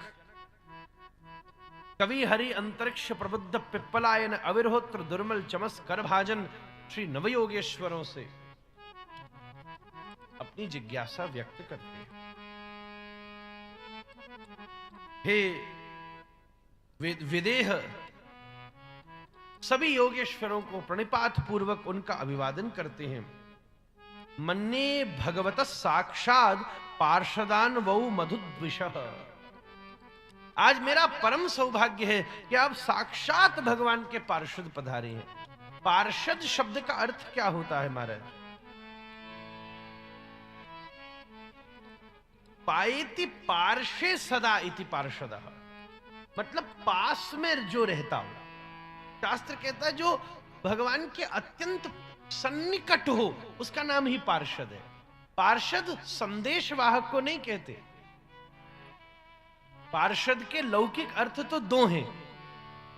कवि हरि अंतरिक्ष प्रबुद्ध पिप्पलायन अविर्होत्र दुर्मल चमस कर भाजन श्री नवयोगेश्वरों से अपनी जिज्ञासा व्यक्त करते हैं। हे विदेह सभी योगेश्वरों को प्रणिपात पूर्वक उनका अभिवादन करते हैं। मन्ने भगवत साक्षात पार्षदान वौ मधुद्विषः। आज मेरा परम सौभाग्य है कि आप साक्षात भगवान के पार्षद पधारे हैं। पार्षद शब्द का अर्थ क्या होता है महाराज? पायेति पार्षे सदा इति पार्षदः, मतलब पास में जो रहता हो। शास्त्र कहता है जो भगवान के अत्यंत सन्निकट हो उसका नाम ही पार्षद है। पार्षद संदेश वाहक को नहीं कहते। पार्षद के लौकिक अर्थ तो दो हैं।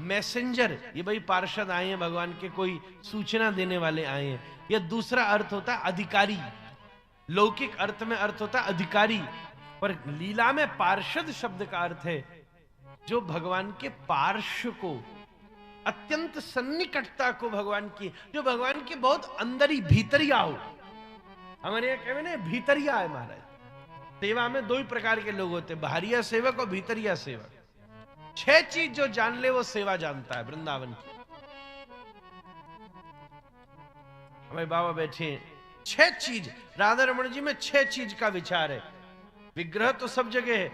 मैसेंजर, ये भाई पार्षद आए हैं भगवान के, कोई सूचना देने वाले आए हैं। या दूसरा अर्थ होता है अधिकारी। लौकिक अर्थ में अर्थ होता है अधिकारी, पर लीला में पार्षद शब्द का अर्थ है जो भगवान के पार्श्व को, अत्यंत सन्निकटता को भगवान की, जो भगवान के बहुत अंदर ही भीतरिया हो। हमारे यहाँ कहते हैं भीतरिया है महाराज। सेवा में दो ही प्रकार के लोग होते हैं, बाहरिया सेवक और भीतरिया सेवक। 6 चीज जो जान ले वो सेवा जानता है वृंदावन की। हमारे बाबा बैठे हैं, 6 चीज, राधा रमण जी में 6 चीज का विचार है। विग्रह तो सब जगह है,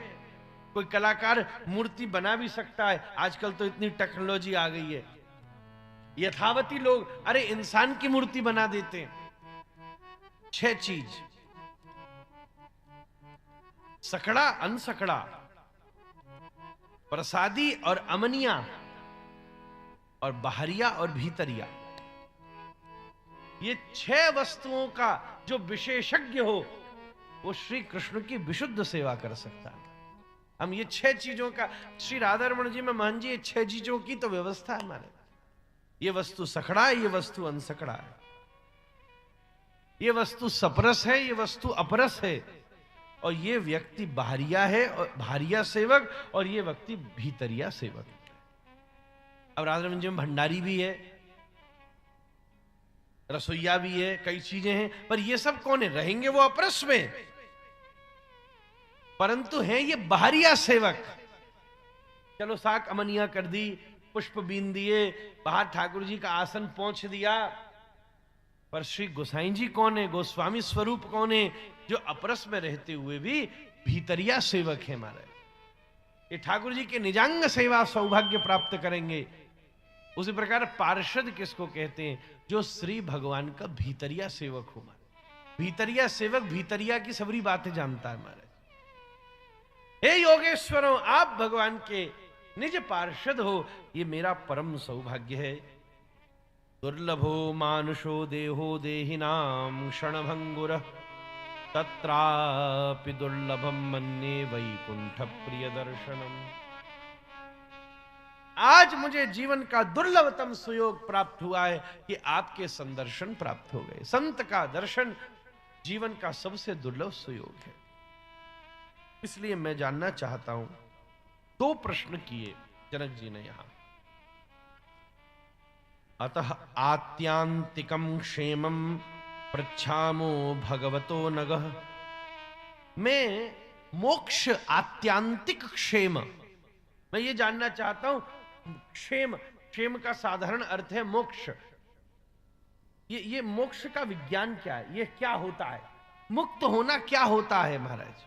कोई कलाकार मूर्ति बना भी सकता है, आजकल तो इतनी टेक्नोलॉजी आ गई है। यथावती लोग अरे इंसान की मूर्ति बना देते हैं। 6 चीज, सकड़ा अनसकड़ा, प्रसादी और अमनिया, और बाहरिया और भीतरिया। ये 6 वस्तुओं का जो विशेषज्ञ हो वो श्री कृष्ण की विशुद्ध सेवा कर सकता है। हम ये 6 चीजों का, श्री राधा रमण जी में महन जी, ये 6 चीजों की तो व्यवस्था है हमारे। ये वस्तु सखड़ा है, ये वस्तु अनसकड़ा है, ये वस्तु सपरस है, ये वस्तु अपरस है, और ये व्यक्ति बाहरिया है और बाहरिया सेवक, और ये व्यक्ति भीतरिया सेवक। अब राधा रमण जी में भंडारी भी है, रसोईया भी है, कई चीजें हैं, पर ये सब कौन है? रहेंगे वो अपरस में, परंतु हैं ये बाहरिया सेवक। चलो साक अमनिया कर दी, पुष्प बीन दिए, बाहर ठाकुर जी का आसन पहुंच दिया, पर श्री गोसाई जी कौन है? गोस्वामी स्वरूप कौन है? जो अपरस में रहते हुए भी भीतरिया सेवक है हमारे। ये ठाकुर जी के निजांग सेवा सौभाग्य प्राप्त करेंगे। उसी प्रकार पार्षद किसको कहते हैं? जो श्री भगवान का भीतरिया सेवक हो। भीतरिया सेवक भीतरिया की सबरी बातें जानता है हमारे। हे योगेश्वरों, आप भगवान के निज पार्षद हो, ये मेरा परम सौभाग्य है। दुर्लभो मानुषो देहो देहिनाम क्षणभंगुर, तत्रापि दुर्लभम मन्ये वैकुंठ प्रिय दर्शनम। आज मुझे जीवन का दुर्लभतम सुयोग प्राप्त हुआ है कि आपके संदर्शन प्राप्त हो गए। संत का दर्शन जीवन का सबसे दुर्लभ सुयोग है। इसलिए मैं जानना चाहता हूं, 2 प्रश्न किए जनक जी ने यहां। अतः आत्यांतिकम क्षेमम पृच्छामो भगवतो नगः। मैं मोक्ष आत्यांतिक क्षेम, मैं ये जानना चाहता हूं। क्षेम, क्षेम का साधारण अर्थ है मोक्ष। ये मोक्ष का विज्ञान क्या है? ये क्या होता है? मुक्त होना क्या होता है महाराज?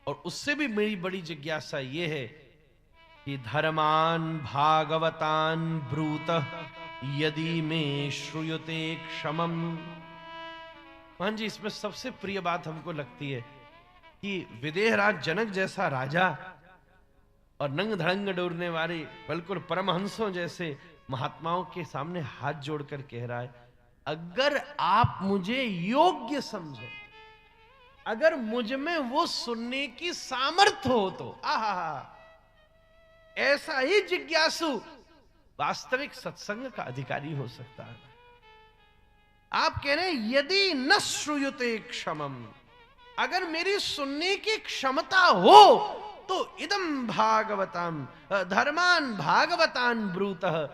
और उससे भी मेरी बड़ी जिज्ञासा ये है कि धर्मान भागवतान ब्रूत यदि में श्रूयते क्षमम। हाँ जी, इसमें सबसे प्रिय बात हमको लगती है कि विदेहराज जनक जैसा राजा और नंग धड़ंग डोरने वाले बिल्कुल परमहंसों जैसे महात्माओं के सामने हाथ जोड़कर कह रहा है, अगर आप मुझे योग्य समझे, अगर मुझ में वो सुनने की सामर्थ्य हो तो, आहा, ऐसा ही जिज्ञासु वास्तविक सत्संग का अधिकारी हो सकता है। आप कह रहे हैं यदि न श्रूयते क्षमम, अगर मेरी सुनने की क्षमता हो तो इदम भागवताम धर्मान भागवतान ब्रूतः,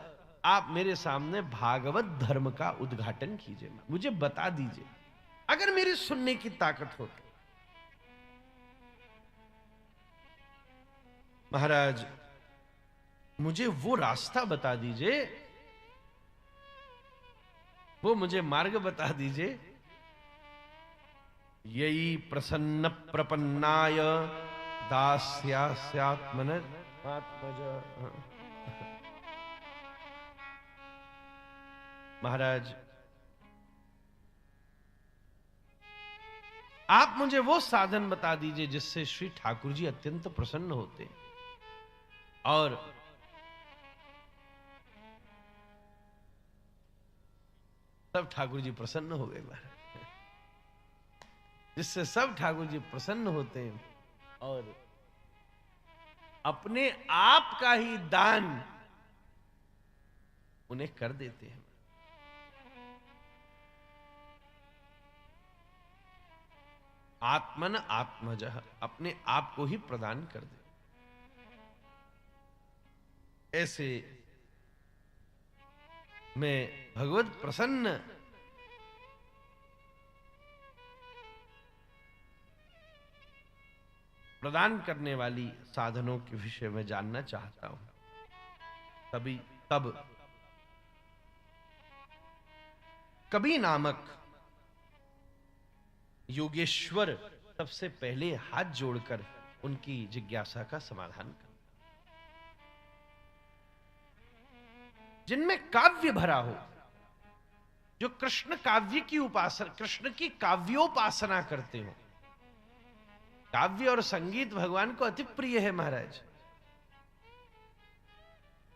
आप मेरे सामने भागवत धर्म का उद्घाटन कीजिए, मुझे बता दीजिए, अगर मेरी सुनने की ताकत हो। महाराज मुझे वो रास्ता बता दीजिए, वो मुझे मार्ग बता दीजिए यही प्रसन्न प्रपन्नाय दास्यास्यात्मन आत्मज। महाराज, आप मुझे वो साधन बता दीजिए जिससे श्री ठाकुर जी अत्यंत प्रसन्न होते और सब ठाकुर जी प्रसन्न हो गए महाराज, जिससे सब ठाकुर जी प्रसन्न होते हैं और अपने आप का ही दान उन्हें कर देते हैं। आत्मन आत्मजः, अपने आप को ही प्रदान कर दे। ऐसे में भगवत प्रसन्न प्रदान करने वाली साधनों के विषय में जानना चाहता हूं। तब कबीर नामक योगेश्वर सबसे पहले हाथ जोड़कर उनकी जिज्ञासा का समाधान कर, जिनमें काव्य भरा हो, जो कृष्ण काव्य की उपासना, कृष्ण की काव्योपासना करते हो। काव्य और संगीत भगवान को अति प्रिय है महाराज।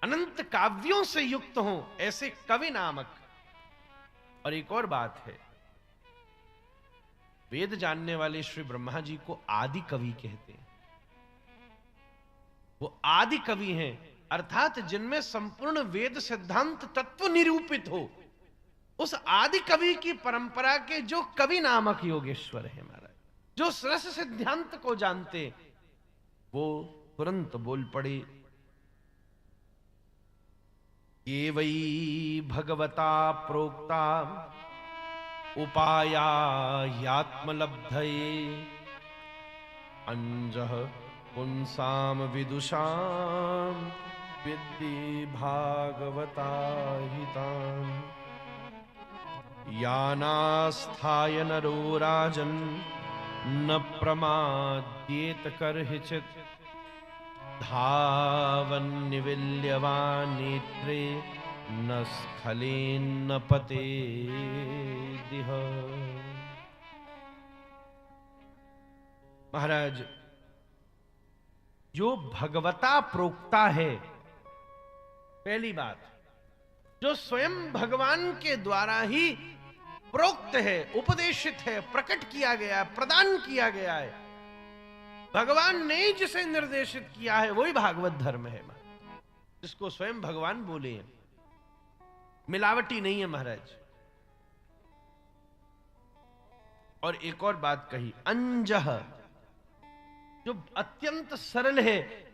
अनंत काव्यों से युक्त हो ऐसे कवि नामक। और एक और बात है, वेद जानने वाले श्री ब्रह्मा जी को आदि कवि कहते हैं। वो आदि कवि हैं, अर्थात जिनमें संपूर्ण वेद सिद्धांत तत्व निरूपित हो। उस आदि कवि की परंपरा के जो कवि नामक योगेश्वर है महाराज, जो रस सिद्धांत को जानते, वो तुरंत बोल पड़े, ये वही भगवता प्रोक्ता उपाया यात्मलब्धये अंजः पुंसाम विदुषाम विद्धि भागवता हिताम। यानास्थाय नरो राजन न प्रमाद्येत कर्हिचित् धावन निविल्यवान् नेत्रे न स्खलेन्न पतेदिह। महाराज, जो भगवता प्रोक्ता है, पहली बात, जो स्वयं भगवान के द्वारा ही प्रोक्त है, उपदेशित है, प्रकट किया गया, प्रदान किया गया है, भगवान ने जिसे निर्देशित किया है, वही भागवत धर्म है। जिसको स्वयं भगवान बोले, मिलावटी नहीं है महाराज। और एक और बात कही, अंजह, जो अत्यंत सरल है।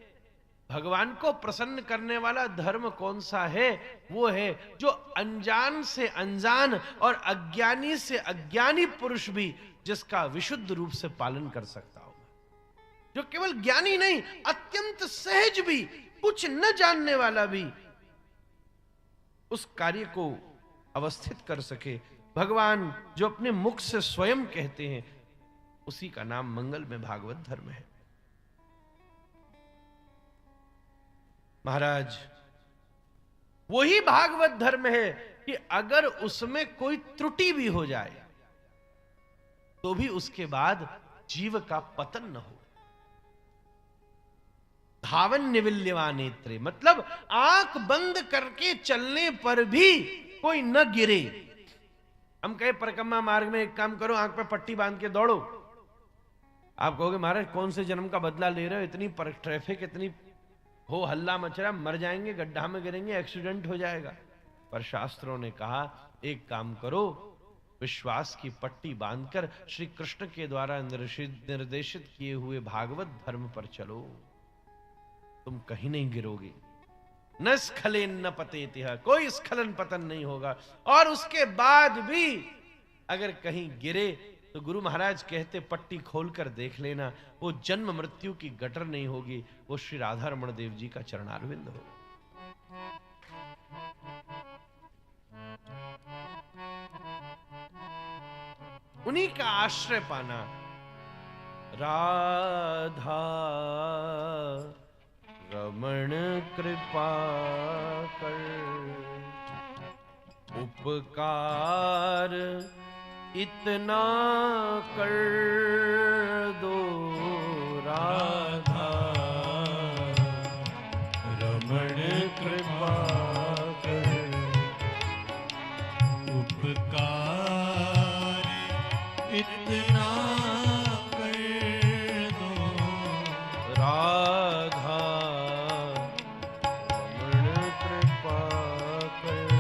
भगवान को प्रसन्न करने वाला धर्म कौन सा है? वो है जो अनजान से अनजान और अज्ञानी से अज्ञानी पुरुष भी जिसका विशुद्ध रूप से पालन कर सकता हो। जो केवल ज्ञानी नहीं, अत्यंत सहज भी, कुछ न जानने वाला भी उस कार्य को अवस्थित कर सके। भगवान जो अपने मुख से स्वयं कहते हैं, उसी का नाम मंगल में भागवत धर्म है। महाराज, वही भागवत धर्म है कि अगर उसमें कोई त्रुटि भी हो जाए तो भी उसके बाद जीव का पतन न हो। धावन निविल्यवा नेत्रे, मतलब आंख बंद करके चलने पर भी कोई न गिरे। हम कहे परिक्रमा मार्ग में एक काम करो, आंख पे पट्टी बांध के दौड़ो। आप कहोगे महाराज कौन से जन्म का बदला ले रहे हो, इतनी ट्रैफिक, इतनी हो हल्ला मच रहा, मर जाएंगे, गड्ढा में गिरेंगे, एक्सीडेंट हो जाएगा। पर शास्त्रों ने कहा एक काम करो, विश्वास की पट्टी बांधकर श्री कृष्ण के द्वारा निर्देशित किए हुए भागवत धर्म पर चलो, तुम कहीं नहीं गिरोगे। न स्खलेन न पतेतिह, कोई स्खलन पतन नहीं होगा। और उसके बाद भी अगर कहीं गिरे तो गुरु महाराज कहते पट्टी खोलकर देख लेना, वो जन्म मृत्यु की गटर नहीं होगी, वो श्री राधा रमण देव जी का चरणारविंद होगा। उन्हीं का आश्रय पाना। राधा रमण कृपा कर, उपकार इतना कर दो राधा रमण कृपा कर। उपकार इतना कर दो राधा रमण कृपा कर,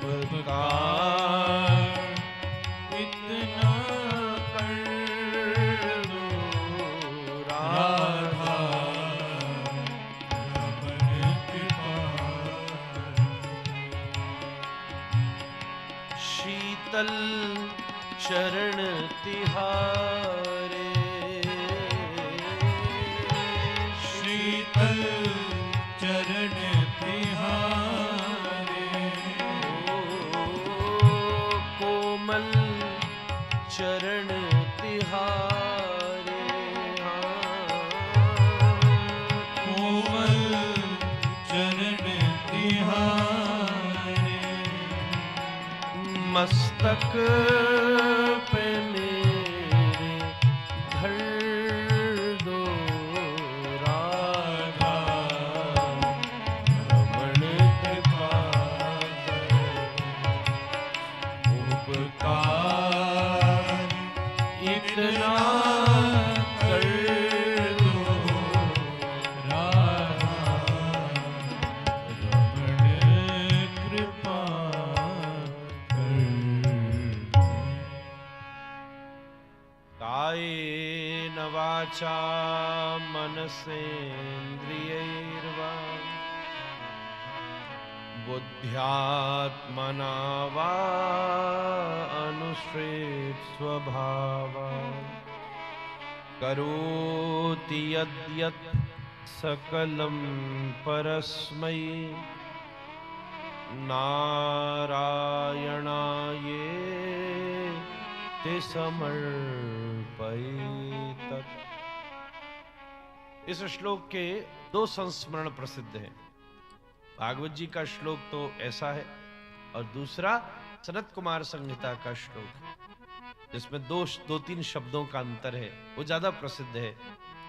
उपकार इतना कर दो राधा राधा रमण कृपा शीतल चरण तिहारे, शीतल चरण तिहारे कोमल चरण तिहारे, कोमल चरण तिहारे मस्तक पे मेरे धर दो राधा रमण कृपा कर, उपकार इतना कर दो राधा रमण कृपा कर। कायेन वाचा मनसेन्द्रियैर्वा बुद्ध्यात्मना वा अनुश्रेत स्वभावात्, करोति यद्यत् सकलं परस्मै नारायणायेति समर्पयेत्। इस श्लोक के दो संस्मरण प्रसिद्ध हैं। भागवत जी का श्लोक तो ऐसा है और दूसरा सनत कुमार संहिता का श्लोक, जिसमें दो तीन शब्दों का अंतर है, वो ज्यादा प्रसिद्ध है।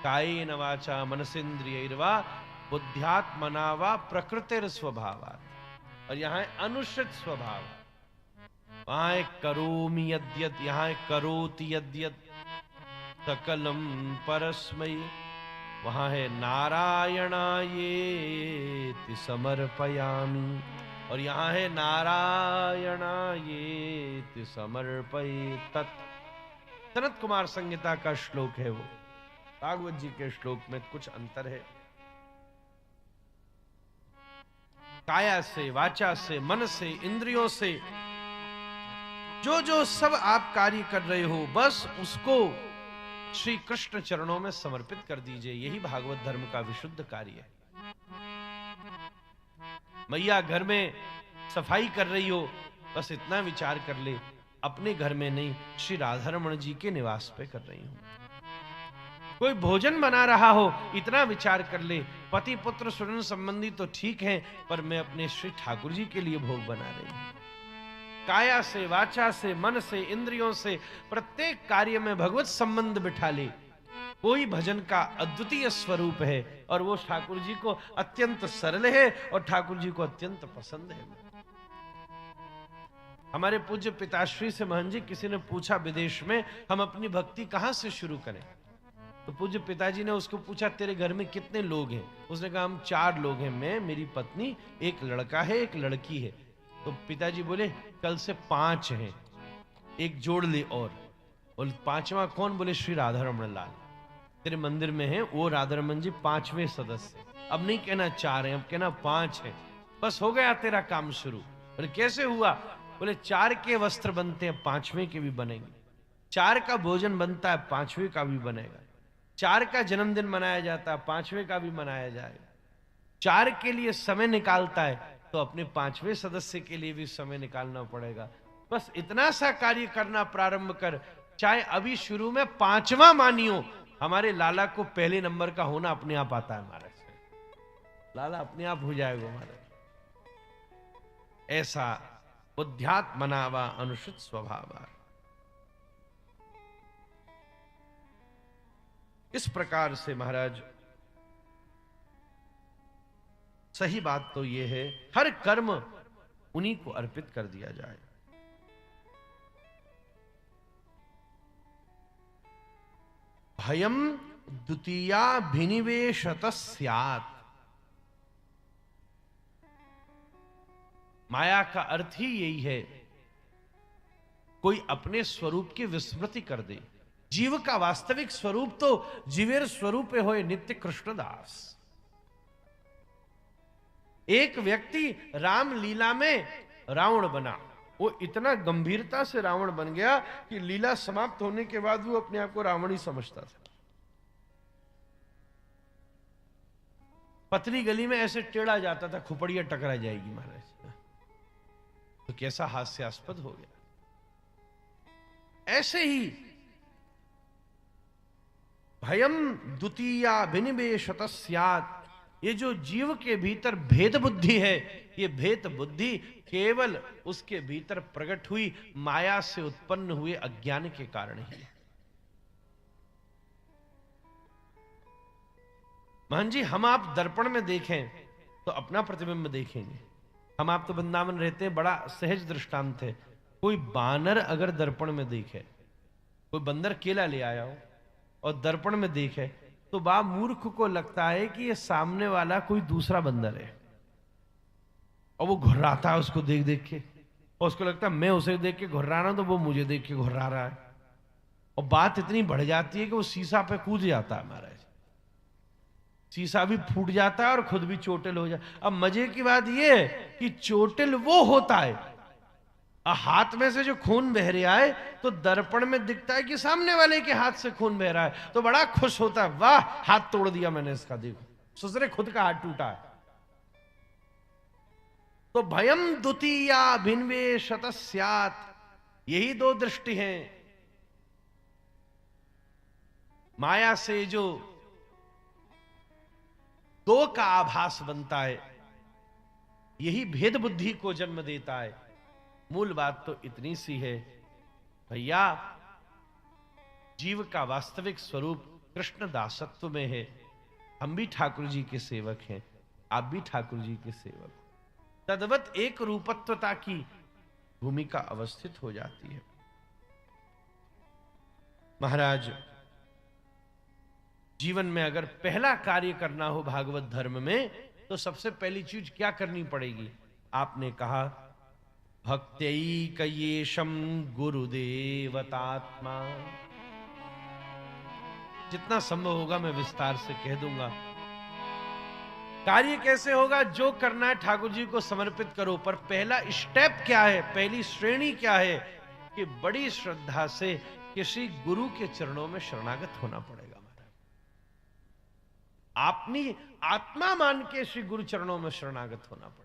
कायेन वाचा मनसेन्द्रियैर्वा बुद्ध्यात्मना वा प्रकृतिर स्वभावात्, और यहाँ है अनुश्रित स्वभाव। वहां है करोमि यद्यत्, यहाँ है करोति यद्यत् सकलम परस्मै, वहां है नारायणायेति समर्पयामि, और यहाँ है नारायणायेति समर्पयेत्। सनत कुमार संहिता का श्लोक है वो, भागवत जी के श्लोक में कुछ अंतर है। काया से, वाचा से, मन से, इंद्रियों से जो जो सब आप कार्य कर रहे हो, बस उसको श्री कृष्ण चरणों में समर्पित कर दीजिए। यही भागवत धर्म का विशुद्ध कार्य है। मैया घर में सफाई कर रही हो, बस इतना विचार कर ले, अपने घर में नहीं, श्री राधारमण जी के निवास पे कर रही हूं। कोई भोजन बना रहा हो, इतना विचार कर ले, पति पुत्र स्वजन संबंधी तो ठीक है, पर मैं अपने श्री ठाकुर जी के लिए भोग बना रही हूं। काया से, वाचा से, मन से, इंद्रियों से प्रत्येक कार्य में भगवत संबंध बिठा ले। कोई भजन का अद्वितीय स्वरूप है और वो ठाकुर जी को अत्यंत सरल है और ठाकुर जी को अत्यंत पसंद है। हमारे पूज्य पिताश्री से महन जी, किसी ने पूछा विदेश में, हम अपनी भक्ति कहां से शुरू करें? तो पूज्य पिताजी ने उसको पूछा, तेरे घर में कितने लोग हैं? उसने कहा, हम 4 लोग हैं, मैं, मेरी पत्नी, एक लड़का है, एक लड़की है। तो पिताजी बोले, कल से 5 हैं, एक जोड़ ले। और 5वां कौन? बोले श्री राधारमण लाल, तेरे मंदिर में है वो राधारमण जी 5वें सदस्य। अब नहीं कहना 4 हैं, अब कहना 5 है, बस हो गया तेरा काम शुरू। बोले कैसे हुआ? बोले 4 के वस्त्र बनते हैं, 5वें के भी बनेंगे। 4 का भोजन बनता है, 5वें का भी बनेगा। 4 का जन्मदिन मनाया जाता है, 5वें का भी मनाया जाएगा। 4 के लिए समय निकालता है, तो अपने 5वें सदस्य के लिए भी समय निकालना पड़ेगा। बस इतना सा कार्य करना प्रारंभ कर, चाहे अभी शुरू में 5वां मानियो, हमारे लाला को पहले नंबर का होना अपने आप आता है महाराज। लाला अपने आप हो जाएगा महाराज। ऐसा बुद्ध्यात्म मनावा अनुचित स्वभाव। इस प्रकार से महाराज सही बात तो यह है, हर कर्म उन्हीं को अर्पित कर दिया जाए। भयम द्वितीयाभिनिवेशत स्यात्। माया का अर्थ ही यही है, कोई अपने स्वरूप की विस्मृति कर दे। जीव का वास्तविक स्वरूप तो जीवेर स्वरूप होए नित्य कृष्णदास। एक व्यक्ति राम लीला में रावण बना, वो इतना गंभीरता से रावण बन गया कि लीला समाप्त होने के बाद वो अपने आप को रावण ही समझता था। पतली गली में ऐसे टेढ़ा जाता था, खुपड़िया टकरा जाएगी महाराज। तो कैसा हास्यास्पद हो गया। ऐसे ही भयम द्वितीयाभिनिवेशत स्यात्। ये जो जीव के भीतर भेद बुद्धि है, ये भेद बुद्धि केवल उसके भीतर प्रकट हुई माया से उत्पन्न हुए अज्ञान के कारण ही। महन जी, हम आप दर्पण में देखें तो अपना प्रतिबिंब देखेंगे। हम आप तो वृंदावन रहते हैं, बड़ा सहज दृष्टांत है। कोई बानर अगर दर्पण में देखे, कोई बंदर केला ले आया हो और दर्पण में देखे, तो बा मूर्ख को लगता है कि ये सामने वाला कोई दूसरा बंदर है, और वो घुर्राता है उसको देख देख के, और उसको लगता है मैं उसे देख के घुर्रा रहा हूं तो वो मुझे देख के घुर्रा रहा है। और बात इतनी बढ़ जाती है कि वो शीशा पे कूद जाता है महाराज। शीशा भी फूट जाता है और खुद भी चोटिल हो जाता है। अब मजे की बात यह है कि चोटिल वो होता है, हाथ में से जो खून बह रहा है तो दर्पण में दिखता है कि सामने वाले के हाथ से खून बह रहा है, तो बड़ा खुश होता है, वाह हाथ तोड़ दिया मैंने इसका, देखो ससुरे खुद का हाथ टूटा है। तो भयम द्वितीयाभिनिवेशत स्यात्, यही दो दृष्टि हैं। माया से जो दो का आभास बनता है, यही भेद बुद्धि को जन्म देता है। मूल बात तो इतनी सी है भैया, जीव का वास्तविक स्वरूप कृष्ण दासत्व में है। हम भी ठाकुर जी के सेवक हैं, आप भी ठाकुर जी के सेवक। तद्वत एक रूपत्वता की भूमिका अवस्थित हो जाती है। महाराज, जीवन में अगर पहला कार्य करना हो भागवत धर्म में, तो सबसे पहली चीज क्या करनी पड़ेगी? आपने कहा भक्त्यैकयेशं गुरुदेवतात्मा। जितना संभव होगा मैं विस्तार से कह दूंगा। कार्य कैसे होगा? जो करना है ठाकुर जी को समर्पित करो। पर पहला स्टेप क्या है, पहली श्रेणी क्या है? कि बड़ी श्रद्धा से किसी गुरु के चरणों में शरणागत होना पड़ेगा। अपनी आत्मा मान के श्री गुरु चरणों में शरणागत होना पड़ेगा।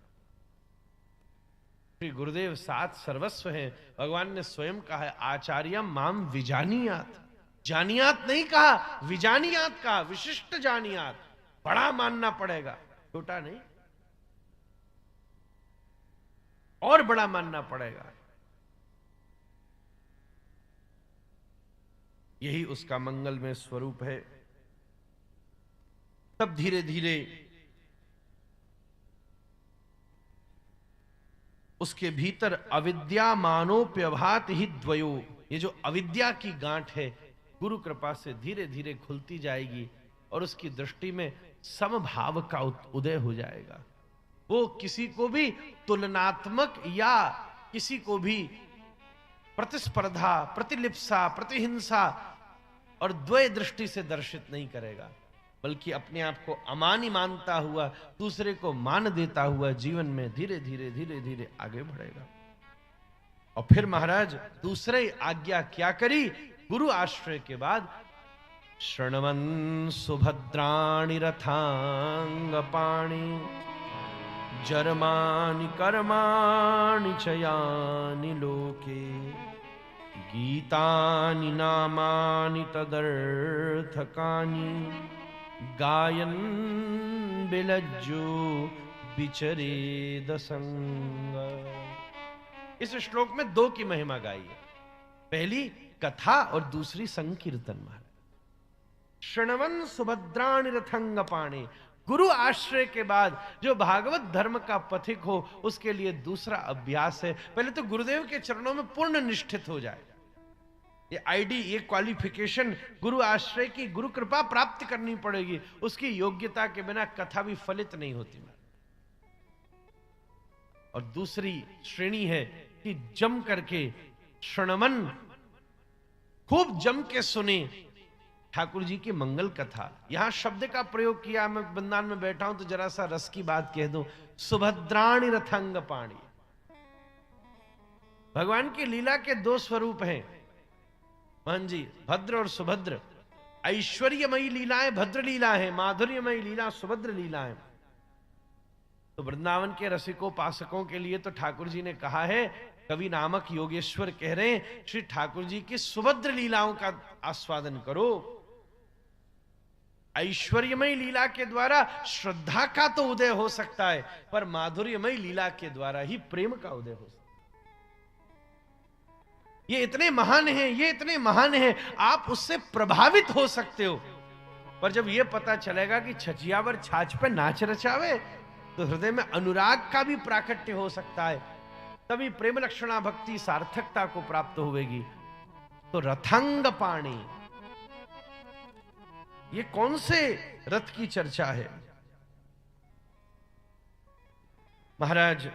श्री गुरुदेव साथ सर्वस्व हैं। भगवान ने स्वयं कहा है, आचार्यम माम विजानियात। जानियात नहीं कहा, विजानियात कहा, विशिष्ट जानियात। बड़ा मानना पड़ेगा, छोटा नहीं, और बड़ा मानना पड़ेगा। यही उसका मंगलमय स्वरूप है। तब धीरे धीरे उसके भीतर अविद्या मानोप्यभात ही द्वयो, ये जो अविद्या की गांठ है गुरु कृपा से धीरे धीरे खुलती जाएगी और उसकी दृष्टि में समभाव का उदय हो जाएगा। वो किसी को भी तुलनात्मक या किसी को भी प्रतिस्पर्धा, प्रतिलिप्सा, प्रतिहिंसा और द्वय दृष्टि से दर्शित नहीं करेगा, बल्कि अपने आप को अमानी मानता हुआ, दूसरे को मान देता हुआ जीवन में धीरे धीरे धीरे धीरे आगे बढ़ेगा। और फिर महाराज दूसरे आज्ञा क्या करी? गुरु आश्रय के बाद शृण्वन् सुभद्राणि रथांग पाणि जर्माणि कर्माणि च यानि लोके गीतानि नामानि तदर्थकानि गायन् विलज्जो विचरेद संग। इस श्लोक में दो की महिमा गाई है, पहली कथा और दूसरी संकीर्तन। महाराज शृण्वन् सुभद्राणि रथंग पाणे, गुरु आश्रय के बाद जो भागवत धर्म का पथिक हो उसके लिए दूसरा अभ्यास है, पहले तो गुरुदेव के चरणों में पूर्ण निष्ठित हो जाए। ये आईडी, ये क्वालिफिकेशन, गुरु आश्रय की गुरु कृपा प्राप्त करनी पड़ेगी, उसकी योग्यता के बिना कथा भी फलित नहीं होती। और दूसरी श्रेणी है कि जम करके शृण्वन, खूब जम के सुने ठाकुर जी की मंगल कथा। यहां शब्द का प्रयोग किया, मैं वृंदावन में बैठा हूं तो जरा सा रस की बात कह दूं, सुभद्राणि रथंग पाणी। भगवान की लीला के दो स्वरूप हैं मोहन जी, भद्र और सुभद्र। ऐश्वर्यमयी लीलाएं भद्र लीला है, माधुर्यमयी लीला सुभद्र लीला है। तो वृंदावन के रसिकों पासकों के लिए तो ठाकुर जी ने कहा है, कवि नामक योगेश्वर कह रहे हैं, श्री ठाकुर जी की सुभद्र लीलाओं का आस्वादन करो। ऐश्वर्यमयी लीला के द्वारा श्रद्धा का तो उदय हो सकता है, पर माधुर्यमयी लीला के द्वारा ही प्रेम का उदय हो सकता है। ये इतने महान हैं, ये इतने महान हैं, आप उससे प्रभावित हो सकते हो, पर जब ये पता चलेगा कि छछियावर छाछ पे नाच रचावे, तो हृदय में अनुराग का भी प्राकट्य हो सकता है, तभी प्रेम लक्षणा भक्ति सार्थकता को प्राप्त होगी। तो रथंग पाणी, ये कौन से रथ की चर्चा है महाराज?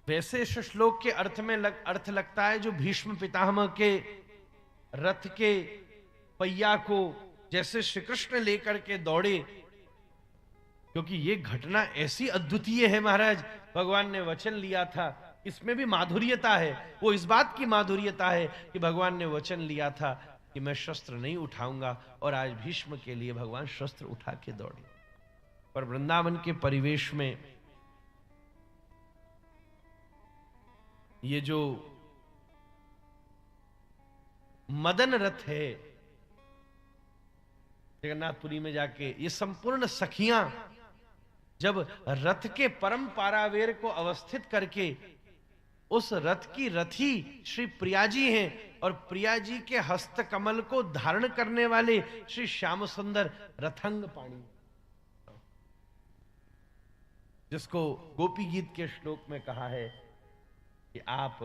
वैसे इस श्लोक के अर्थ में अर्थ लगता है जो भीष्म पितामह के रथ के पहिया को जैसे श्री कृष्ण लेकर के दौड़े, क्योंकि ये घटना ऐसी अद्वितीय है महाराज। भगवान ने वचन लिया था, इसमें भी माधुर्यता है। वो इस बात की माधुर्यता है कि भगवान ने वचन लिया था कि मैं शस्त्र नहीं उठाऊंगा, और आज भीष्म के लिए भगवान शस्त्र उठा के दौड़े। पर वृंदावन के परिवेश में ये जो मदन रथ है जगन्नाथपुरी में जाके, ये संपूर्ण सखियां जब रथ के परम पारावेर को अवस्थित करके, उस रथ की रथी श्री प्रिया जी हैं, और प्रिया जी के हस्त कमल को धारण करने वाले श्री श्याम सुंदर रथंग पाणी, जिसको गोपी गीत के श्लोक में कहा है कि आप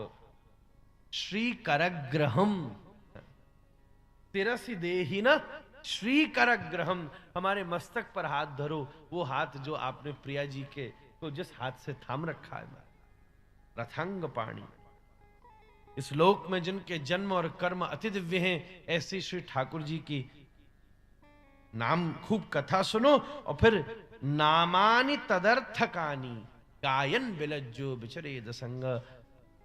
श्री करग्रहम तिरसि देहि न श्री करग्रहम, हमारे मस्तक पर हाथ धरो। वो हाथ जो आपने प्रिया जी के तो जिस हाथ से थाम रखा है, रथंग पाणी। इस लोक में जिनके जन्म और कर्म अति दिव्य हैं, ऐसी श्री ठाकुर जी की नाम खूब कथा सुनो, और फिर नामानि तदर्थकानि गायन विलज्जो विचरेद संग।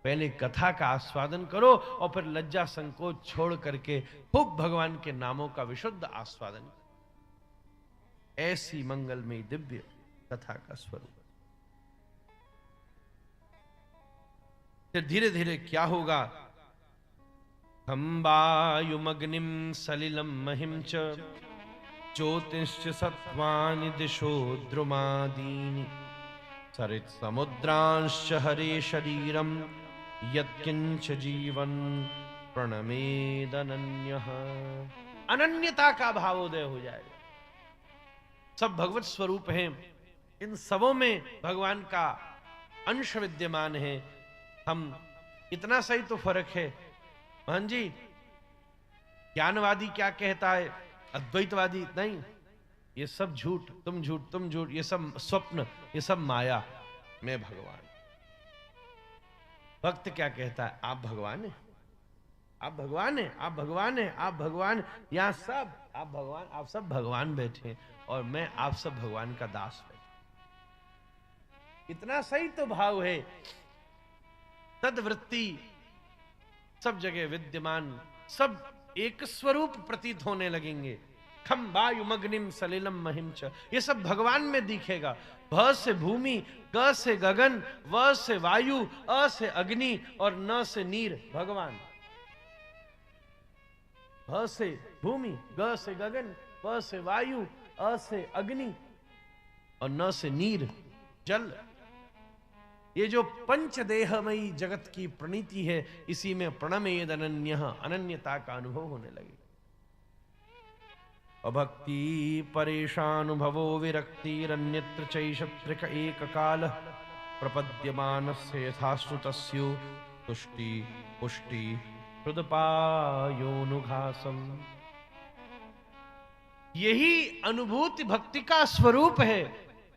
पहले कथा का आस्वादन करो और फिर लज्जा संकोच छोड़ करके खूब भगवान के नामों का विशुद्ध आस्वादन करो। ऐसी मंगलमयी दिव्य कथा का स्वरूप। फिर धीरे धीरे क्या होगा? खंबायुमग्निम सलिलम महिम च ज्योतिश्च सत्वानि दिशो द्रुमादीनि सरित समुद्रांश्च हरे शरीरम यत्किंच जीवन प्रणमेदनन्यः। अनन्यता का भावोदय हो जाएगा। सब भगवत स्वरूप हैं, इन सबों में भगवान का अंश विद्यमान है। हम इतना सही तो फर्क है महन जी, ज्ञानवादी क्या कहता है, अद्वैतवादी नहीं, ये सब झूठ, तुम झूठ, तुम झूठ, ये सब स्वप्न, ये सब माया, मैं भगवान। भक्त क्या कहता है, आप भगवान हैं, आप भगवान हैं, आप भगवान हैं, आप भगवान। यहां सब आप भगवान, आप सब भगवान बैठे और मैं आप सब भगवान का दास बैठे। इतना सही तो भाव है। तद्वृत्ति सब जगह विद्यमान, सब एक स्वरूप प्रतीत होने लगेंगे। खम वायुमग्निम सलिलम महिम च, ये सब भगवान में दिखेगा। भ से भूमि, ग से गगन, व से वायु, अ से अग्नि और न से नीर भगवान। भ से भूमि, ग से गगन, व से वायु, अ से अग्नि और न से नीर जल। ये जो पंचदेहमयी जगत की प्रणीति है, इसी में प्रणमेद अनन्यः, अनन्यता का अनुभव होने लगे। अभक्ति परेशानुभवो विरक्तिरन्यत्र चैषत्रिक एक काल प्रपद्यमानस्य यथाश्रुतस्यो तुष्टि पुष्टि हृदपायोनुघासम। यही अनुभूति भक्ति का स्वरूप है।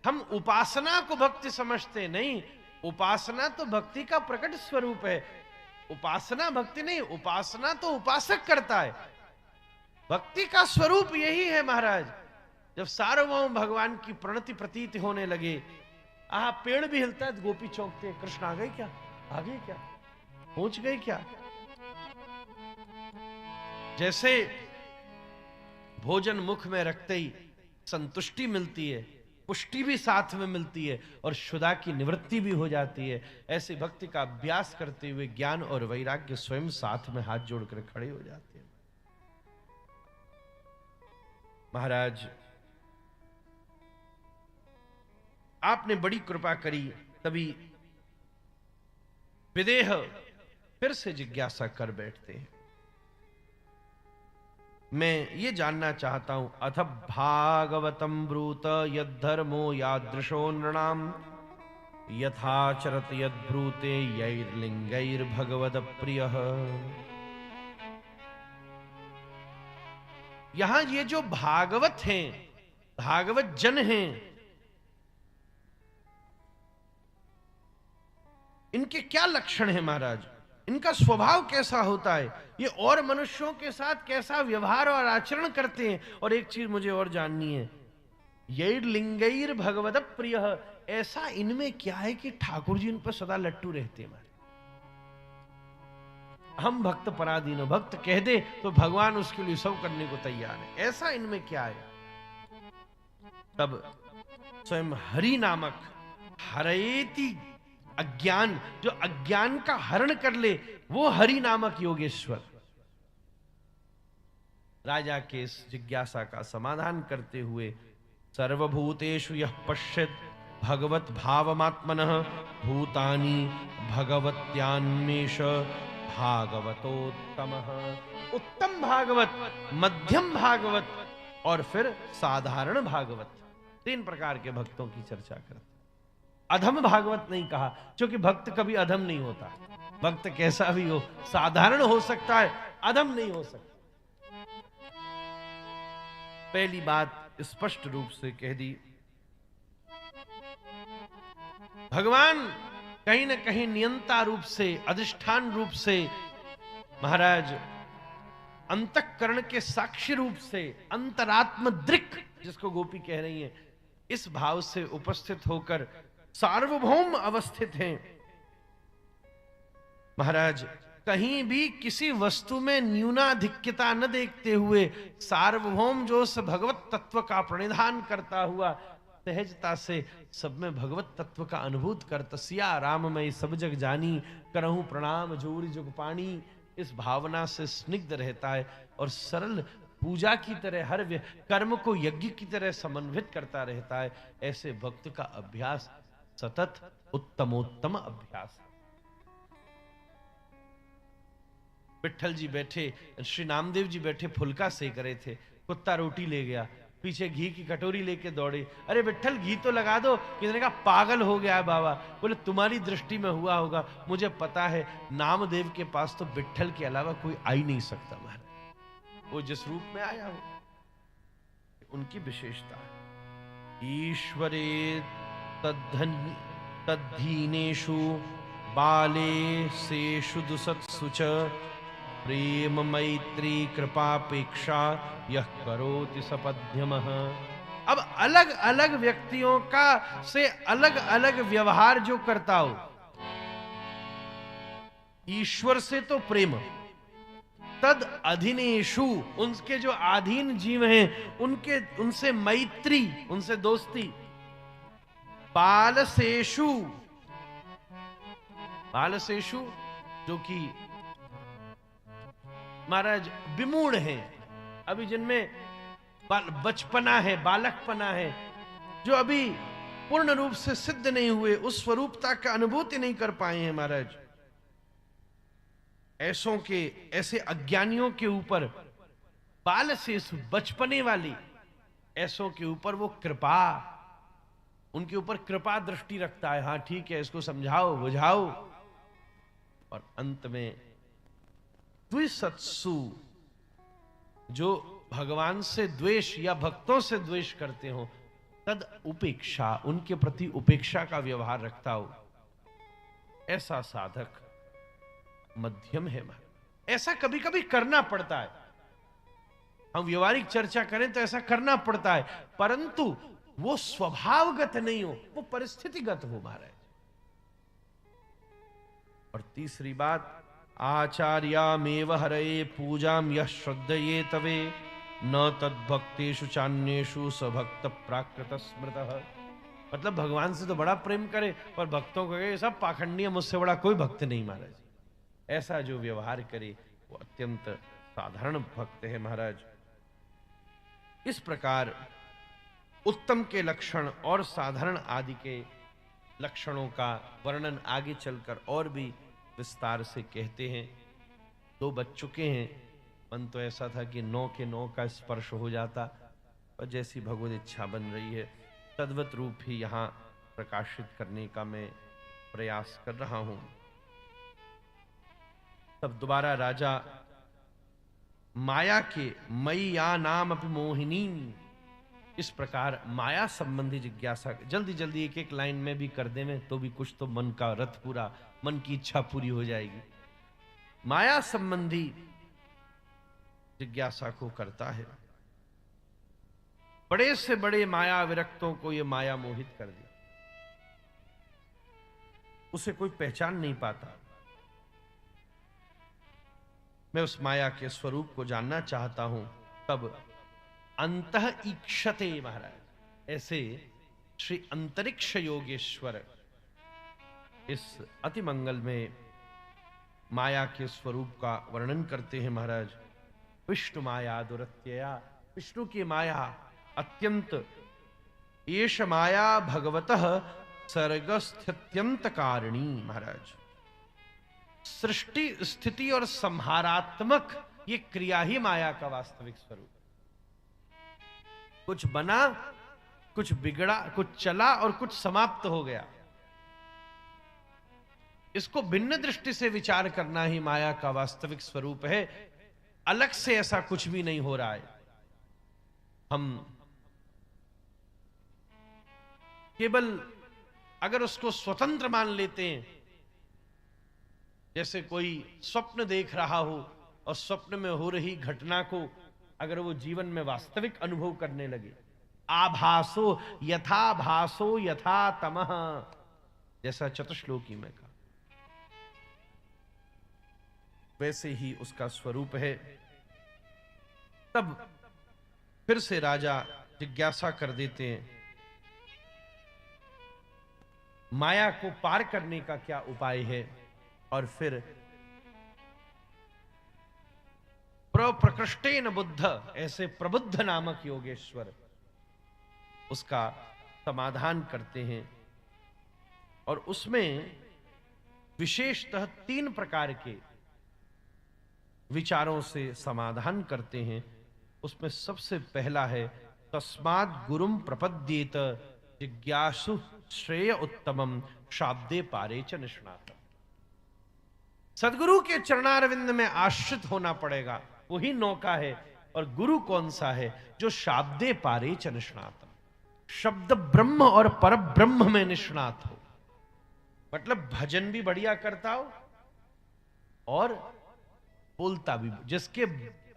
हम उपासना को भक्ति समझते नहीं, उपासना तो भक्ति का प्रकट स्वरूप है। उपासना भक्ति नहीं, उपासना तो उपासक करता है। भक्ति का स्वरूप यही है महाराज। जब सार्वभौम भगवान की प्रणति प्रतीत होने लगे, पेड़ भी हिलता है तो गोपी चौंकते हैं, कृष्ण आ गए क्या, आ गए क्या, पहुंच गए क्या। जैसे भोजन मुख में रखते ही संतुष्टि मिलती है, पुष्टि भी साथ में मिलती है और क्षुधा की निवृत्ति भी हो जाती है, ऐसे भक्ति का अभ्यास करते हुए ज्ञान और वैराग्य स्वयं साथ में हाथ जोड़कर खड़े हो जाते हैं। महाराज आपने बड़ी कृपा करी, तभी विदेह फिर से जिज्ञासा कर बैठते हैं। मैं ये जानना चाहता हूं, अथ भागवतम ब्रूत यद्धर्मो यादृशो नृणाम यथाचरत यद्ब्रूते यैर्लिंगैर्भगवद प्रियः। यहां ये जो भागवत हैं, भागवत जन हैं, इनके क्या लक्षण है महाराज, इनका स्वभाव कैसा होता है, ये और मनुष्यों के साथ कैसा व्यवहार और आचरण करते हैं। और एक चीज मुझे और जाननी है, यैर्लिंगैर भगवद प्रियः, ऐसा इनमें क्या है कि ठाकुर जी इन पर सदा लट्टू रहते हैं। हम भक्त पराधीन, भक्त कह दे तो भगवान उसके लिए सब करने को तैयार है, ऐसा इनमें क्या है। तब स्वयं हरि नामक हरेति अज्ञान, जो अज्ञान का हरण कर ले, वो हरि नामक योगेश्वर राजा के इस जिज्ञासा का समाधान करते हुए, सर्वभूतेषु यः पश्येत् भगवत भावमात्मनः भूतानि भगवत्यान्मेष भागवतोत्तमः। उत्तम भागवत, मध्यम भागवत और फिर साधारण भागवत, तीन प्रकार के भक्तों की चर्चा करते। अधम भागवत नहीं कहा, क्योंकि भक्त कभी अधम नहीं होता। भक्त कैसा भी हो, साधारण हो सकता है, अधम नहीं हो सकता। पहली बात स्पष्ट रूप से कह दी, भगवान कहीं न कहीं नियंता रूप से, अधिष्ठान रूप से, महाराज अंतःकरण के साक्षी रूप से, अंतरात्म दृक् जिसको गोपी कह रही है, इस भाव से उपस्थित होकर सार्वभौम अवस्थित हैं। महाराज कहीं भी किसी वस्तु में न्यूनाधिक्यता न देखते हुए, सार्वभौम जो उस भगवत तत्व का प्रणिधान करता हुआ सहजता से सब में भगवत तत्व का अनुभूत करता, सिया राम मैं सब जग जानी करहूं प्रणाम जोरी जुग पानी, इस भावना से स्निग्ध रहता है और सरल पूजा की तरह हर कर्म को यज्ञ की तरह समन्वित करता रहता है। ऐसे भक्त का अभ्यास सतत उत्तमोत्तम अभ्यास। विट्ठल जी बैठे, श्री नामदेव जी बैठे फुलका सेक रहे थे, कुत्ता रोटी ले गया, पीछे घी की कटोरी लेके दौड़े, अरे विट्ठल घी तो लगा दो। किसी ने कहा पागल हो गया है बाबा। बोले तुम्हारी दृष्टि में हुआ होगा, मुझे पता है नामदेव के पास तो विट्ठल के अलावा कोई आ ही नहीं सकता महाराज, वो जिस रूप में आया हो उनकी विशेषता है। ईश्वरे तद्धीनेषु बालेशेषु दुसत्सु च प्रेम मैत्री कृपापेक्षा यह करोति सपद्यमः। अब अलग अलग व्यक्तियों का से अलग अलग व्यवहार जो करता हो, ईश्वर से तो प्रेम, तद अधीनेषु, उनके जो अधीन जीव हैं उनसे मैत्री, उनसे दोस्ती। बालसेषु, बालसेषु जो कि महाराज विमूढ़ हैं, अभी जिनमें बचपना है, बालकपना है, जो अभी पूर्ण रूप से सिद्ध नहीं हुए, उस स्वरूपता का अनुभूति नहीं कर पाए हैं महाराज, ऐसों के, ऐसे अज्ञानियों के ऊपर, बाल से बचपने वाली ऐसों के ऊपर वो कृपा, उनके ऊपर कृपा दृष्टि रखता है। हाँ ठीक है, इसको समझाओ बुझाओ। और अंत में द्विसत्सु, जो भगवान से द्वेष या भक्तों से द्वेष करते हो, तद उपेक्षा, उनके प्रति उपेक्षा का व्यवहार रखता हो, ऐसा साधक मध्यम है। ऐसा कभी कभी करना पड़ता है, हम व्यवहारिक चर्चा करें तो ऐसा करना पड़ता है, परंतु वो स्वभावगत नहीं हो, वो परिस्थितिगत हो महाराज। और तीसरी बात, आचार्यामेव हरये पूजाम यः श्रद्धये तवे न तद्भक्तेषु चान्येषु सभक्त प्राकृत स्मृतः। मतलब भगवान से तो बड़ा प्रेम करे, पर भक्तों को कहे सब पाखंडी है, मुझसे बड़ा कोई भक्त नहीं महाराज। ऐसा जो व्यवहार करे वो अत्यंत साधारण भक्त है महाराज। इस प्रकार उत्तम के लक्षण और साधारण आदि के लक्षणों का वर्णन आगे चलकर और भी विस्तार से कहते हैं। 2 बज चुके हैं, मन तो ऐसा था कि 9 के 9 का स्पर्श हो जाता, पर जैसी भगवत इच्छा बन रही है तद्वत रूप ही यहाँ प्रकाशित करने का मैं प्रयास कर रहा हूं। तब दोबारा राजा माया के मैया नाम अपि मोहिनी, इस प्रकार माया संबंधी जिज्ञासा, जल्दी जल्दी एक एक लाइन में भी कर दें तो भी कुछ तो मन का रथ पूरा, मन की इच्छा पूरी हो जाएगी। माया संबंधी जिज्ञासा को करता है। बड़े से बड़े माया विरक्तों को यह माया मोहित कर दिया, उसे कोई पहचान नहीं पाता। मैं उस माया के स्वरूप को जानना चाहता हूं। तब अंतः ईक्षते महाराज, ऐसे श्री अंतरिक्ष योगेश्वर इस अति मंगल में माया के स्वरूप का वर्णन करते हैं महाराज। विष्णु माया दुरत्यया, विष्णु की माया अत्यंत, एष माया भगवतः सर्गस्थित्यंत कारिणी महाराज। सृष्टि स्थिति और संहारात्मक ये क्रिया ही माया का वास्तविक स्वरूप। कुछ बना, कुछ बिगड़ा, कुछ चला और कुछ समाप्त हो गया। इसको भिन्न दृष्टि से विचार करना ही माया का वास्तविक स्वरूप है। अलग से ऐसा कुछ भी नहीं हो रहा है। हम केवल अगर उसको स्वतंत्र मान लेते हैं, जैसे कोई स्वप्न देख रहा हो और स्वप्न में हो रही घटना को अगर वो जीवन में वास्तविक अनुभव करने लगे, आभासो यथा भासो यथा तमः, जैसा चतुश्लोकी में कहा, वैसे ही उसका स्वरूप है। तब फिर से राजा जिज्ञासा कर देते हैं, माया को पार करने का क्या उपाय है। और फिर प्रकृष्टेन बुद्ध, ऐसे प्रबुद्ध नामक योगेश्वर उसका समाधान करते हैं। और उसमें विशेषतः 3 प्रकार के विचारों से समाधान करते हैं। उसमें सबसे पहला है तस्मात् गुरुम प्रपद्येत जिज्ञासु श्रेय उत्तमम शाब्दे पारे च निष्णातम्। सदगुरु के चरणारविंद में आश्रित होना पड़ेगा, वही नौका है। और गुरु कौन सा है? जो शाब्दे पारे च निष्णातम्, शब्द ब्रह्म और पर ब्रह्म में निष्णात हो। मतलब भजन भी बढ़िया करता हो और बोलता भी,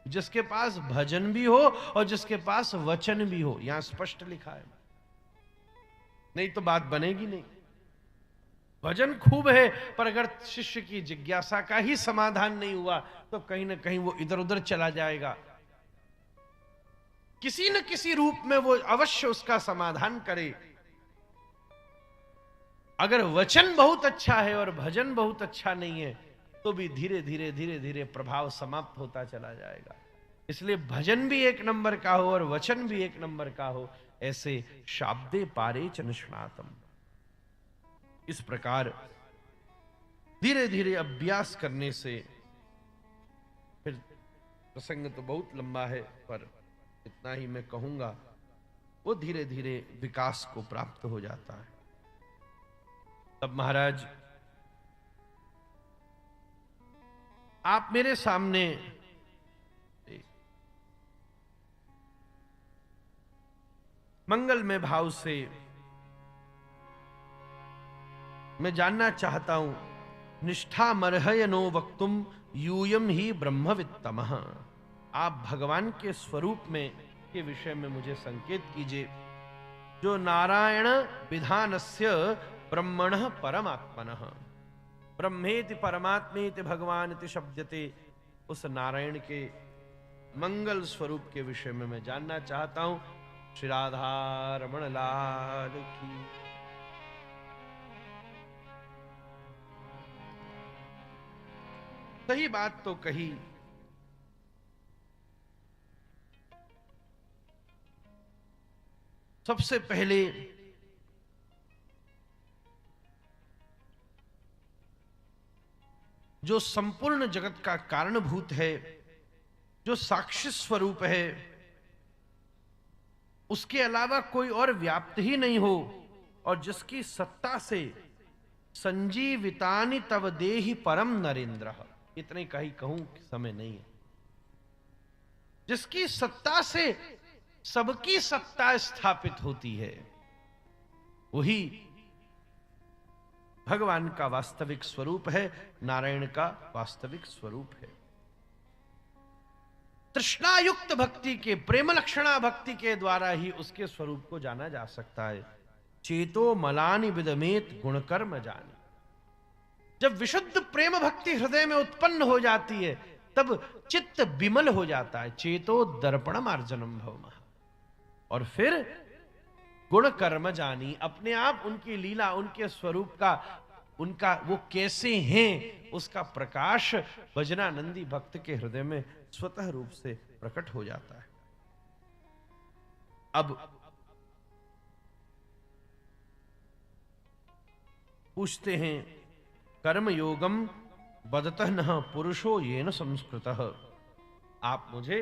जिसके पास भजन भी हो और जिसके पास वचन भी हो, यहां स्पष्ट लिखा है, नहीं तो बात बनेगी नहीं। भजन खूब है, पर अगर शिष्य की जिज्ञासा का ही समाधान नहीं हुआ तो कहीं ना कहीं वो इधर उधर चला जाएगा। किसी न किसी रूप में वो अवश्य उसका समाधान करे। अगर वचन बहुत अच्छा है और भजन बहुत अच्छा नहीं है तो भी धीरे धीरे धीरे धीरे प्रभाव समाप्त होता चला जाएगा। इसलिए भजन भी एक नंबर का हो और वचन भी एक नंबर का हो, ऐसे शाब्दे पारे च निष्णातम। इस प्रकार धीरे धीरे अभ्यास करने से, फिर प्रसंग तो बहुत लंबा है पर इतना ही मैं कहूंगा, वो धीरे धीरे विकास को प्राप्त हो जाता है। तब महाराज आप मेरे सामने मंगलमय भाव से मैं जानना चाहता हूं, निष्ठा मर्हयनो वक्तुम यूयम ही ब्रह्मवित्तमः। आप भगवान के स्वरूप में के विषय में मुझे संकेत कीजिए, जो नारायण विधानस्य ब्रह्मणः परमात्मनः, ब्रह्मेति परमात्मेति भगवानिति शब्दते, उस नारायण के मंगल स्वरूप के विषय में मैं जानना चाहता हूं। श्री राधा रमण लाल की। सही बात तो कही, सबसे पहले जो संपूर्ण जगत का कारणभूत है, जो साक्षी स्वरूप है, उसके अलावा कोई और व्याप्त ही नहीं हो, और जिसकी सत्ता से संजीवितानि तव देहि परम नरेंद्र, इतने का ही कहूं कि समय नहीं है, जिसकी सत्ता से सबकी सत्ता स्थापित होती है, वही भगवान का वास्तविक स्वरूप है, नारायण का वास्तविक स्वरूप है। तृष्णायुक्त भक्ति के, प्रेम लक्षणा भक्ति के द्वारा ही उसके स्वरूप को जाना जा सकता है। चेतो मलानि विदमेत गुणकर्म जानी। जब विशुद्ध प्रेम भक्ति हृदय में उत्पन्न हो जाती है तब चित्त विमल हो जाता है। चेतो दर्पण मार्जनम भवमः। और फिर गुण कर्म जानी, अपने आप उनकी लीला, उनके स्वरूप का, उनका वो कैसे हैं, उसका प्रकाश भजनानंदी भक्त के हृदय में स्वतः रूप से प्रकट हो जाता है। अब पूछते हैं, कर्म योगम बदतः न पुरुषो येन संस्कृतः। आप मुझे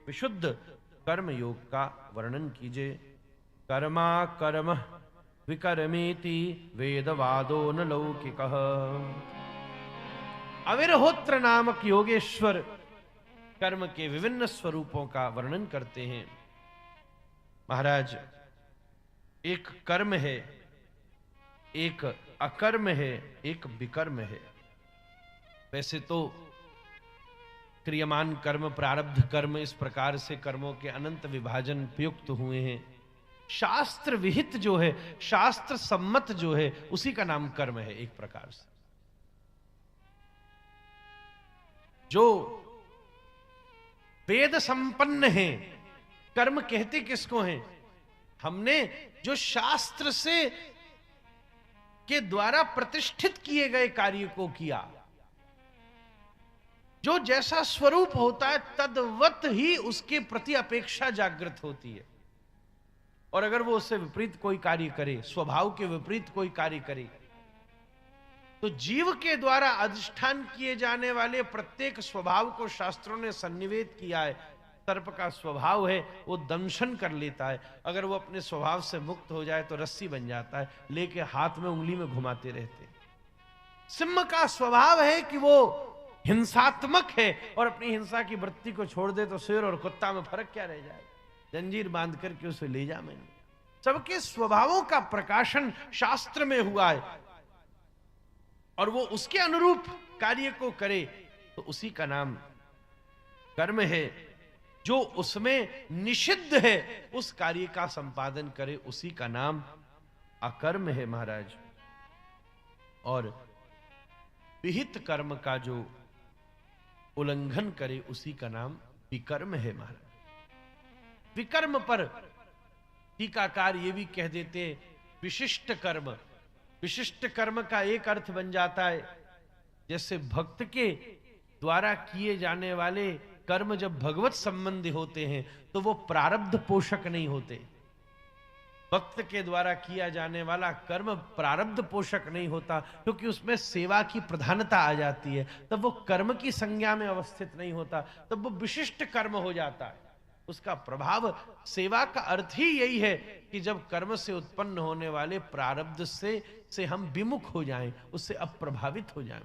विशुद्ध कर्म योग का वर्णन कीजिए। कर्मा कर्म विकर्मेति वेदवादो न लौकिकः। अविरहोत्र नामक योगेश्वर कर्म के विभिन्न स्वरूपों का वर्णन करते हैं। महाराज, एक कर्म है, एक अकर्म है, एक विकर्म है। वैसे तो क्रियमान कर्म, प्रारब्ध कर्म, इस प्रकार से कर्मों के अनंत विभाजन प्रयुक्त हुए हैं। शास्त्र विहित जो है, शास्त्र सम्मत जो है, उसी का नाम कर्म है एक प्रकार से। जो वेद संपन्न है, कर्म कहते किसको हैं? हमने जो शास्त्र से के द्वारा प्रतिष्ठित किए गए कार्य को किया। जो जैसा स्वरूप होता है तद्वत ही उसके प्रति अपेक्षा जागृत होती है। और अगर वो उससे विपरीत कोई कार्य करे, स्वभाव के विपरीत कोई कार्य करे, तो जीव के द्वारा अधिष्ठान किए जाने वाले प्रत्येक स्वभाव को शास्त्रों ने सन्निवेद किया है। सर्प का स्वभाव है वो दंशन कर लेता है, अगर वो अपने स्वभाव से मुक्त हो जाए तो रस्सी बन जाता है, लेके हाथ में उंगली में घुमाते रहते हैं। सिंह का स्वभाव है कि वो हिंसात्मक है, और अपनी हिंसा की वृत्ति को छोड़ दे तो शेर और कुत्ता में फर्क क्या रह जाए? जंजीर बांध करके उसे ले जा। मैंने सबके स्वभावों का प्रकाशन शास्त्र में हुआ है, और वो उसके अनुरूप कार्य को करे तो उसी का नाम कर्म है। जो उसमें निषिद्ध है उस कार्य का संपादन करे, उसी का नाम अकर्म है। महाराज, और विहित कर्म का जो उल्लंघन करे उसी का नाम विकर्म है महाराज। विकर्म पर टीकाकार ये भी कह देते विशिष्ट कर्म। विशिष्ट कर्म का एक अर्थ बन जाता है, जैसे भक्त के द्वारा किए जाने वाले कर्म जब भगवत संबंधी होते हैं तो वो प्रारब्ध पोषक नहीं होते। भक्त के द्वारा किया जाने वाला कर्म प्रारब्ध पोषक नहीं होता, क्योंकि उसमें सेवा की प्रधानता आ जाती है, तब वो कर्म की संज्ञा में अवस्थित नहीं होता, तब वो विशिष्ट कर्म हो जाता है। उसका प्रभाव, सेवा का अर्थ ही यही है कि जब कर्म से उत्पन्न होने वाले प्रारब्ध से हम विमुख हो जाएं, उससे अप्रभावित हो जाएं।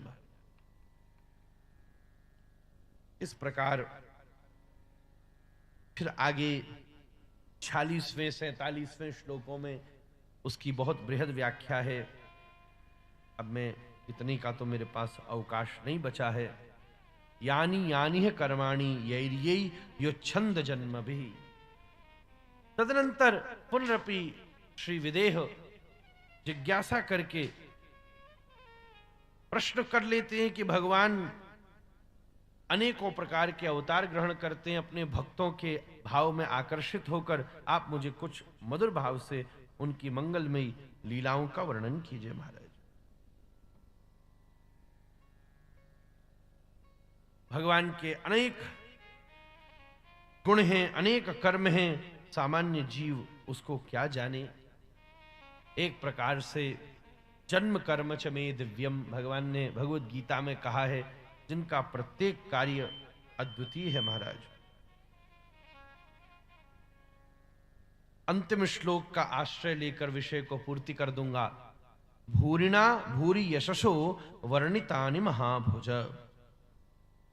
इस प्रकार फिर आगे 46वें 47वें श्लोकों में उसकी बहुत बृहद व्याख्या है। अब मैं इतनी का तो मेरे पास अवकाश नहीं बचा है। यानी यानी है कर्माणि यैर्यै योच्छन्द जन्म भी। तदनंतर पुनरपि श्री विदेह जिज्ञासा करके प्रश्न कर लेते हैं कि भगवान अनेकों प्रकार के अवतार ग्रहण करते हैं अपने भक्तों के भाव में आकर्षित होकर, आप मुझे कुछ मधुर भाव से उनकी मंगलमयी लीलाओं का वर्णन कीजिए महाराज। भगवान के अनेक गुण हैं, अनेक कर्म हैं, सामान्य जीव उसको क्या जाने। एक प्रकार से जन्म कर्म च मे दिव्यम, भगवान ने भगवत गीता में कहा है, जिनका प्रत्येक कार्य अद्वितीय है महाराज। अंतिम श्लोक का आश्रय लेकर विषय को पूर्ति कर दूंगा। भूरिणा भूरि यशसो वर्णितानि महाभुज।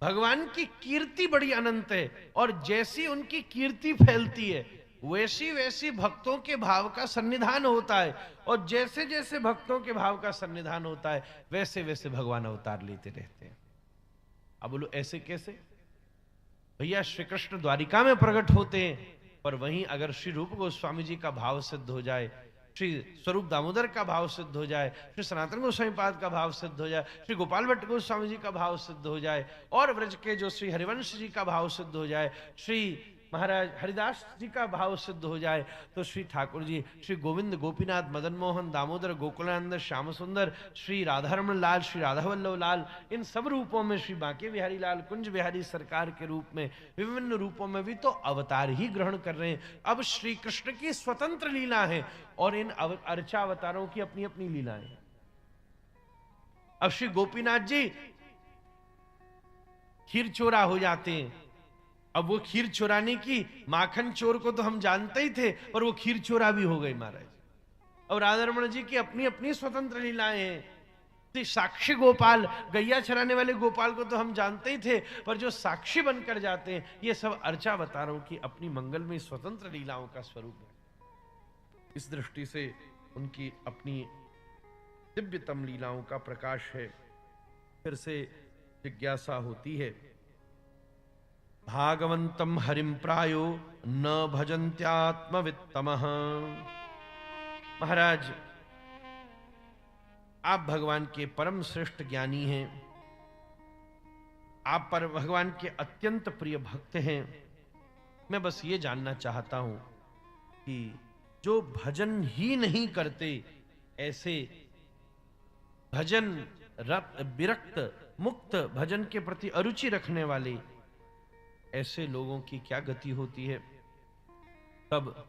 भगवान की कीर्ति बड़ी अनंत है, और जैसी उनकी कीर्ति फैलती है वैसी वैसी भक्तों के भाव का सन्निधान होता है, और जैसे जैसे भक्तों के भाव का सन्निधान होता है वैसे वैसे भगवान अवतार लेते रहते हैं। अब बोलो ऐसे कैसे? भैया श्री कृष्ण द्वारिका में प्रकट होते हैं, पर वहीं अगर श्री रूप गोस्वामी जी का भाव सिद्ध हो जाए, श्री स्वरूप दामोदर का भाव सिद्ध हो जाए, श्री सनातन गोस्वामी पाद का भाव सिद्ध हो जाए, श्री गोपाल भट्ट गोस्वामी जी का भाव सिद्ध हो जाए, और व्रज के जो श्री हरिवंश जी का भाव सिद्ध हो जाए, श्री महाराज हरिदास जी का भाव सिद्ध हो जाए, तो श्री ठाकुर जी, श्री गोविंद गोपीनाथ मदन मोहन दामोदर गोकुलानंद श्याम सुंदर, श्री राधारमण लाल, श्री राधा वल्लभ लाल, इन सब रूपों में, श्री बांके बिहारी लाल, कुंज बिहारी सरकार के रूप में, विभिन्न रूपों में भी तो अवतार ही ग्रहण कर रहे हैं। अब श्री कृष्ण की स्वतंत्र लीला है, और इन अर्चा अवतारों की अपनी अपनी लीलाएं हैं। अब श्री गोपीनाथ जी खीर चोरा हो जाते हैं। अब वो खीर चोराने की, माखन चोर को तो हम जानते ही थे, पर वो खीर चोरा भी हो गई महाराज। और राधारमण जी की अपनी अपनी स्वतंत्र लीलाएं हैं। साक्षी गोपाल, गैया चराने वाले गोपाल को तो हम जानते ही थे, पर जो साक्षी बनकर जाते हैं, ये सब अर्चावतारों की अपनी मंगलमय स्वतंत्र लीलाओं का स्वरूप है। इस दृष्टि से उनकी अपनी दिव्यतम लीलाओं का प्रकाश है। फिर से जिज्ञासा होती है, भागवंतम हरिम प्रायो न भजन्त्यात्मवित्तमः। महाराज आप भगवान के परम श्रेष्ठ ज्ञानी हैं, आप पर भगवान के अत्यंत प्रिय भक्त हैं। मैं बस ये जानना चाहता हूं कि जो भजन ही नहीं करते, ऐसे भजन विरक्त मुक्त भजन के प्रति अरुचि रखने वाले ऐसे लोगों की क्या गति होती है? तब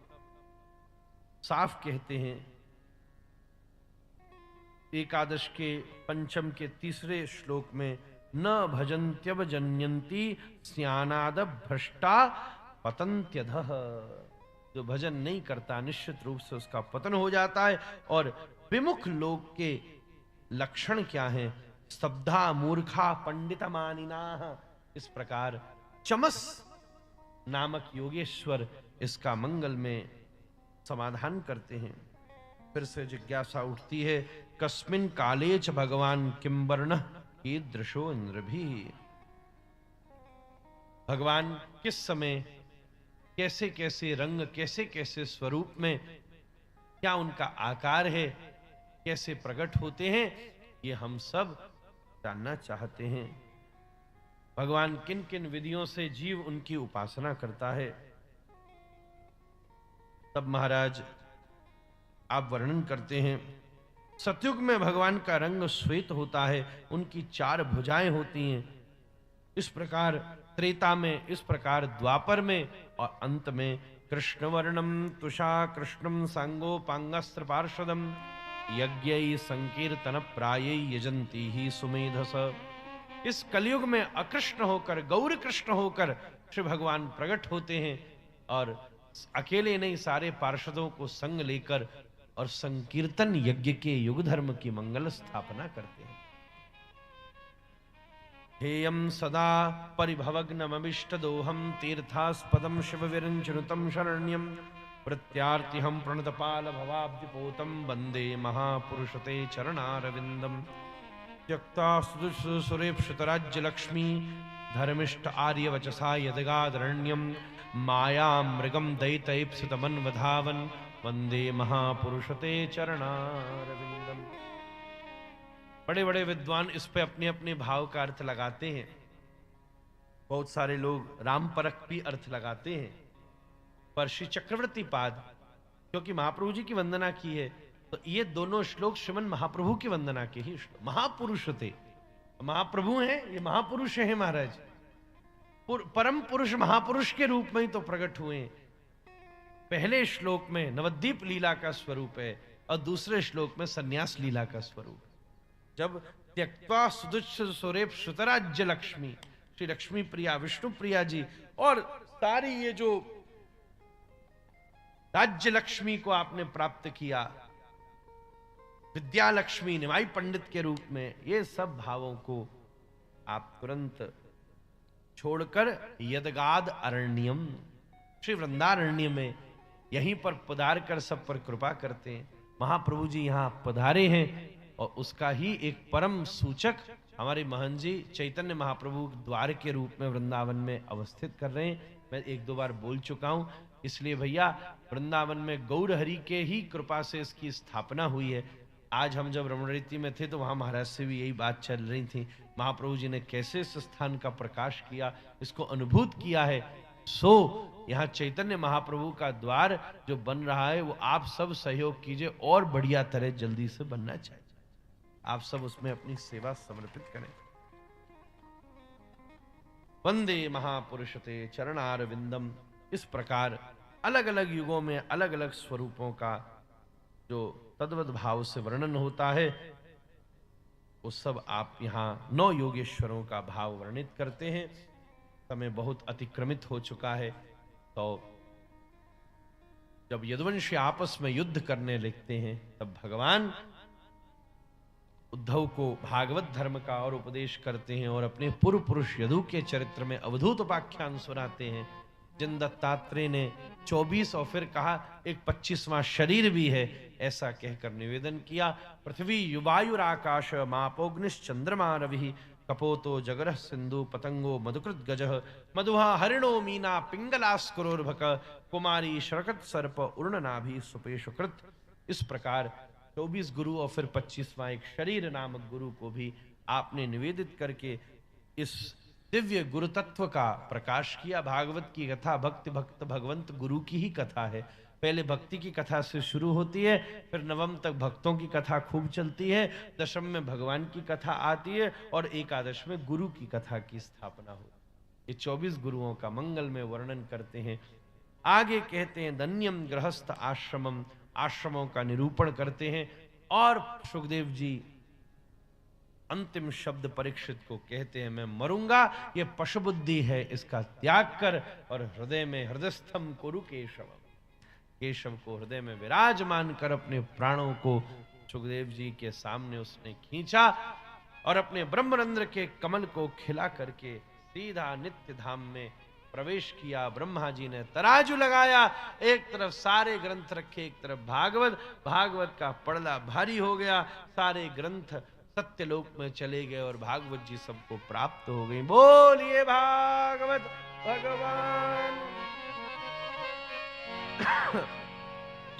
साफ कहते हैं, एकादश के पंचम के तीसरे श्लोक में, न भजन्त्यव जन्यन्ति स्यानाद भ्रष्टा पतन्त्यधः। जो भजन नहीं करता निश्चित रूप से उसका पतन हो जाता है। और विमुख लोग के लक्षण क्या हैं? स्तब्धा मूर्खा पंडित मानिना। इस प्रकार चमस नामक योगेश्वर इसका मंगल में समाधान करते हैं। फिर से जिज्ञासा उठती है, कस्मिन काले च भगवान किम वर्ण कीदृशो इंद्र भी। भगवान किस समय कैसे कैसे रंग, कैसे कैसे स्वरूप में, क्या उनका आकार है, कैसे प्रकट होते हैं, ये हम सब जानना चाहते हैं। भगवान किन किन विधियों से जीव उनकी उपासना करता है। तब महाराज आप वर्णन करते हैं, सतयुग में भगवान का रंग श्वेत होता है, उनकी 4 भुजाएं होती हैं। इस प्रकार त्रेता में, इस प्रकार द्वापर में और अंत में कृष्ण वर्णम तुषा कृष्णम सांगोपांगस्त्र पार्षदम यज्ञ संकीर्तन प्राये यजंती ही सुमेधस। इस कलयुग में अकृष्ण होकर, गौर कृष्ण होकर श्री भगवान प्रकट होते हैं और अकेले नहीं, सारे पार्षदों को संग लेकर और संकीर्तन यज्ञ के युग धर्म की मंगल स्थापना करते हैं। हेयं सदा परिभवग्नमविष्ट दोहम तीर्थास्पदम शिव विरंचनुतम शरण्यम प्रत्यार्तिहं प्रणतपाल भवाब्धिपोतम वंदे महापुरुषते चरणारविंदम। त्यक्ता सुरेप्सुतराज्य लक्ष्मी धर्मिष्ठ आर्य वचसा यदगादरण्यम माया मृगम दैतैप्सितमन्वधावन वंदे महापुरुषते चरणारविंदम। बड़े बड़े विद्वान इस पे अपने अपने भाव का अर्थ लगाते हैं। बहुत सारे लोग राम परक भी अर्थ लगाते हैं, पर श्री चक्रवर्ती पाद क्योंकि महाप्रभु जी की वंदना की है, तो ये दोनों श्लोक श्रीमन महाप्रभु की वंदना के ही श्लोक। महापुरुष थे, महाप्रभु हैं, ये महापुरुष हैं महाराज। परम पुरुष महापुरुष के रूप में ही तो प्रकट हुए हैं। पहले श्लोक में नवद्वीप लीला का स्वरूप है और दूसरे श्लोक में सन्यास लीला का स्वरूप। जब त्यक्त्वा सुरेप सुतराज्य लक्ष्मी, श्री लक्ष्मी प्रिया विष्णु प्रिया जी और सारी ये जो राज्य लक्ष्मी को आपने प्राप्त किया, विद्या लक्ष्मी निमाई पंडित के रूप में, ये सब भावों को आप तुरंत छोड़कर यदगाद अरण्यम, श्री वृंदारण्य में यहीं पर पधार कर सब पर कृपा करते हैं। महाप्रभु जी यहाँ पधारे हैं और उसका ही एक परम सूचक हमारे महंत जी चैतन्य महाप्रभु द्वार के रूप में वृंदावन में अवस्थित कर रहे हैं। मैं 1-2 बार बोल चुका हूं, इसलिए भैया वृंदावन में गौर हरि के ही कृपा से इसकी स्थापना हुई है। आज हम जब रमणरीति में थे तो वहां महाराज से भी यही बात चल रही थी, महाप्रभु जी ने कैसे इस स्थान का प्रकाश किया, इसको अनुभूत किया है। सो यहाँ चैतन्य महाप्रभु का द्वार जो बन रहा है वो आप सब सहयोग कीजिए और बढ़िया तरह जल्दी से बनना चाहिए। आप सब उसमें अपनी सेवा समर्पित करें। वंदे महापुरुषते चरणारविंदम। इस प्रकार अलग अलग युगों में अलग अलग स्वरूपों का जो तद्वत भाव से वर्णन होता है वो सब आप यहाँ 9 योगेश्वरों का भाव वर्णित करते हैं। समय बहुत अतिक्रमित हो चुका है, तो जब यदुवंशी आपस में युद्ध करने लगते हैं तब भगवान उद्धव को भागवत धर्म का और उपदेश करते हैं और अपने पूर्व पुरुष यदु के चरित्र में अवधूत उपाख्यान सुनाते हैं, जिन दत्तात्रेय ने 24 और फिर कहा एक 25वां शरीर भी है, ऐसा कहकर निवेदन किया। पृथ्वी युवायुराकाश मापोग्निश चंद्रमा रवि कपोतो जगरह सिंधु पतंगो मधुकृत गजः मधुहा हरिणो मीना पिंगलास्कुरोर्भक कुमारी शरकत सर्प उर्णनाभि सुपेशुकृत। इस प्रकार 24 गुरु और फिर 25वां एक शरीर नामक गुरु को भी आपने निवेदित करके इस दिव्य गुरु तत्व का प्रकाश किया। भागवत की कथा भक्ति भक्त भगवंत गुरु की ही कथा है। पहले भक्ति की कथा से शुरू होती है, फिर नवम तक भक्तों की कथा खूब चलती है, दशम में भगवान की कथा आती है और एकादश में गुरु की कथा की स्थापना हो। ये 24 गुरुओं का मंगल में वर्णन करते हैं। आगे कहते हैं धन्यम गृहस्थ आश्रमम, आश्रमों का निरूपण करते हैं और सुखदेव जी अंतिम शब्द परीक्षित को कहते हैं मैं मरूंगा, ये पशु बुद्धि है, इसका त्याग कर और हृदय में हृदयस्थम कुरु केशव, केशव को हृदय में विराजमान कर अपने प्राणों को सुखदेव जी के सामने उसने खींचा और अपने ब्रह्मरंध्र के कमल को खिला करके सीधा नित्य धाम में प्रवेश किया। ब्रह्मा जी ने तराजू लगाया, एक तरफ सारे ग्रंथ रखे, एक तरफ भागवत, भागवत का पड़ला भारी हो गया, सारे ग्रंथ सत्यलोक में चले गए और भागवत जी सबको प्राप्त हो गई। बोलिए भागवत भगवान।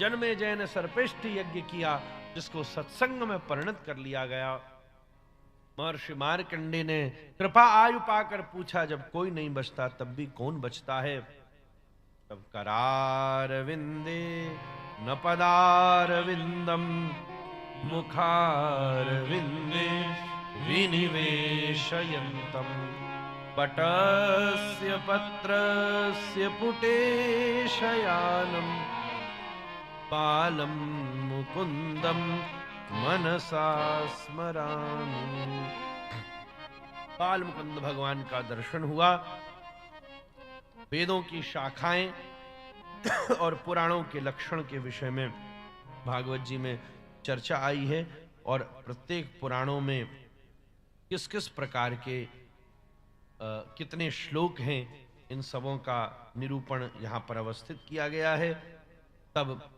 जन्मे जय ने सर्पेष्ठ यज्ञ किया जिसको सत्संग में परिणत कर लिया गया महर्षि मार्कंडे ने कृपा आयु पाकर पूछा, जब कोई नहीं बचता तब भी कौन बचता है? तब करारविंदे न पदारविंदम मुखारविंदे विनिवेशयन्तम पटस्य पत्रस्य पुटे शयानम बालम मुकुंदम मनसा स्मरामि। बाल मुकुंद भगवान का दर्शन हुआ। वेदों की शाखाएं और पुराणों के लक्षण के विषय में भागवत जी में चर्चा आई है, और प्रत्येक पुराणों में किस किस प्रकार के कितने श्लोक हैं, इन सबों का निरूपण यहाँ पर अवस्थित किया गया है। तब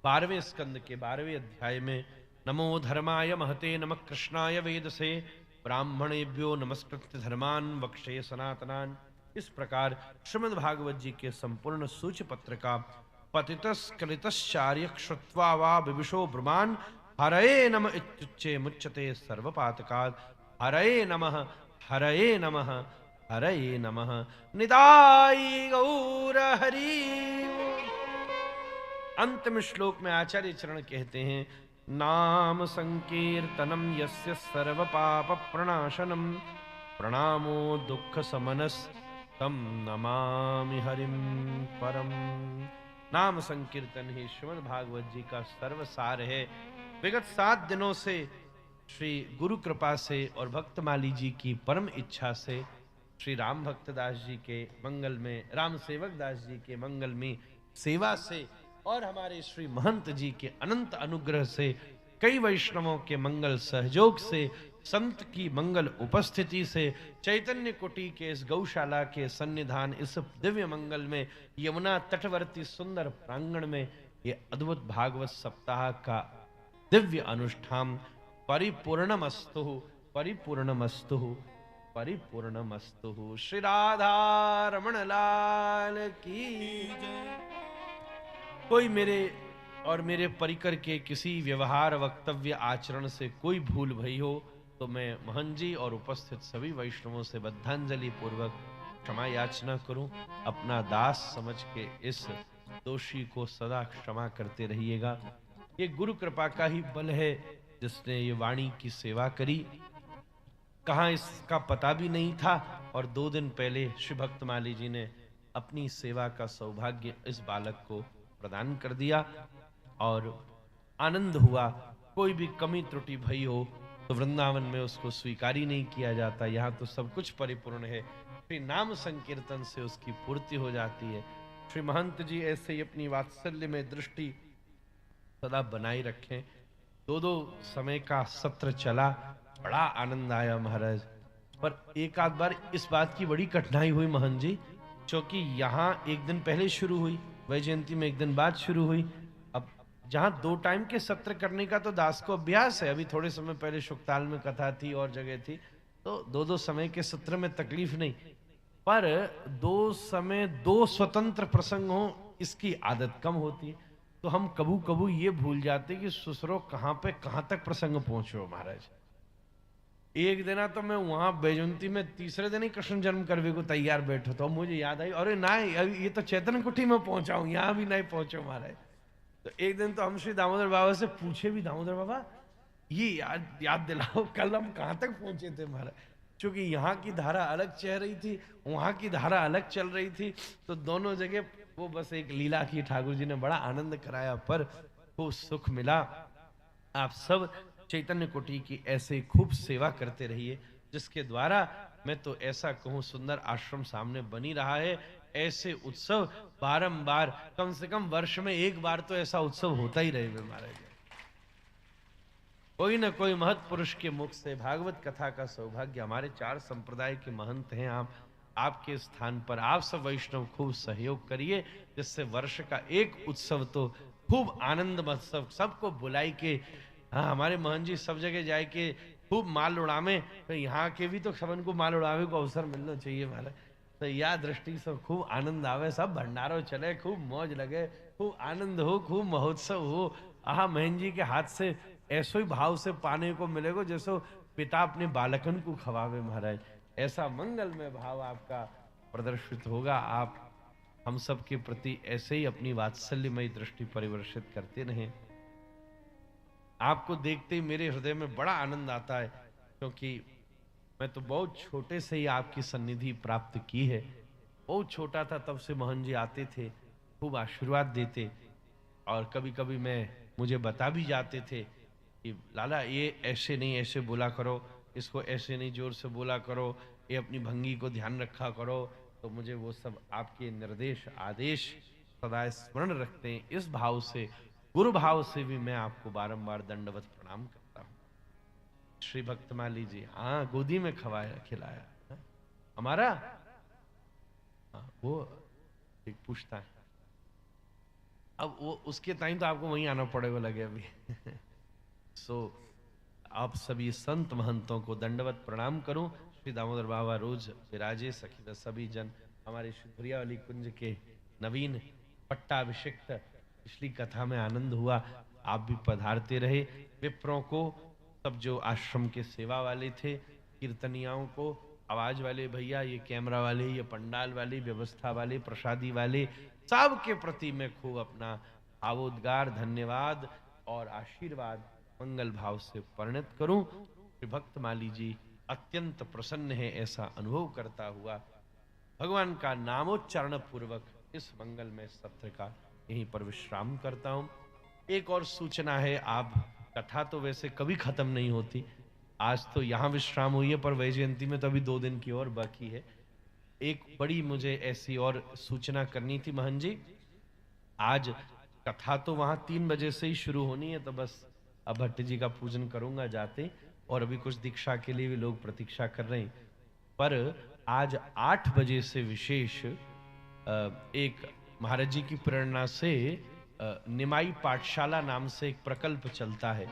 12वें स्कंद के 12वें अध्याय में नमो धर्माय महते नमः कृष्णाय वेदसे ब्राह्मणेभ्यो नमस्कृत्य धर्मान् वक्षे सनातनान्, इस प्रकार श्रीमद् भागवत जी के संपूर्ण सूच पत्र का पतितस्खलितश्चार्य श्रुत्वा वा विविशो ब्रुमान् हरये नमः इत्युच्चे मुच्यते सर्वपातकात्। हरये नमः हरये नमः हरये नमः। निताय गौर हरि। अंतिम श्लोक में आचार्य चरण कहते हैं, नाम संकीर्तनम यस्य सर्व पाप प्रणाशनम प्रणामो दुख समनस तम नमामि हरिम परम। नाम संकीर्तन ही श्रीमद् भागवत जी का सर्वसार है। विगत 7 दिनों से श्री गुरु कृपा से और भक्तमाली जी की परम इच्छा से, श्री राम भक्तदास जी के मंगल में, राम सेवक दास जी के मंगल में सेवा से, और हमारे श्री महंत जी के अनंत अनुग्रह से, कई वैष्णवों के मंगल सहयोग से, संत की मंगल उपस्थिति से, चैतन्य कुटी के इस गौशाला के सन्निधान, इस दिव्य मंगल में, यमुना तटवर्ती सुंदर प्रांगण में ये अद्भुत भागवत सप्ताह का दिव्य अनुष्ठान परिपूर्णमस्तु परिपूर्णमस्तु परिपूर्णमस्तु। श्री राधा रमण लाल की जय। कोई मेरे और मेरे परिकर के किसी व्यवहार वक्तव्य आचरण से कोई भूल भई हो तो मैं महंत जी और उपस्थित सभी वैष्णवों से बद्धांजलि पूर्वक क्षमा याचना करूं। अपना दास समझ के इस दोषी को सदा क्षमा करते रहिएगा। ये गुरु कृपा का ही बल है जिसने ये वाणी की सेवा करी। कहाँ इसका पता भी नहीं था, और 2 दिन पहले श्री भक्तमाली जी ने अपनी सेवा का सौभाग्य इस बालक को प्रदान कर दिया, और आनंद हुआ। कोई भी कमी त्रुटि भई हो तो वृंदावन में उसको स्वीकार ही नहीं किया जाता, यहाँ तो सब कुछ परिपूर्ण है। श्री नाम संकीर्तन से उसकी पूर्ति हो जाती है। श्री महंत जी ऐसे ही अपनी वात्सल्य में दृष्टि सदा बनाए रखें। 2 समय का सत्र चला, बड़ा आनंद आया महाराज। पर एक आध बार इस बात की बड़ी कठिनाई हुई महंत जी, क्योंकि यहाँ 1 दिन पहले शुरू हुई, वैजयंती में 1 दिन बाद शुरू हुई। अब जहाँ 2 टाइम के सत्र करने का तो दास को अभ्यास है, अभी थोड़े समय पहले शुक्ताल में कथा थी और जगह थी, तो 2 समय के सत्र में तकलीफ नहीं, पर 2 समय 2 स्वतंत्र प्रसंग हो इसकी आदत कम होती है। तो हम कबू कबू ये भूल जाते कि ससुरो कहाँ पे कहाँ तक प्रसंग पहुंचो महाराज। एक दिन तो मैं वहां बैजंती में 3रे दिन ही कृष्ण जन्म करवे को तैयार बैठो, तो मुझे याद आई, अरे ना ये तो चैतन्य कुटी में पहुंचा हूं, यहाँ भी नहीं पहुंचो महाराज। तो एक दिन तो हम श्री दामोदर बाबा से पूछे भी, दामोदर बाबा ये याद दिलाओ कल हम कहाँ तक पहुंचे थे महाराज, क्योंकि यहाँ की धारा अलग चल रही थी, वहां की धारा अलग चल रही थी, तो दोनों जगह वो बस एक लीला की। ठाकुर जी ने बड़ा आनंद कराया, पर खूब सुख मिला। आप सब चैतन्य कुटी की ऐसे खूब सेवा करते रहिए, जिसके द्वारा मैं तो ऐसा कहूं सुंदर आश्रम सामने बनी रहा है। ऐसे उत्सव बारंबार, कम से कम वर्ष में 1 बार तो ऐसा उत्सव होता ही रहे महाराज। कोई न कोई महत् पुरुष के मुख से भागवत कथा का सौभाग्य, हमारे 4 संप्रदाय के महंत हैं आप, आपके स्थान पर आप सब वैष्णव खूब सहयोग करिए, जिससे वर्ष का एक उत्सव तो खूब आनंद महोत्सव सबको बुलाई के, हाँ हमारे महंत जी सब जगह जाए के खूब माल उड़ावे, तो यहाँ के भी तो सबन को माल उड़ावे को अवसर मिलना चाहिए महाराज। तो यह दृष्टि से खूब आनंद आवे, सब भंडारों चले, खूब मौज लगे, खूब आनंद हो, खूब महोत्सव हो। आहा महंत जी के हाथ से ऐसो ही भाव से पाने को मिलेगा जैसो पिता अपने बालकन को खवावे महाराज। ऐसा मंगलमय भाव आपका प्रदर्शित होगा। आप हम सब के प्रति ऐसे ही अपनी वात्सल्यमयी दृष्टि परिवर्षित करते रहें। आपको देखते ही मेरे हृदय में बड़ा आनंद आता है, क्योंकि मैं तो बहुत छोटे से ही आपकी सन्निधि प्राप्त की है। बहुत छोटा था तब से मोहन जी आते थे, खूब आशीर्वाद देते, और कभी कभी मुझे बता भी जाते थे कि लाला ये ऐसे नहीं, ऐसे बोला करो, इसको ऐसे नहीं जोर से बोला करो, ये अपनी भंगी को ध्यान रखा करो। तो मुझे वो सब आपके निर्देश आदेश सदा स्मरण रखते हैं। इस भाव से, गुरु भाव से भी मैं आपको बारंबार दंडवत प्रणाम करता हूँ। श्री भक्तमाली जी, हाँ गोदी में खवाया खिलाया हाँ? हमारा हाँ, वो एक पूछता है। अब वो उसके टाइम तो आपको वहीं आना पड़ेगा लगे अभी। आप सभी संत महंतों को दंडवत प्रणाम करूं। श्री दामोदर बाबा रोज विराजे, सखी सभी जन हमारे श्री वाली कुंज के नवीन पट्टाभिषिक्त, पिछली कथा में आनंद हुआ, आप भी पधारते रहे। विप्रों को, सब जो आश्रम के सेवा वाले थे, कीर्तनियाओं को, आवाज वाले भैया, ये कैमरा वाले, ये पंडाल वाले, व्यवस्था वाले, प्रसादी वाले, सब के प्रति मैं खूब अपना भावोद्गार, धन्यवाद और आशीर्वाद मंगल भाव से परिणत करूं। श्री भक्तमाली जी अत्यंत प्रसन्न है, ऐसा अनुभव करता हुआ भगवान का नामोच्चारण पूर्वक इस मंगलमय सत्र का यहीं पर विश्राम करता हूं। एक और सूचना है, आप कथा तो वैसे कभी खत्म नहीं होती, आज तो यहाँ विश्राम हुई है, पर वैजयंती में तो अभी 2 दिन की और बाकी है। एक बड़ी मुझे ऐसी और सूचना करनी थी महन जी। आज कथा तो वहां 3 बजे से ही शुरू होनी है, तो बस अब भट्ट जी का पूजन करूंगा जाते, और अभी कुछ दीक्षा के लिए भी लोग प्रतीक्षा कर रहे हैं। पर आज 8 बजे से विशेष एक महाराज जी की प्रेरणा से निमाई पाठशाला नाम से एक प्रकल्प चलता है,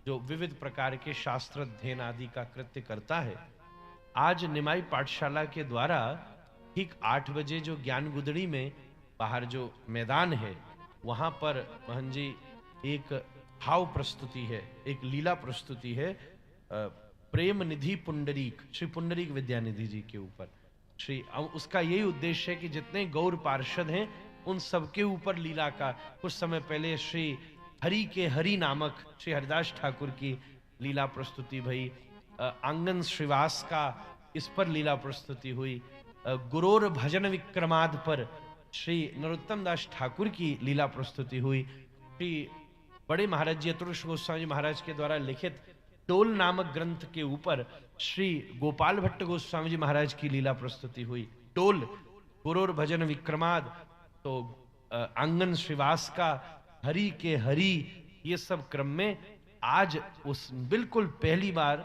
जो विविध प्रकार के शास्त्र अध्ययन आदि का कृत्य करता है। आज निमाई पाठशाला के द्वारा ठीक 8 बजे जो ज्ञान गुदड़ी में बाहर जो मैदान है, वहां पर महन जी एक भाव प्रस्तुति है, एक लीला प्रस्तुति है, प्रेम निधि पुंडरीक, श्री पुंडरीक विद्यानिधि जी के ऊपर। उसका यही उद्देश्य है कि जितने गौर पार्षद हैं उन सबके ऊपर लीला का। कुछ समय पहले श्री हरि के हरि नामक श्री हरिदास ठाकुर की लीला प्रस्तुति भई, आंगन श्रीवास का इस पर लीला प्रस्तुति हुई, गुरोर भजन विक्रमाद पर श्री नरोत्तम दास ठाकुर की लीला प्रस्तुति हुई, श्री बड़े महाराज जी अतुष गोस्वामी महाराज के द्वारा लिखित टोल नामक ग्रंथ के ऊपर श्री गोपाल भट्ट गोस्वामी जी महाराज की लीला प्रस्तुति हुई। टोल, गुरोर भजन विक्रमाद, तो आंगन श्रीवास का, हरि के हरि, ये सब क्रम में आज उस बिल्कुल पहली बार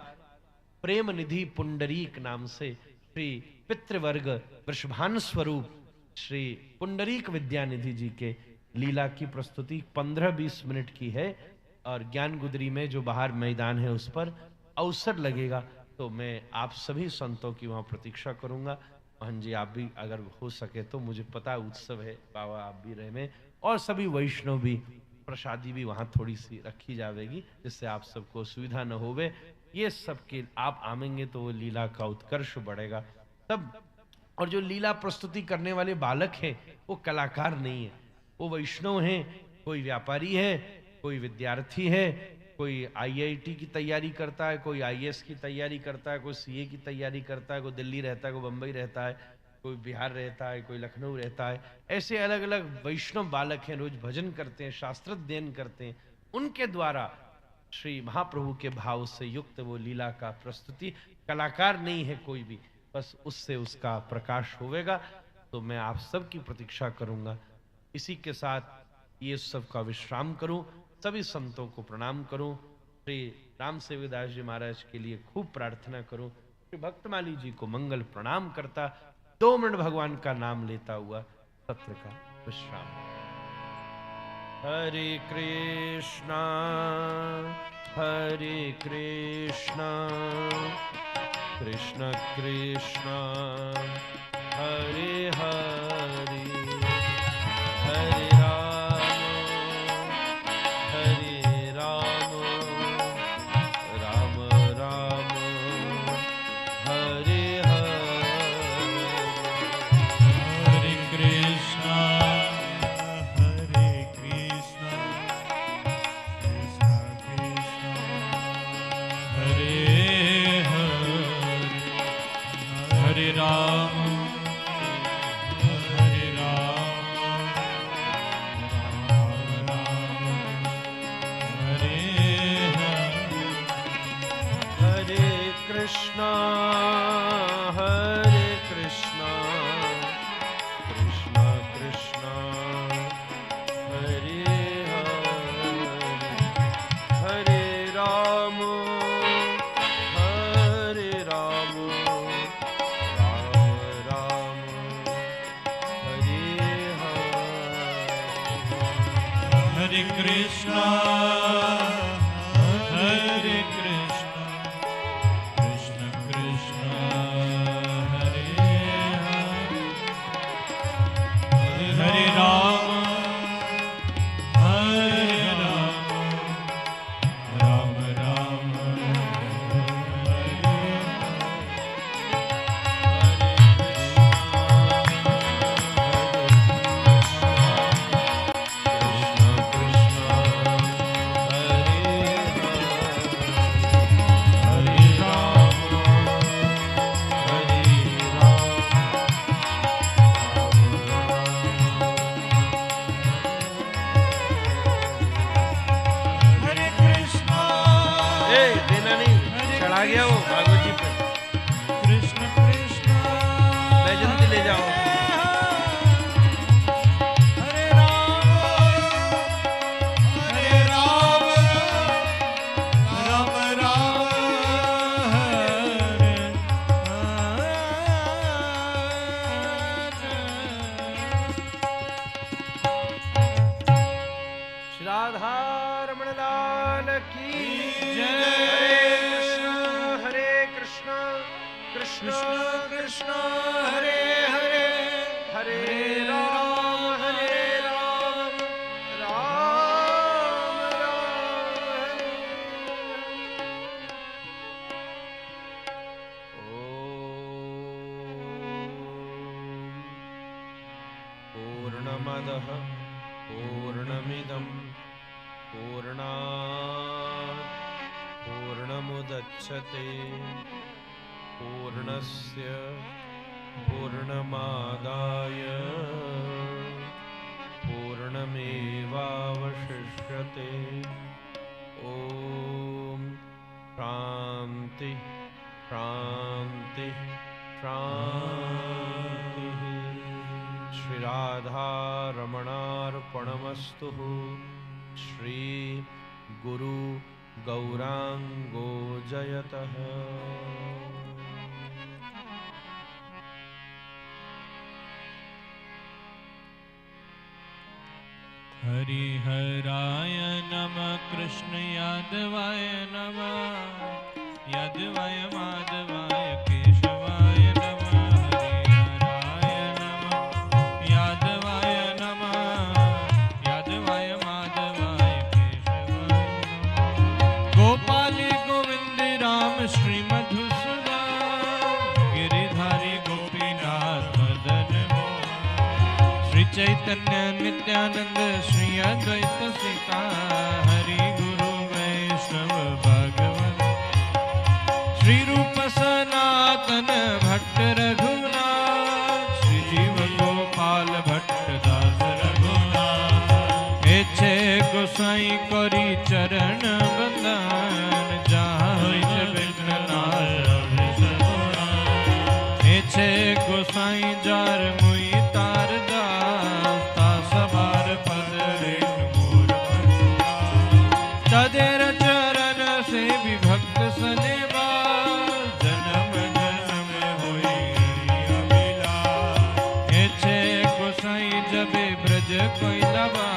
प्रेम निधि पुंडरीक नाम से श्री पितृवर्ग वृषभान स्वरूप श्री पुंडरीक विद्यानिधि जी के लीला की प्रस्तुति 15-20 मिनट की है, और ज्ञान गुदरी में जो बाहर मैदान है उस पर अवसर लगेगा। तो मैं आप सभी संतों की वहां प्रतीक्षा करूंगा। मोहन जी आप भी अगर हो सके तो, मुझे पता उत्सव है, बाबा आप भी रहे में, और सभी वैष्णव भी, प्रसादी भी वहां थोड़ी सी रखी जाएगी, जिससे आप सबको सुविधा न होवे। ये सबके आप आवेंगे तो वो लीला का उत्कर्ष बढ़ेगा तब। और जो लीला प्रस्तुति करने वाले बालक हैं वो कलाकार नहीं है, वो वैष्णव हैं। कोई व्यापारी है, कोई विद्यार्थी है, कोई IIT की तैयारी करता है, कोई IAS की तैयारी करता है, कोई CA की तैयारी करता है, कोई दिल्ली रहता है, कोई बंबई रहता है, कोई बिहार रहता है, कोई लखनऊ रहता है। ऐसे अलग अलग वैष्णव बालक हैं, रोज भजन करते हैं, शास्त्र अध्ययन करते हैं। उनके द्वारा श्री महाप्रभु के भाव से युक्त वो लीला का प्रस्तुति, कलाकार नहीं है कोई भी, बस उससे उसका प्रकाश होवेगा। तो मैं आप सबकी प्रतीक्षा करूंगा। इसी के साथ ये सब का विश्राम करूं, सभी संतों को प्रणाम करूं, श्री राम सेवदास जी महाराज के लिए खूब प्रार्थना करूं, श्री भक्तमाली जी को मंगल प्रणाम करता 2 मिनट भगवान का नाम लेता हुआ सत्र का विश्राम। हरे कृष्णा कृष्ण कृष्ण हरे हरे, हरे Ram Ram Ram Krishna Hare Krishna Krishna Krishna Hare Hare Hare Rama Hare Rama Rama Rama चढ़ा गया वो भागवत जी पे। कृष्ण कृष्ण बैजंती ले जाओ। हरे राम राम राम हरे श्री राधा रमण लाल की जय। हरे कृष्ण कृष्ण कृष्ण हरे हरे हरे राम राम राम हरे। पूर्णमदः पूर्णमिदं पूर्णात् पूर्णमुदच्यते पूर्णस्य पूर्णमादाय पूर्णमेवावशिष्यते। ॐ शान्ति शान्ति शान्तिः। श्री राधा रमणार्पणमस्तु। श्री गुरु गौरांगो जयतः। हरिहराय नमः कृष्ण यादवाय नमः यादवाय माधवाय केशवाय नमः हरिहराय नमः यादवाय नमः यादवाय माधवाय केशवाय नमः गोपाली गोविंद राम श्री मधुसूदन गिरिधारी गोपीनाथ मदन श्री चैतन्य नित्यानंद श्री अद्वैत सीता हरि गुरु वैष्णव भगवत श्री रूप सनातन भट्ट रघुनाथ श्री जीव गोपाल भट्ट दास रघुनाथ एछे गोसाई करी चरण बंदन जहाँ होइत विघ्न नाश एछे गोसाई जार मुई तार तदेर चरण से विभक्त सनेवा जन्म जन्म होई अभिलाष एछे गोसाई जबे ब्रज कोई नवा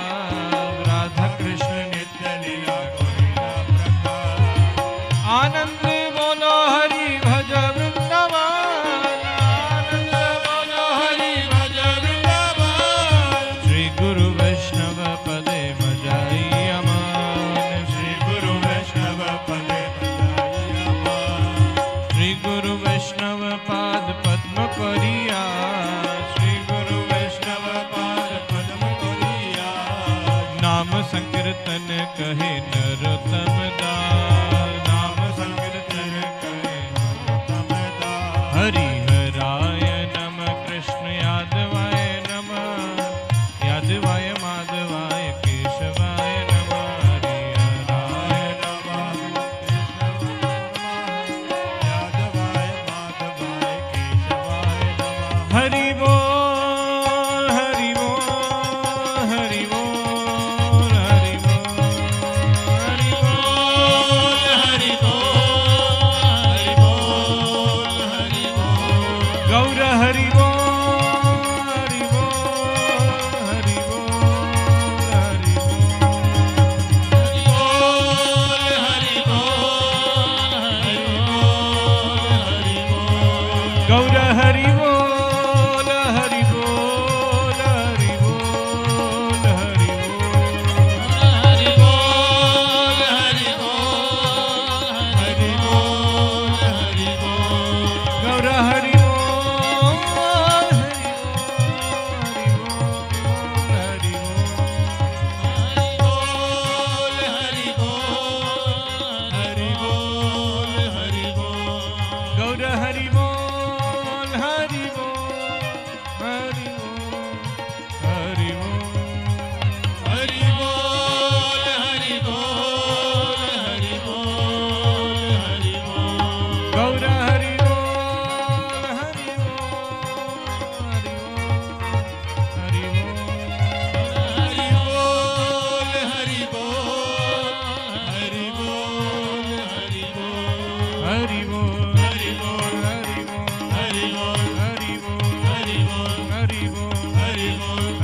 राधा कृष्ण नित्य लीला कोई ना प्रकाश आनंद बोलो हरि भज वृंदावन आनंद बोलो हरि भज वृंदावन श्री गुरु वैष्णव पदे मजाई गुरु वैष्णव पाद पद्म करिया श्री गुरु वैष्णव पाद पद्म करिया नाम संकीर्तन कहे नरोत्तम दास नाम संकीर्तन कहे नरोत्तम दास हरि हराय नमः कृष्ण यादवाय नमः यादवाय माधवाय केशवाय नमः हरि हराय नमः हरि बोल हरि बोल हरि बोल हरि बोल हरि बोल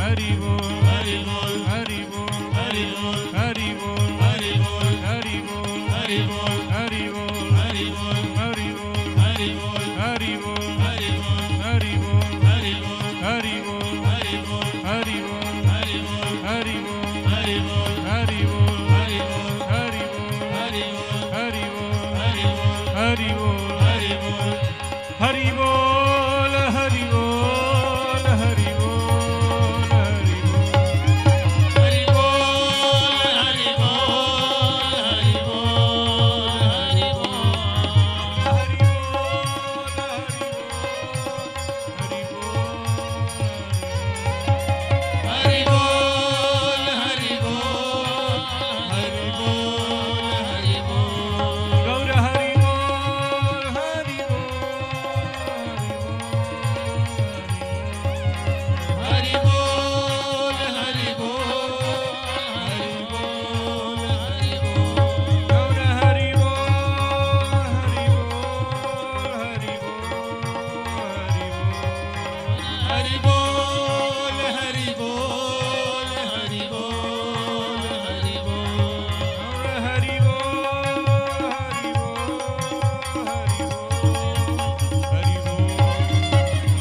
हरि बोल